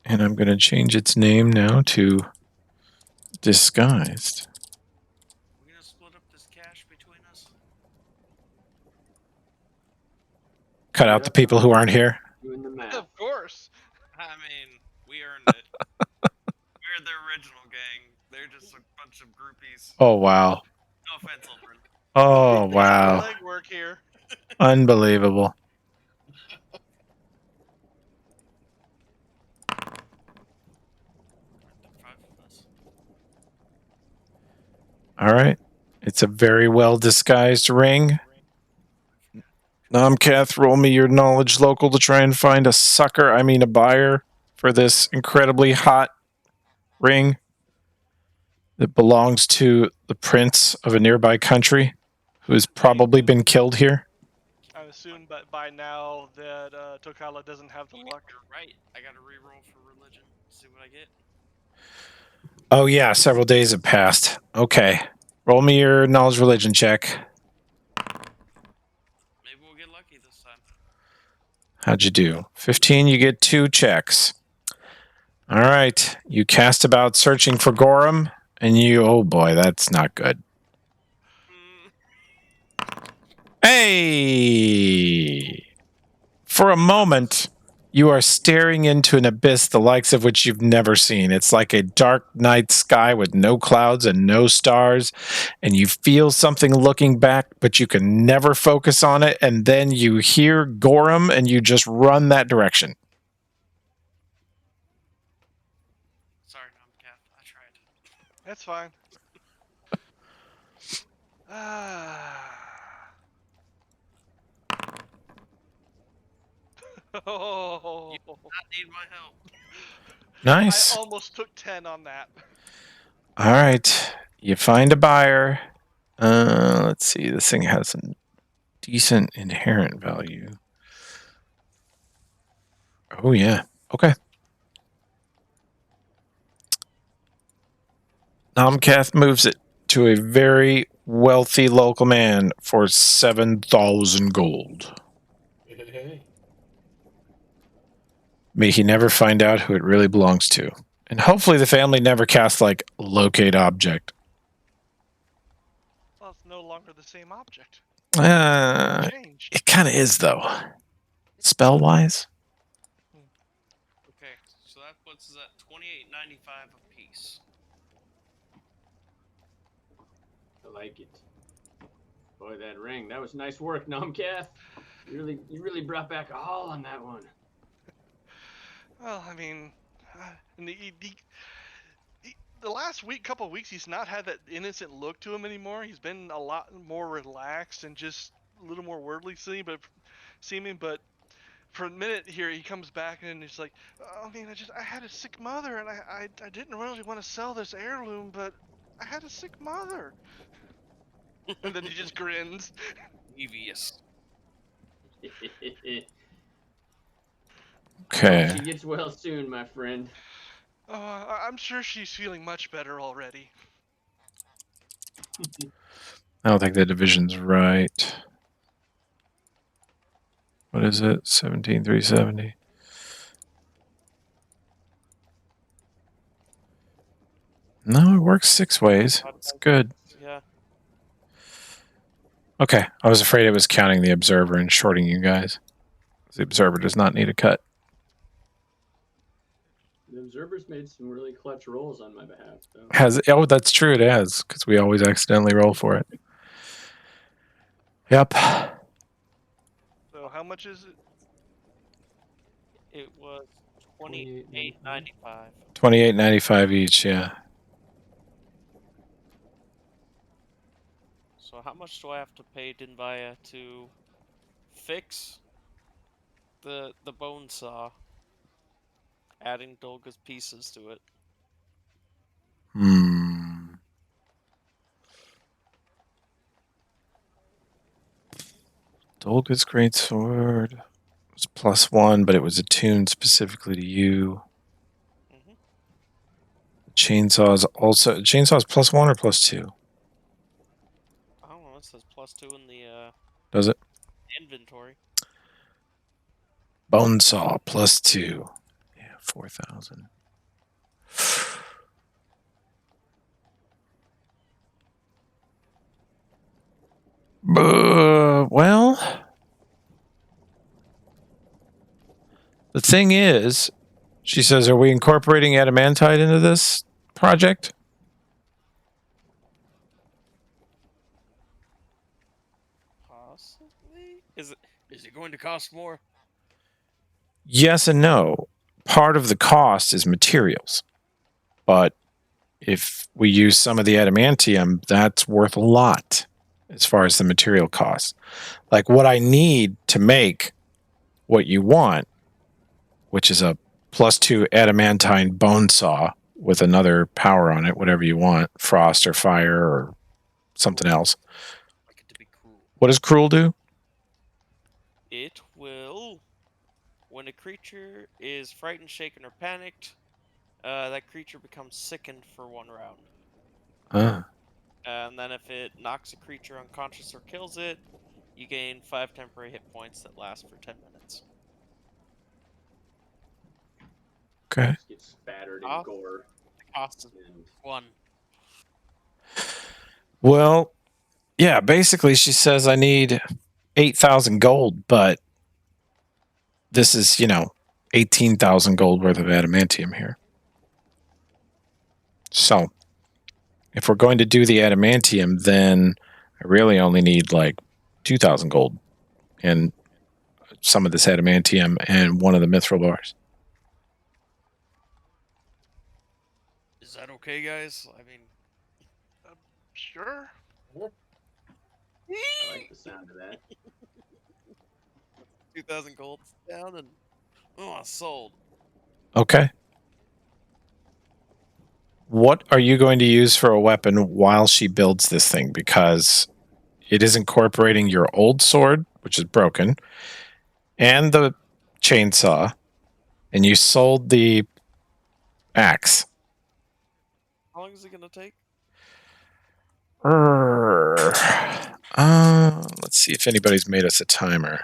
B: And I'm going to change its name now to Disguised.
C: We're gonna split up this cash between us.
B: cut out the people who aren't here.
D: Doing the math.
A: Of course.
C: I mean, we earned it. We're the original gang. They're just a bunch of groupies.
B: Oh, wow.
C: No offense, Aldrin.
B: Oh,
A: They did the
B: wow.
A: legwork here.
B: Unbelievable. All right. It's a very well disguised ring. Nomcath, roll me your knowledge local to try and find a buyer for this incredibly hot ring that belongs to the prince of a nearby country who has probably been killed here.
A: I assume by now that Tokala doesn't have the luck.
C: You're right. I gotta reroll for religion. See what I get.
B: Oh, yeah. Several days have passed. Okay. Roll me your knowledge religion check.
C: Maybe we'll get lucky this time.
B: How'd you do? 15, you get 2 checks. All right. You cast about searching for Gorham, and oh boy, that's not good. Hey! For a moment, you are staring into an abyss the likes of which you've never seen. It's like a dark night sky with no clouds and no stars, and you feel something looking back, but you can never focus on it, and then you hear Gorham, and you just run that direction.
C: Sorry, Nomcath. I tried.
A: That's fine. Oh.
C: You do not need my help.
B: Nice.
A: I almost took 10 on that.
B: All right. You find a buyer. Let's see. This thing has a decent inherent value. Oh, yeah. Okay. Nomcath moves it to a very wealthy local man for 7,000 gold.
E: Hey.
B: May he never find out who it really belongs to. And hopefully the family never casts, locate object.
A: Well, it's no longer the same object. Changed.
B: It kind of is, though. Spell-wise.
C: Okay, so that puts us at $28.95 a piece.
D: I like it. Boy, that ring. That was nice work, Nomcath. You really brought back a haul on that one.
A: Well, I mean, in the last couple of weeks, he's not had that innocent look to him anymore. He's been a lot more relaxed and just a little more worldly seeming. But for a minute here, he comes back and he's like, I mean, I had a sick mother, and I didn't really want to sell this heirloom, but I had a sick mother. And then he just grins.
C: Devious.
B: Okay.
D: She gets well soon, my friend.
A: Oh, I'm sure she's feeling much better already.
B: I don't think the division's right. What is it? 17,370. No, it works 6 ways. It's good.
C: Yeah.
B: Okay. I was afraid it was counting the observer and shorting you guys. The observer does not need a cut.
D: The observer's made some really clutch rolls on my behalf, though.
B: That's true. It has, because we always accidentally roll for it. Yep.
A: So how much is it?
C: It was $28.95.
B: $28.95 each. Yeah.
C: So how much do I have to pay Dinbaya to fix the bone saw? Adding Dolga's pieces to it.
B: Dolga's greatsword was +1, but it was attuned specifically to you. Chainsaw's +1 or +2?
C: I don't know. It says +2 in the
B: Does it?
C: inventory.
B: Bone saw +2. Yeah, 4,000. Well, The thing is, she says, are we incorporating adamantite into this project?
C: Possibly. Is it going to cost more?
B: Yes and no. Part of the cost is materials. But if we use some of the adamantium, that's worth a lot as far as the material costs. Like what I need to make what you want, which is a +2 adamantine bone saw with another power on it, whatever you want, frost or fire or something else.
C: Like it to be cruel.
B: What does cruel do?
C: It will, when a creature is frightened, shaken, or panicked, that creature becomes sickened for 1 round. And then if it knocks a creature unconscious or kills it, you gain 5 temporary hit points that last for 10 minutes.
B: Okay.
D: Just get spattered in gore.
C: The cost is
D: And
C: 1.
B: Well, yeah, basically she says I need 8,000 gold, but this is, 18,000 gold worth of adamantium here. So, if we're going to do the adamantium, then I really only need like 2,000 gold and some of this adamantium and one of the mithril bars.
C: Is that okay, guys? I mean,
A: Sure.
D: I like the sound of that.
C: 2,000 gold down and sold.
B: Okay. What are you going to use for a weapon while she builds this thing? Because it is incorporating your old sword, which is broken, and the chainsaw, and you sold the axe.
C: How long is it gonna take?
B: Let's see if anybody's made us a timer.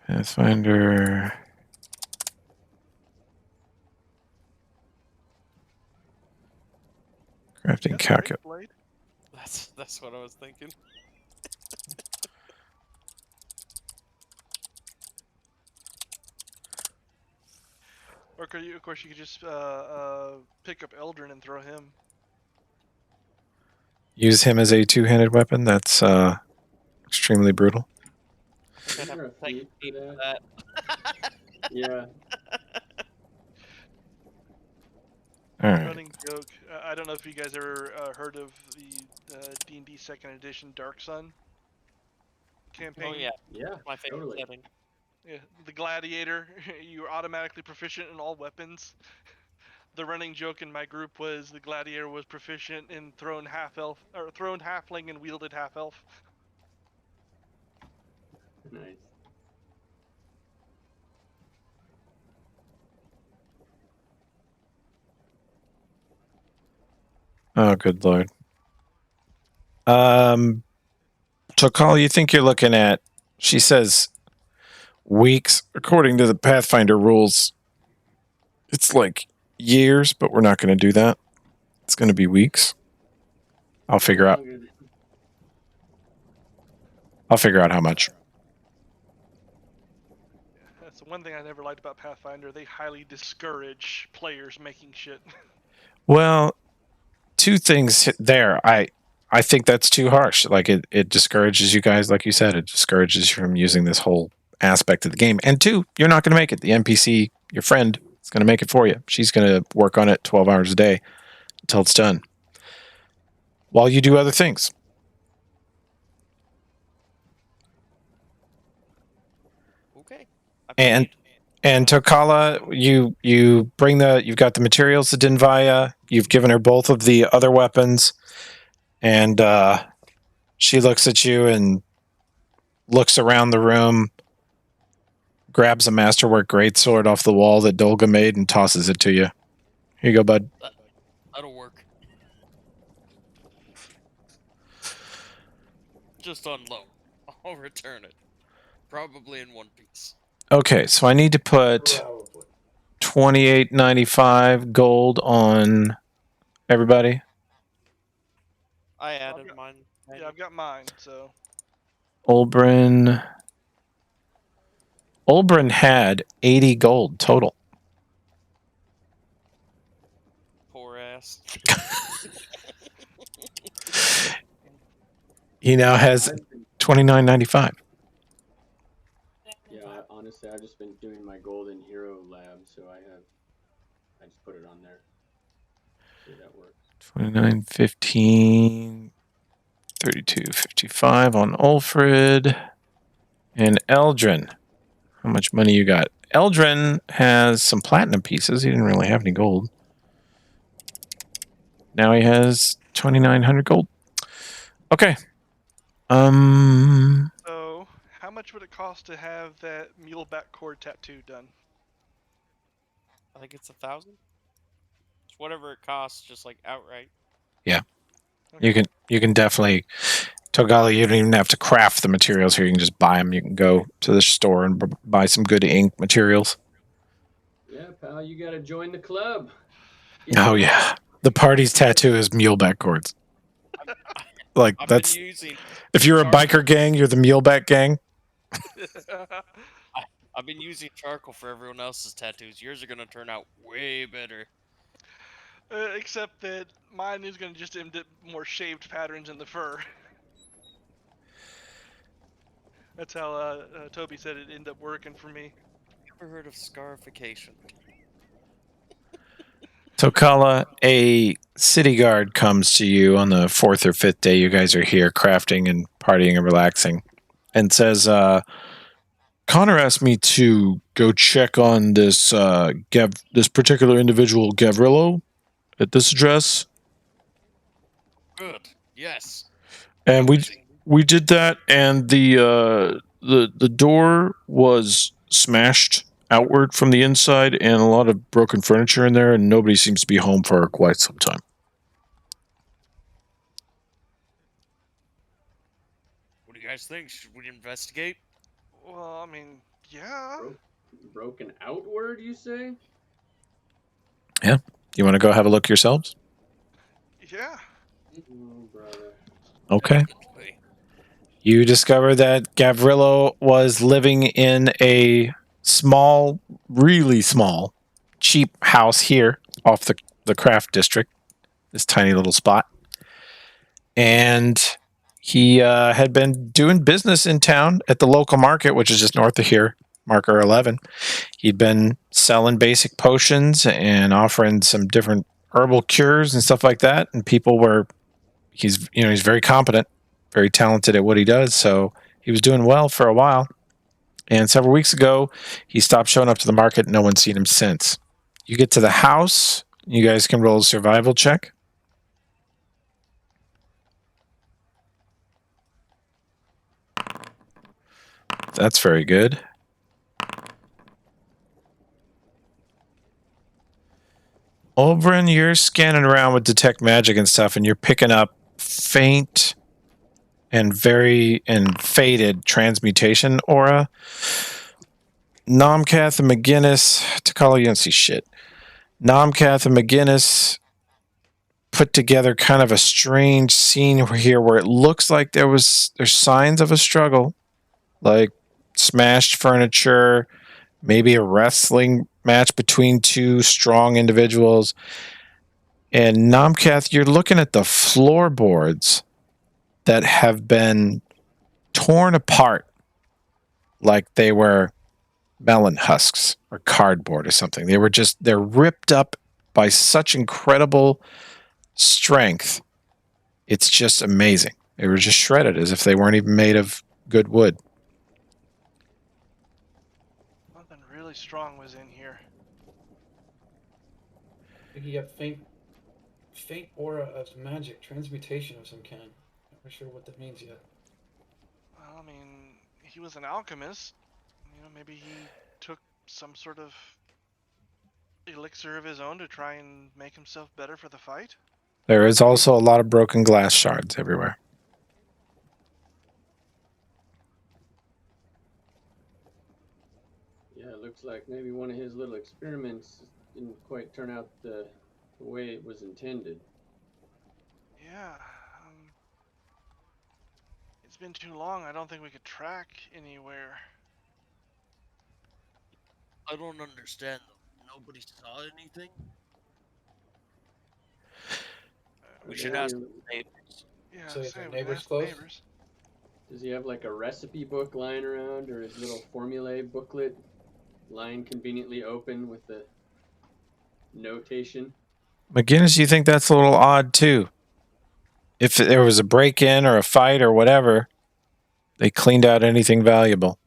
B: Pathfinder. Crafting calculator.
A: Blade?
C: That's what I was thinking.
A: Or of course, you could just pick up Eldrin and throw him.
B: Use him as a two-handed weapon. That's extremely brutal.
C: I'd
D: Isn't
C: have
D: there a
C: to take
D: feat
C: a
D: for
C: for
D: that?
C: that.
D: Yeah.
B: All right.
A: Running joke. I don't know if you guys ever heard of the D&D 2nd Edition Dark Sun campaign.
C: Oh yeah,
D: Yeah.
C: my favorite
D: Totally.
C: setting.
A: Yeah, the gladiator. You're automatically proficient in all weapons. The running joke in my group was the gladiator was proficient in thrown half elf or thrown halfling and wielded half elf.
D: Nice.
B: Oh, good lord. So, Call, you think you're looking at? She says weeks, according to the Pathfinder rules. It's like years, but we're not going to do that. It's going to be weeks. I'll figure out how much.
A: That's the one thing I never liked about Pathfinder. They highly discourage players making shit.
B: Well, two things there. I think that's too harsh. Like it discourages you guys, like you said, it discourages you from using this whole aspect of the game. And two, you're not going to make it. The NPC, your friend, is going to make it for you. She's going to work on it 12 hours a day until it's done. While you do other things.
C: Okay.
B: And Tokala, you've got the materials to Dinvaya. You've given her both of the other weapons, and she looks at you and looks around the room, grabs a masterwork greatsword off the wall that Dolga made, and tosses it to you. Here you go, bud.
C: That'll work. Just on loan. I'll return it. Probably in one piece.
B: Okay, so I need to put
E: Probably.
B: 28.95 gold on everybody.
C: I added
A: got-
C: mine.
A: Yeah, I've got mine. So
B: Olbrin. Olbrin had 80 gold total.
C: Poor ass.
B: He now has
D: I've been,
B: $29.95.
D: yeah, honestly, I've just been doing my golden hero lab, so I just put it on there. See if that works.
B: 29.15, 32.55 on Ulfrid. And Eldrin. How much money you got? Eldrin has some platinum pieces. He didn't really have any gold. Now he has 2,900 gold. Okay.
A: So, how much would it cost to have that muleback cord tattoo done?
C: I think it's 1,000. It's whatever it costs, just like outright.
B: You can definitely Togali. You don't even have to craft the materials here. You can just buy them. You can go to the store and buy some good ink materials.
D: Yeah, pal, you gotta join the club.
B: Oh yeah, the party's tattoo is muleback cords. Like
C: I've
B: that's
C: been using
B: if you're a
C: charcoal.
B: biker gang, you're the muleback gang.
C: I've been using charcoal for everyone else's tattoos. Yours are gonna turn out way better.
A: Except that mine is going to just end up more shaved patterns in the fur. That's how Toby said it ended up working for me.
C: Ever heard of scarification?
B: Tokala, a city guard comes to you on the fourth or fifth day. You guys are here crafting and partying and relaxing, and says, "Connor asked me to go check on this this particular individual, Gavrillo, at this address,
C: Good. Yes.
B: and
C: Go
B: we
C: busy.
B: we did that, and the door was smashed outward from the inside, and a lot of broken furniture in there, and nobody seems to be home for quite some time."
C: What do you guys think? Should we investigate?
A: Well, I mean, yeah.
D: Broken outward, you say?
B: You want to go have a look yourselves?
A: Yeah.
D: Oh, brother.
B: Okay.
C: Definitely.
B: You discover that Gavrillo was living in a small, really small, cheap house here off the craft district, this tiny little spot. And he had been doing business in town at the local market, which is just north of here, marker 11. He'd been selling basic potions and offering some different herbal cures and stuff like that. And people were, he's very competent, very talented at what he does. So he was doing well for a while. And several weeks ago, he stopped showing up to the market. No one's seen him since. You get to the house. You guys can roll a survival check. That's very good. Oberon, you're scanning around with detect magic and stuff, and you're picking up faint and faded transmutation aura. Nomcath and McGinnis, to call you don't see shit. Nomcath and McGinnis put together kind of a strange scene here where it looks like there's signs of a struggle, like smashed furniture, maybe a wrestling match between two strong individuals. And Nomcath, you're looking at the floorboards that have been torn apart like they were melon husks or cardboard or something. They're ripped up by such incredible strength. It's just amazing. They were just shredded as if they weren't even made of good wood.
A: Something really strong was in here.
E: I think you got faint aura of magic, transmutation of some kind. Not sure what that means yet.
A: Well, I mean, he was an alchemist. Maybe he took some sort of elixir of his own to try and make himself better for the fight.
B: There is also a lot of broken glass shards everywhere.
D: Yeah, it looks like maybe one of his little experiments didn't quite turn out the way it was intended.
A: Yeah. It's been too long. I don't think we could track anywhere.
C: I don't understand though. Nobody saw anything. We
D: Are
C: should
D: there
C: ask
D: any-
C: the neighbors.
A: Yeah,
E: So if
A: say
E: your
A: we can
E: neighbor's
A: ask
E: close?
A: neighbors.
D: Does he have like a recipe book lying around, or his little formulae booklet lying conveniently open with the notation?
B: McGinnis, you think that's a little odd too? If there was a break-in or a fight or whatever, they cleaned out anything valuable.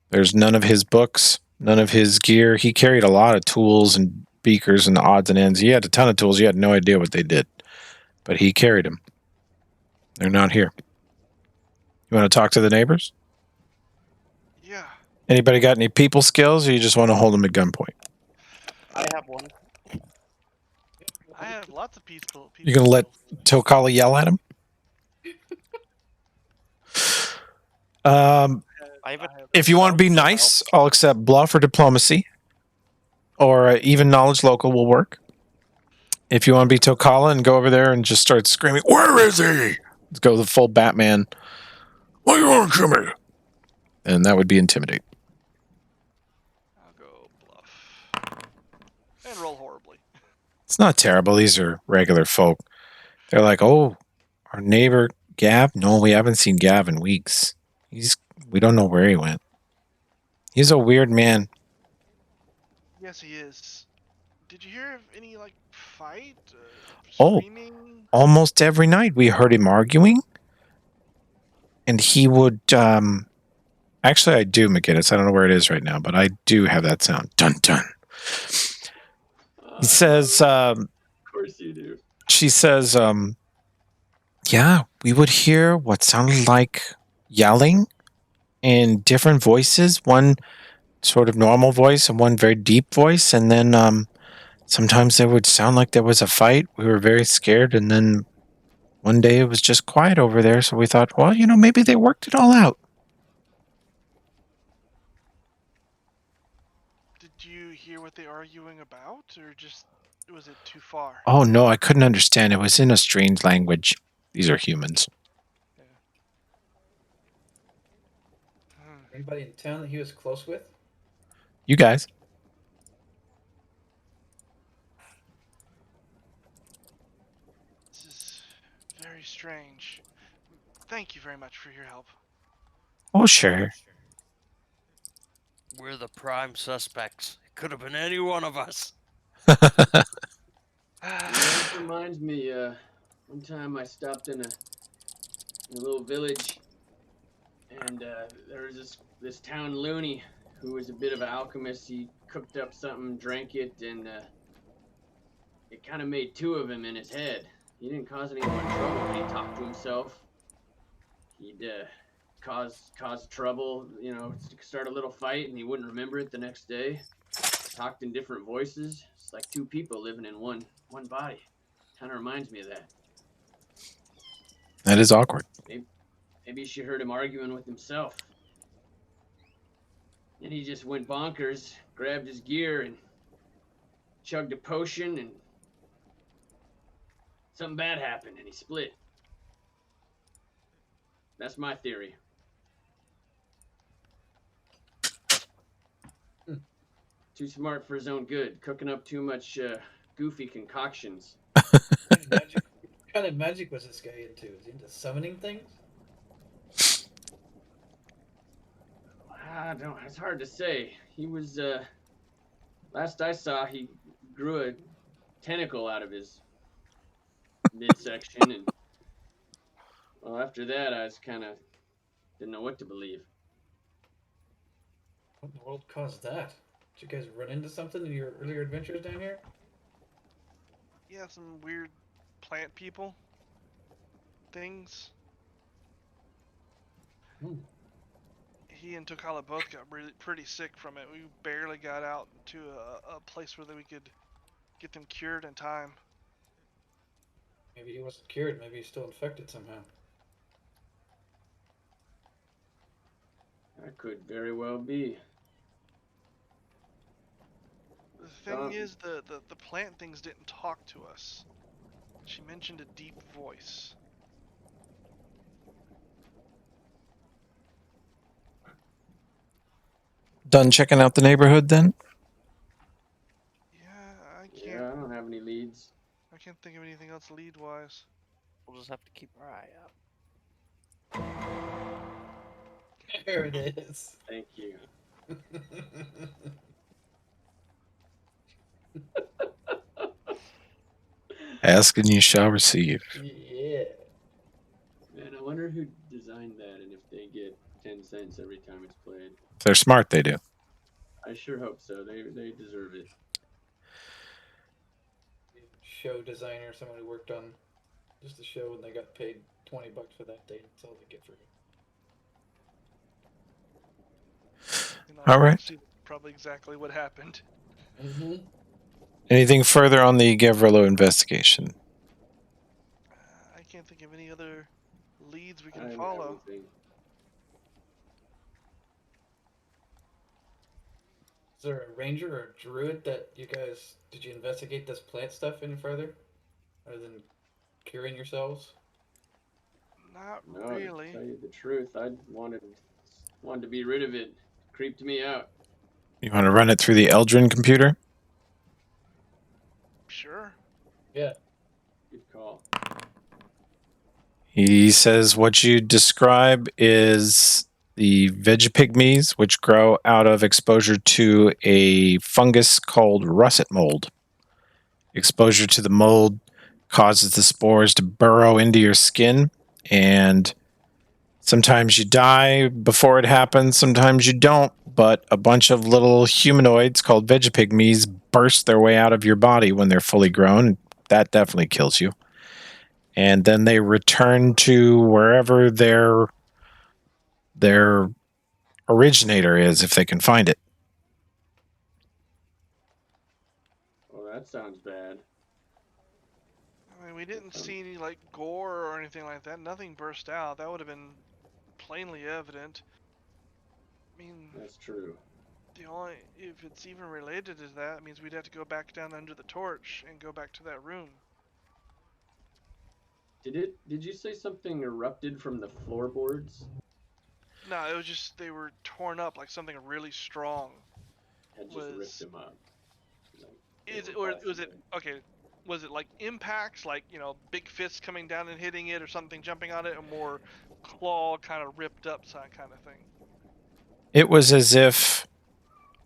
B: There's none of his books, none of his gear. He carried a lot of tools and beakers and odds and ends. He had a ton of tools. You had no idea what they did, but he carried them. They're not here. You want to talk to the neighbors?
A: Yeah.
B: Anybody got any people skills, or you just want to hold them at gunpoint?
C: I have one.
A: I have lots of people.
B: You gonna let Tokala yell at him?
C: I have a
B: If you want to be
C: stealth, so
B: nice, I'll accept bluff or diplomacy, or even knowledge local will work. If you want to be Tokala and go over there and just start screaming, "Where is he?" Let's go the full Batman. What do you want to me? And that would be intimidate.
A: I'll go bluff. And roll horribly.
B: It's not terrible. These are regular folk. They're like, "Oh, our neighbor Gav? No, we haven't seen Gav in weeks. We don't know where he went. He's a weird man."
A: Yes, he is. Did you hear of any, like, fight?
B: Oh.
A: Screaming?
B: Almost every night we heard him arguing, and he would. Actually, I do, McGinnis. I don't know where it is right now, but I do have that sound. Dun dun. He says.
D: Of course you do.
B: She says, "Yeah, we would hear what sounded like yelling in different voices. One sort of normal voice and one very deep voice, and then sometimes it would sound like there was a fight. We were very scared, and then one day it was just quiet over there. So we thought, well, maybe they worked it all out."
A: Did you hear what they arguing about? Or just, was it too far?
B: Oh no, I couldn't understand. It was in a strange language. These are humans.
E: Anybody in town that he was close with?
B: You guys.
A: This is very strange. Thank you very much for your help.
B: Oh, sure.
C: we're the prime suspects. It could have been any one of us.
D: This reminds me, one time I stopped in a little village, and there was this town loony who was a bit of an alchemist. He cooked up something, drank it, and it kind of made two of him in his head. He didn't cause anyone trouble, but he talked to himself. He'd cause trouble, start a little fight, and he wouldn't remember it the next day. Talked in different voices. It's like two people living in one body. Kind of reminds me of that.
B: That is awkward.
D: Maybe she heard him arguing with himself. And he just went bonkers, grabbed his gear, and chugged a potion, and something bad happened, and he split. That's my theory. Too smart for his own good, cooking up too much goofy concoctions.
E: What kind of magic was this guy into? Is he into summoning things?
D: I don't. It's hard to say. He was. Last I saw, he grew a tentacle out of his midsection, and well, after that, I was kind of didn't know what to believe.
E: What in the world caused that? Did you guys run into something in your earlier adventures down here?
A: Yeah, some weird plant people. Things. He and Tokala both got pretty sick from it. We barely got out to a place where we could get them cured in time.
E: Maybe he wasn't cured. Maybe he's still infected somehow.
D: That could very well be.
A: The thing is, the plant things didn't talk to us. She mentioned a deep voice.
B: Done checking out the neighborhood then?
A: Yeah,
D: Yeah, I don't have any leads.
A: I can't think of anything else lead wise.
C: We'll just have to keep our eye out.
E: There it is.
D: Thank you.
B: Ask and you shall receive.
E: Yeah.
D: Man, I wonder who designed that and if they get 10 cents every time it's played.
B: If they're smart, they do.
D: I sure hope so. They deserve it.
E: Show designer, someone who worked on just the show, and they got paid $20 for that day. That's all they get for it.
B: All right.
A: See, probably exactly what happened.
E: Mm-hmm.
B: Anything further on the Gavrilo investigation?
A: I can't think of any other leads we
D: I
A: can
D: didn't
A: follow.
D: have anything.
E: Is there a ranger or a druid that you guys did you investigate this plant stuff any further, other than curing yourselves?
A: Not
D: No,
A: really.
D: to tell you the truth, I wanted to be rid of it. It creeped me out.
B: You want to run it through the Eldrin computer?
A: Sure.
E: Yeah.
D: Good call.
B: He says what you describe is the vegipygmies, which grow out of exposure to a fungus called russet mold. Exposure to the mold causes the spores to burrow into your skin, and sometimes you die before it happens, sometimes you don't, but a bunch of little humanoids called vegipygmies burst their way out of your body when they're fully grown. That definitely kills you. And then they return to wherever their originator is, if they can find it.
D: Well, that sounds bad.
A: I mean, we didn't see any like gore or anything like that. Nothing burst out. That would have been plainly evident. I mean,
D: That's true.
A: the only if it's even related to that, it means we'd have to go back down under the torch and go back to that room.
D: Did you say something erupted from the floorboards?
A: No, it was just they were torn up like something really strong.
D: Had just
A: Was-
D: ripped them up. Like, they
A: Is it
D: were
A: or was it
D: busted.
A: okay? Was it like impacts, like big fists coming down and hitting it, or something jumping on it, or more claw kind of ripped up kind of thing?
B: It was as if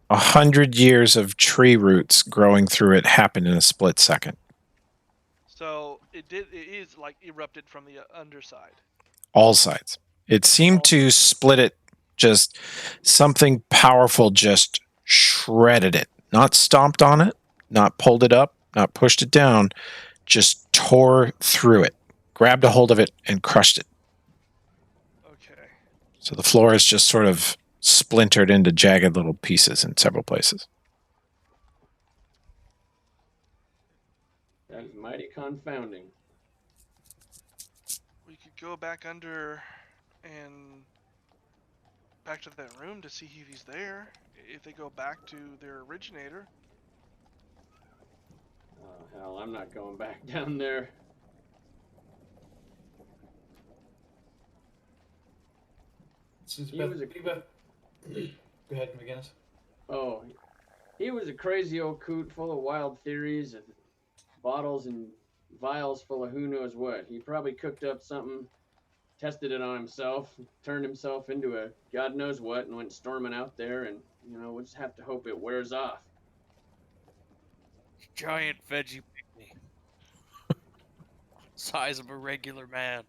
B: 100 years of tree roots growing through it happened in a split second.
A: So it is like erupted from the underside.
B: All sides. It seemed to split it, just something powerful just shredded it. Not stomped on it, not pulled it up, not pushed it down, just tore through it, grabbed a hold of it, and crushed it.
A: Okay.
B: So the floor is just sort of splintered into jagged little pieces in several places.
D: That is mighty confounding.
A: We could go back under and back to that room to see if he's there. If they go back to their originator.
D: Oh, hell, I'm not going back down there. He was a-
E: Go ahead, McGinnis.
D: Oh, he was a crazy old coot full of wild theories and bottles and vials full of who knows what. He probably cooked up something, tested it on himself, turned himself into a god knows what, and went storming out there, and, we'll just have to hope it wears off.
C: Giant veggie pygmy. Size of a regular man.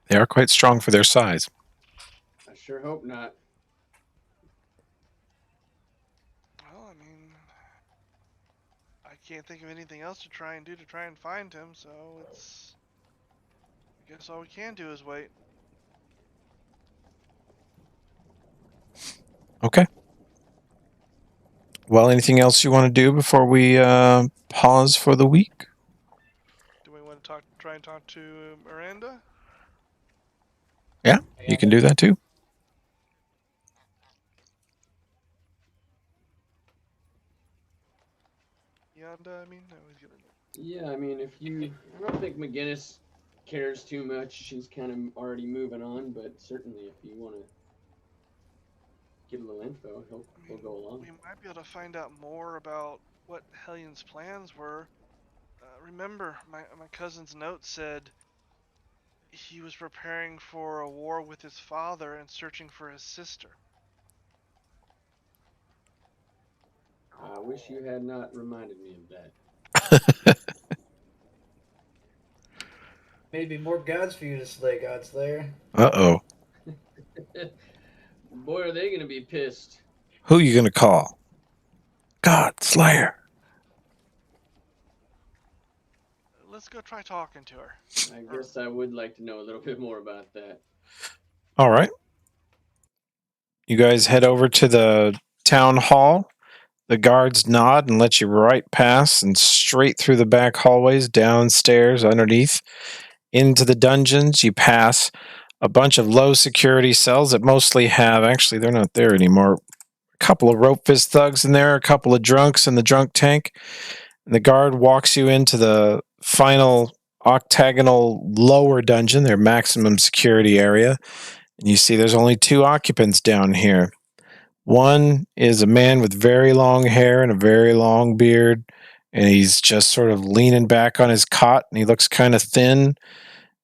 B: They are quite strong for their size.
D: I sure hope not.
A: Well, I mean, I can't think of anything else to try and do to try and find him, so it's. I guess all we can do is wait.
B: Okay. Well, anything else you want to do before we pause for the week?
A: Do we want to try and talk to Miranda?
B: Yeah, you can do that too.
A: Miranda, I mean, no, he's gonna.
D: Yeah, I mean, I don't think McGinnis cares too much. She's kind of already moving on, but certainly if you want to get a little info, he'll go along.
A: We might be able to find out more about what Hellions' plans were. Remember, my cousin's note said he was preparing for a war with his father and searching for his sister.
D: I wish you had not reminded me of that.
E: Maybe more gods for you to slay, Godslayer.
B: Uh-oh.
D: Boy, are they going to be pissed.
B: Who you gonna call? God Slayer.
A: Let's go try talking to her.
D: I guess I would like to know a little bit more about that.
B: All right. You guys head over to the town hall. The guards nod and let you right past and straight through the back hallways, downstairs, underneath, into the dungeons. You pass a bunch of low security cells that mostly have, actually, they're not there anymore, a couple of rope fist thugs in there, a couple of drunks in the drunk tank. And the guard walks you into the final octagonal lower dungeon, their maximum security area. And you see there's only 2 occupants down here. One is a man with very long hair and a very long beard, and he's just sort of leaning back on his cot, and he looks kind of thin,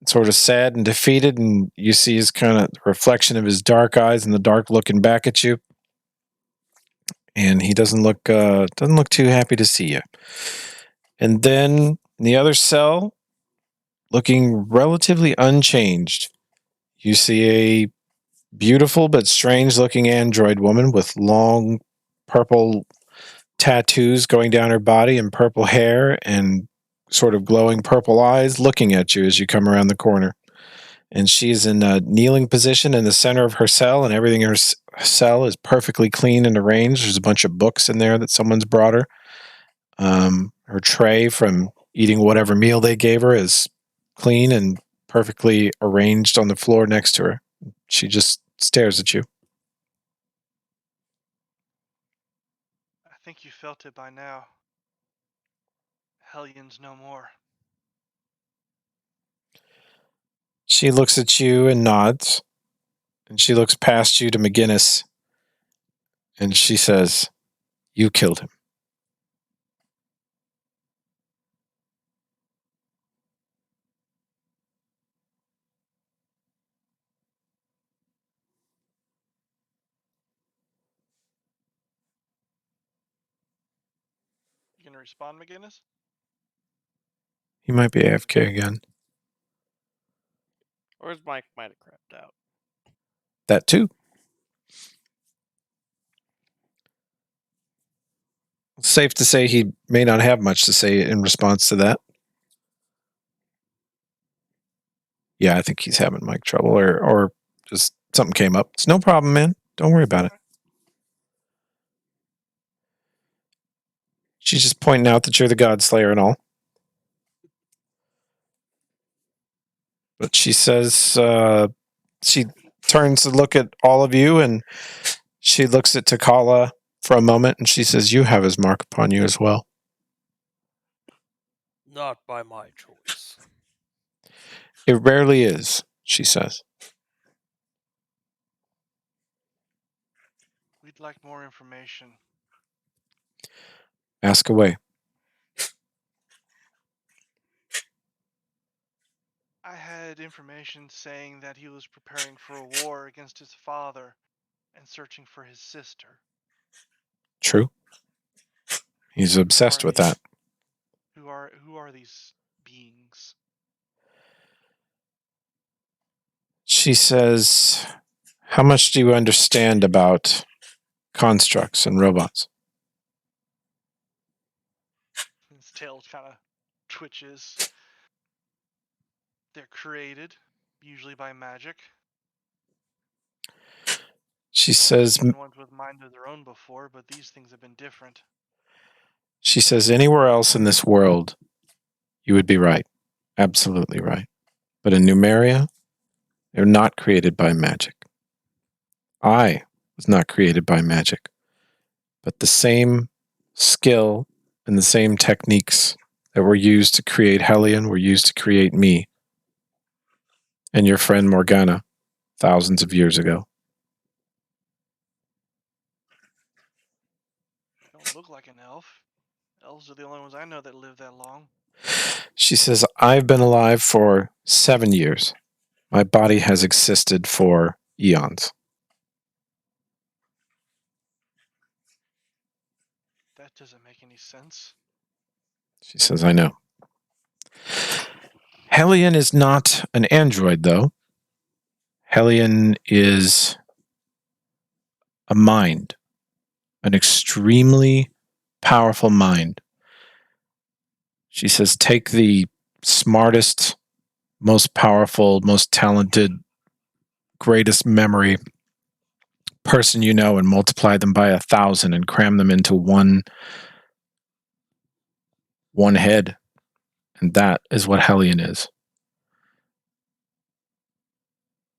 B: sort of sad and defeated, and you see his kind of reflection of his dark eyes in the dark looking back at you. And he doesn't look too happy to see you. And then in the other cell, looking relatively unchanged, you see a beautiful but strange looking android woman with long purple tattoos going down her body and purple hair and sort of glowing purple eyes looking at you as you come around the corner. And she's in a kneeling position in the center of her cell, and everything in her cell is perfectly clean and arranged. There's a bunch of books in there that someone's brought her. Her tray from eating whatever meal they gave her is clean and perfectly arranged on the floor next to her. She just stares at you.
A: I think you felt it by now. Hellions no more.
B: She looks at you and nods, and she looks past you to McGinnis, and she says, "You killed him."
A: You gonna respond, McGinnis?
B: He might be AFK again.
C: Or his mic might have crapped out.
B: That too. Safe to say he may not have much to say in response to that. Yeah, I think he's having mic trouble, or just something came up. It's no problem, man. Don't worry about it. She's just pointing out that you're the God Slayer and all. But she says, she turns to look at all of you, and she looks at Takala for a moment, and she says, "You have his mark upon you as well."
C: Not by my choice.
B: "It rarely is," she says.
A: We'd like more information.
B: Ask away.
A: I had information saying that he was preparing for a war against his father and searching for his sister.
B: True. He's obsessed with that.
A: Who are these beings?
B: She says, "How much do you understand about constructs and robots?"
A: His tail kind of twitches. They're created, usually by magic.
B: She says,
A: I've seen ones with mind of their own before, but these things have been different.
B: She says, "Anywhere else in this world, you would be right. Absolutely right. But in Numeria, they're not created by magic. I was not created by magic. But the same skill and the same techniques that were used to create Hellion were used to create me and your friend Morgana thousands of years ago."
A: elves are the only ones I know that live that long.
B: She says, I've been alive for 7 years. My body has existed for eons.
A: That doesn't make any sense.
B: She says, I know. Hellion is not an android, though. Hellion is a mind, an extremely powerful mind. She says, take the smartest, most powerful, most talented, greatest memory person you know and multiply them by 1,000 and cram them into one head. And that is what Hellion is.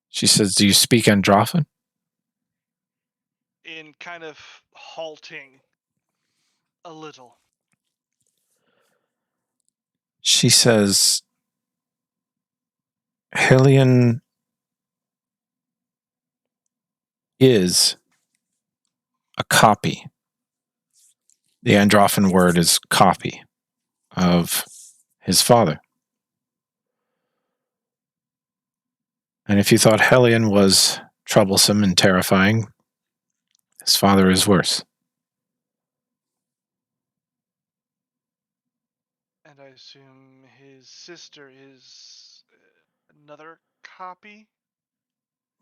B: She says, do you speak Androphan?
A: In kind of halting a little.
B: She says, Hellion is a copy. The Androphan word is copy of his father. And if you thought Hellion was troublesome and terrifying, his father is worse.
A: And I assume his sister is another copy?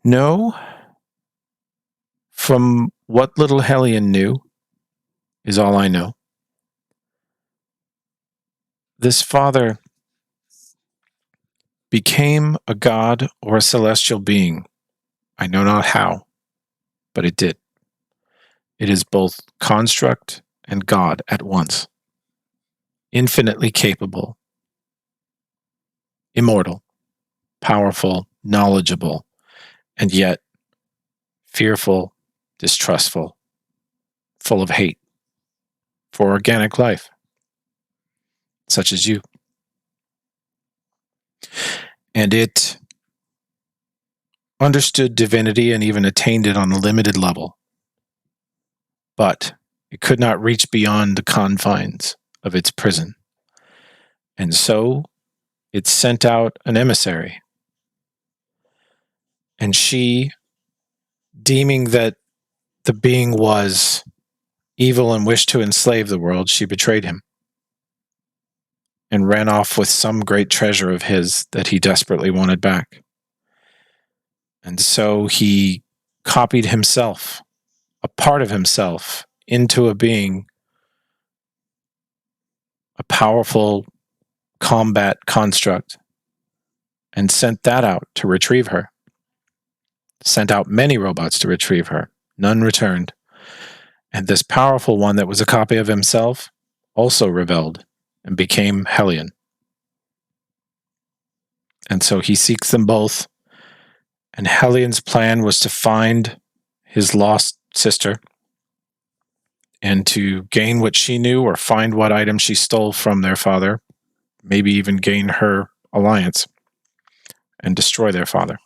B: No. From what little Hellion knew, is all I know. This father became a god or a celestial being. I know not how, but it did. It is both construct and god at once. Infinitely capable, immortal, powerful, knowledgeable, and yet fearful, distrustful, full of hate for organic life, such as you. And it understood divinity and even attained it on a limited level. But it could not reach beyond the confines of its prison. And so it sent out an emissary. And she, deeming that the being was evil and wished to enslave the world, she betrayed him and ran off with some great treasure of his that he desperately wanted back. And so he copied himself, a part of himself, into a being, a powerful combat construct, and sent that out to retrieve her. Sent out many robots to retrieve her. None returned. And this powerful one that was a copy of himself also rebelled and became Hellion. And so he seeks them both. And Hellion's plan was to find his lost sister and to gain what she knew or find what item she stole from their father, maybe even gain her alliance and destroy their father.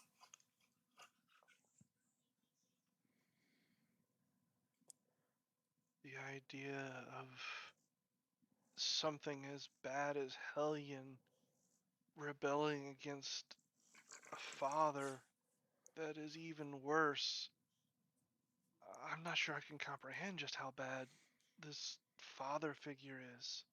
A: The idea of something as bad as Hellion rebelling against a father that is even worse. I'm not sure I can comprehend just how bad this father figure is.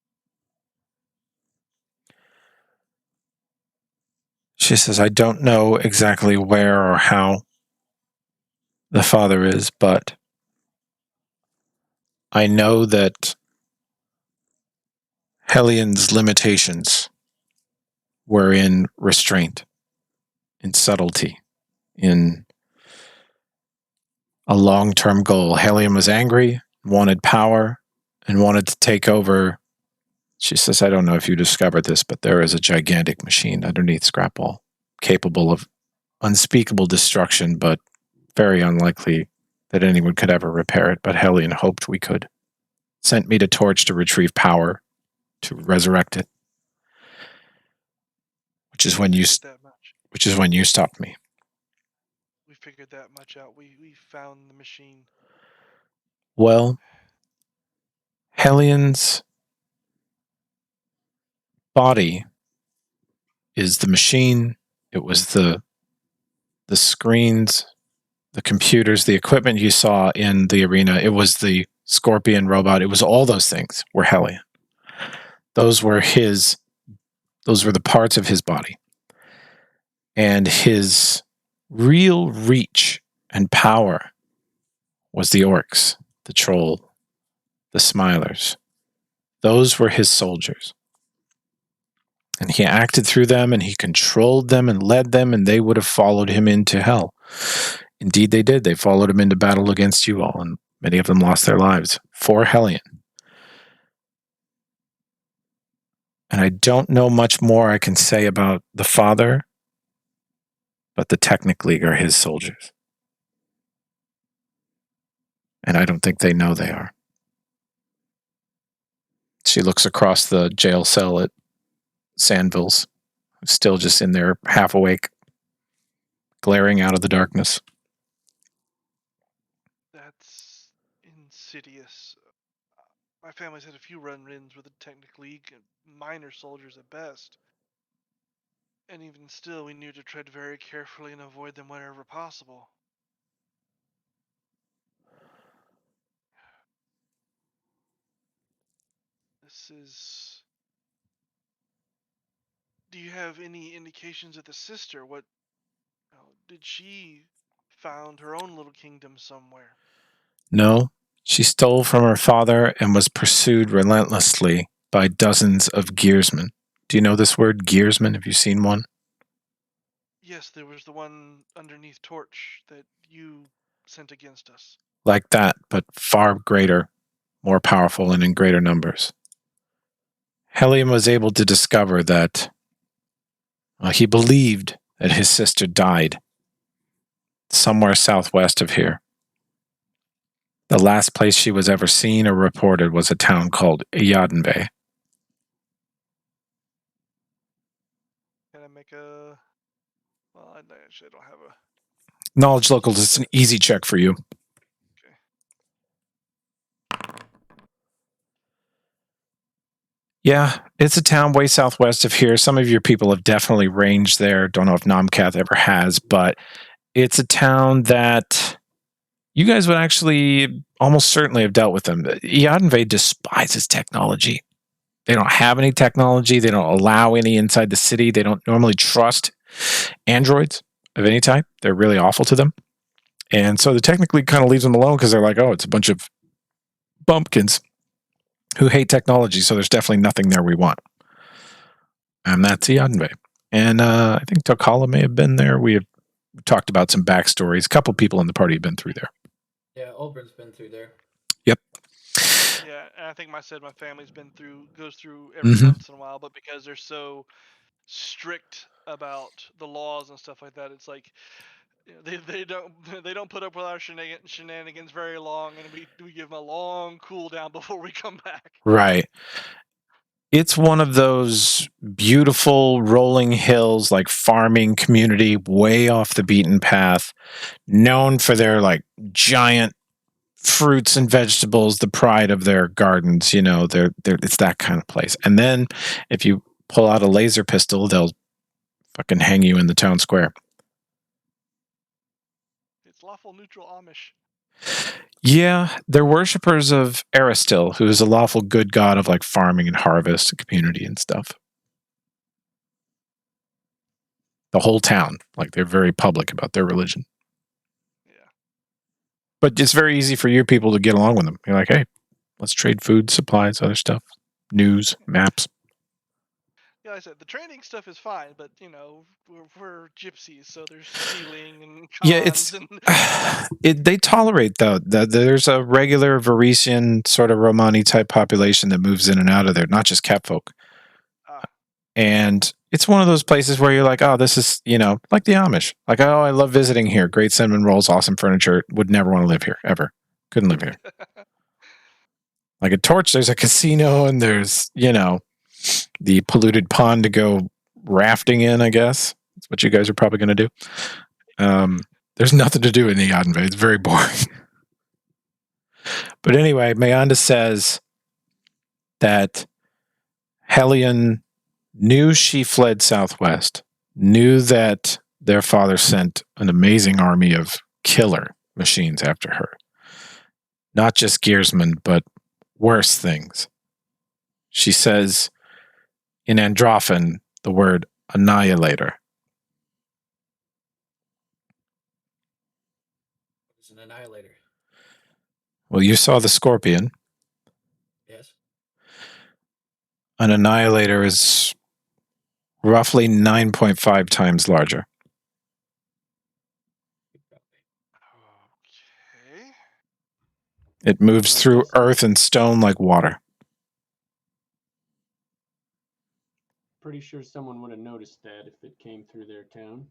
B: She says, I don't know exactly where or how the father is, but I know that Hellion's limitations were in restraint, in subtlety, in a long-term goal. Hellion was angry, wanted power, and wanted to take over. She says, I don't know if you discovered this, but there is a gigantic machine underneath Scrapwall, capable of unspeakable destruction, but very unlikely that anyone could ever repair it. But Hellion hoped we could. Sent me to Torch to retrieve power, to resurrect it. Which is when you stopped me.
A: We figured that much out. We found the machine.
B: Well, Hellion's body is the machine. It was the screens, the computers, the equipment you saw in the arena. It was the Scorpion robot. It was all those things were Hellion. Those were the parts of his body. And his real reach and power was the orcs, the troll, the smilers. Those were his soldiers. And he acted through them, and he controlled them and led them, and they would have followed him into hell. Indeed, they did. They followed him into battle against you all, and many of them lost their lives for Hellion. And I don't know much more I can say about the father, but the Technic League are his soldiers. And I don't think they know they are. She looks across the jail cell at Sandville's, still just in there, half awake, glaring out of the darkness.
A: That's insidious. My family's had a few run-ins with the Technic League, minor soldiers at best. And even still, we knew to tread very carefully and avoid them wherever possible. This is... Do you have any indications of the sister? What did she found her own little kingdom somewhere?
B: No, she stole from her father and was pursued relentlessly by dozens of gearsmen. Do you know this word, gearsman? Have you seen one?
A: Yes, there was the one underneath Torch that you sent against us.
B: Like that, but far greater, more powerful, and in greater numbers. Hellion was able to discover that he believed that his sister died somewhere southwest of here. The last place she was ever seen or reported was a town called Yadenve.
A: Can I make a... Well, I actually don't have a...
B: Knowledge locals, it's an easy check for you. Yeah, it's a town way southwest of here. Some of your people have definitely ranged there. Don't know if Namkath ever has, but it's a town that you guys would actually almost certainly have dealt with them. Yadenve despises technology. They don't have any technology. They don't allow any inside the city. They don't normally trust androids of any type. They're really awful to them. And so the technically kind of leaves them alone because they're like, oh, it's a bunch of bumpkins who hate technology, so there's definitely nothing there we want. And that's Yadenve. And I think Tokala may have been there. We have talked about some backstories. A couple people in the party have been through there.
E: Yeah, Oberyn's been through there.
B: Yep.
A: Yeah, and I think my family's goes through every once in a while, but because they're so strict about the laws and stuff like that, it's like they don't put up with our shenanigans very long, and we give them a long cool down before we come back.
B: Right. It's one of those beautiful rolling hills, like farming community, way off the beaten path, known for their like giant fruits and vegetables, the pride of their gardens. You know, it's that kind of place. And then if you pull out a laser pistol, they'll fucking hang you in the town square.
A: It's lawful neutral Amish.
B: Yeah, they're worshippers of Aristil, who is a lawful good god of like farming and harvest and community and stuff. The whole town, like they're very public about their religion.
A: Yeah.
B: But it's very easy for your people to get along with them. You're like, hey, let's trade food, supplies, other stuff, news, maps.
A: Yeah, like I said the trading stuff is fine, but we're gypsies, so there's stealing and cons.
B: Yeah, it's they tolerate though. There's a regular Varisian sort of Romani type population that moves in and out of there, not just cat folk. And it's one of those places where you're like, oh, this is like the Amish. Like, oh, I love visiting here. Great cinnamon rolls, awesome furniture. Would never want to live here ever. Couldn't live here. Like at Torch, there's a casino and there's the polluted pond to go rafting in, I guess. That's what you guys are probably going to do. There's nothing to do in the Yadenve. It's very boring. But anyway, Miranda says that Hellion knew she fled southwest, knew that their father sent an amazing army of killer machines after her. Not just gearsmen, but worse things. She says in Androphan the word annihilator.
E: It's an annihilator.
B: Well, you saw the scorpion.
E: Yes.
B: An annihilator is roughly 9.5 times larger.
A: Okay.
B: It moves
D: Well, I
B: through
D: guess-
B: earth and stone like water.
D: Pretty sure someone would have noticed that if it came through their town.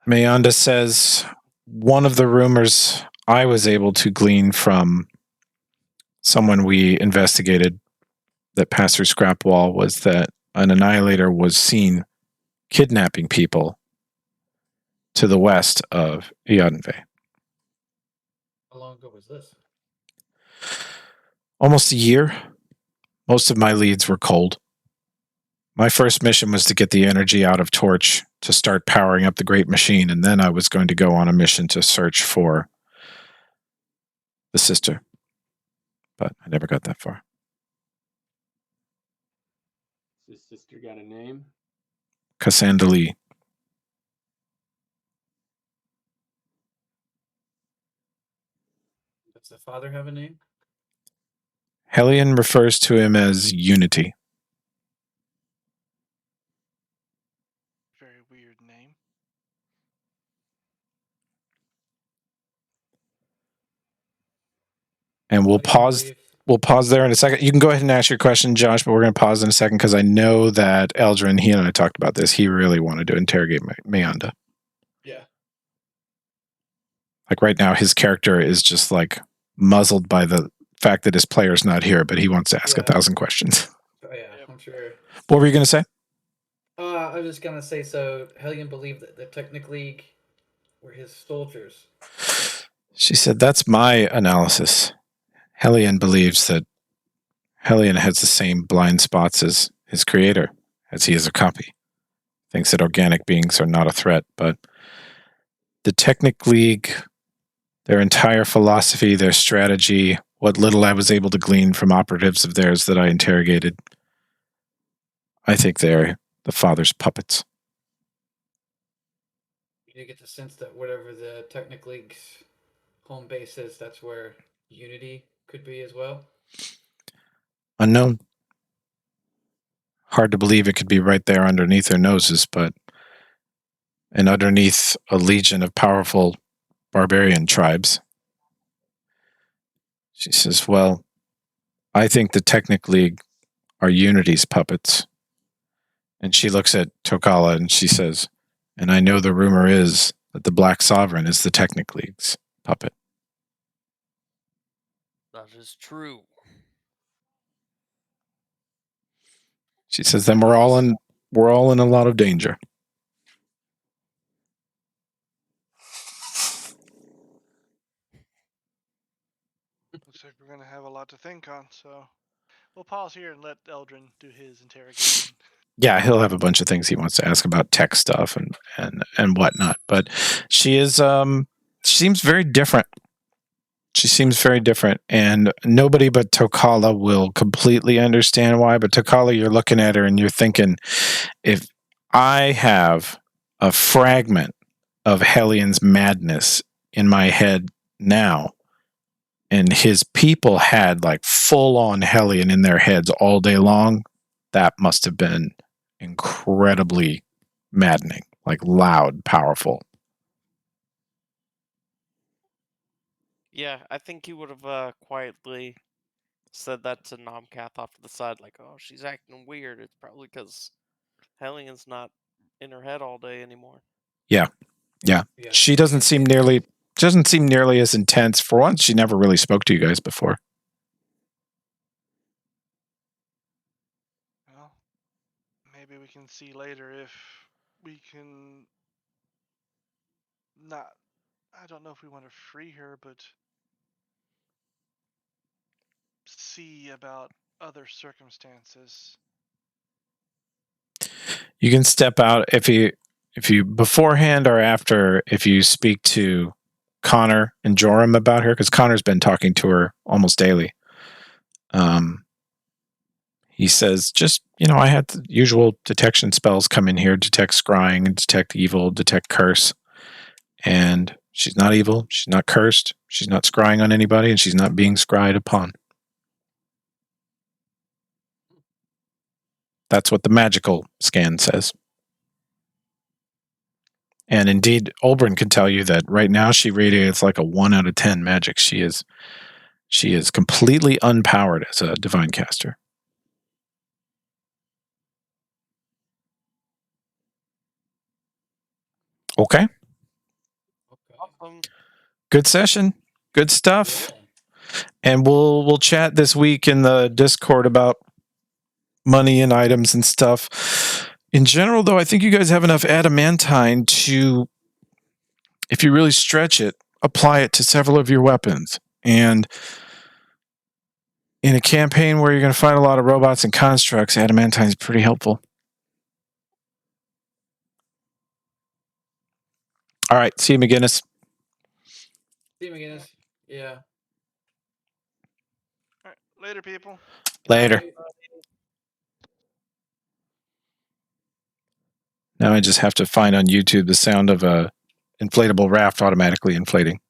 B: Miranda says one of the rumors I was able to glean from someone we investigated that passed through Scrapwall was that an annihilator was seen kidnapping people to the west of Ianve.
E: How long ago was this?
B: Almost a year. Most of my leads were cold. My first mission was to get the energy out of Torch to start powering up the great machine, and then I was going to go on a mission to search for the sister. But I never got that far.
D: His sister got a name.
B: Cassandra Lee.
E: Does the father have a name?
B: Hellion refers to him as Unity.
A: Very weird name.
B: And we'll
E: How do you
B: pause.
E: believe-
B: We'll pause there in a second. You can go ahead and ask your question, Josh, but we're going to pause in a second because I know that Eldrin, he and I talked about this. He really wanted to interrogate Miranda.
E: Yeah.
B: Like right now, his character is just like muzzled by the fact that his player's not here, but he wants to ask
E: Yeah.
B: 1,000 questions.
E: Oh yeah,
C: Yep.
E: I'm sure.
B: What were you going to say?
E: I was just gonna say, so Hellion believed that the Technic League were his soldiers.
B: She said, that's my analysis. Hellion believes that Hellion has the same blind spots as his creator, as he is a copy. Thinks that organic beings are not a threat, but the Technic League, their entire philosophy, their strategy, what little I was able to glean from operatives of theirs that I interrogated, I think they're the father's puppets.
E: You get the sense that whatever the Technic League's home base is, that's where Unity could be as well.
B: Unknown. Hard to believe it could be right there underneath their noses, but and underneath a legion of powerful barbarian tribes. She says, well, I think the Technic League are Unity's puppets. And she looks at Tokala and she says, and I know the rumor is that the Black Sovereign is the Technic League's puppet.
C: That is true.
B: She says, then we're all in a lot of danger.
A: Looks like we're gonna have a lot to think on, so we'll pause here and let Eldrin do his interrogation.
B: Yeah, he'll have a bunch of things he wants to ask about tech stuff and whatnot. But she is she seems very different. She seems very different, and nobody but Tokala will completely understand why. But Tokala, you're looking at her and you're thinking, if I have a fragment of Hellion's madness in my head now, and his people had like full on Hellion in their heads all day long, that must have been incredibly maddening, like loud, powerful.
C: Yeah, I think he would have quietly said that to Nomcath off to the side, like, "Oh, she's acting weird. It's probably because Hellion's not in her head all day anymore."
B: Yeah. She doesn't seem nearly as intense. For once, she never really spoke to you guys before.
A: Well, maybe we can see later if we can not. I don't know if we want to free her, but see about other circumstances.
B: You can step out if you beforehand or after, if you speak to Connor and Joram about her, because Connor's been talking to her almost daily. He says, just, I had the usual detection spells come in here, detect scrying, detect evil, detect curse. And she's not evil, she's not cursed, she's not scrying on anybody, and she's not being scryed upon. That's what the magical scan says. And indeed, Olbrin can tell you that right now she radiates like a 1 out of 10 magic. She is completely unpowered as a divine caster. Okay.
C: Awesome.
B: Good session. Good stuff.
E: Yeah.
B: And we'll chat this week in the Discord about money and items and stuff. In general, though, I think you guys have enough adamantine to, if you really stretch it, apply it to several of your weapons. And in a campaign where you're going to fight a lot of robots and constructs, adamantine is pretty helpful. All right. See you, McGinnis.
E: See you, McGinnis. Yeah.
A: All right, later, people.
B: Later.
E: Bye.
B: Now I just have to find on YouTube the sound of a inflatable raft automatically inflating.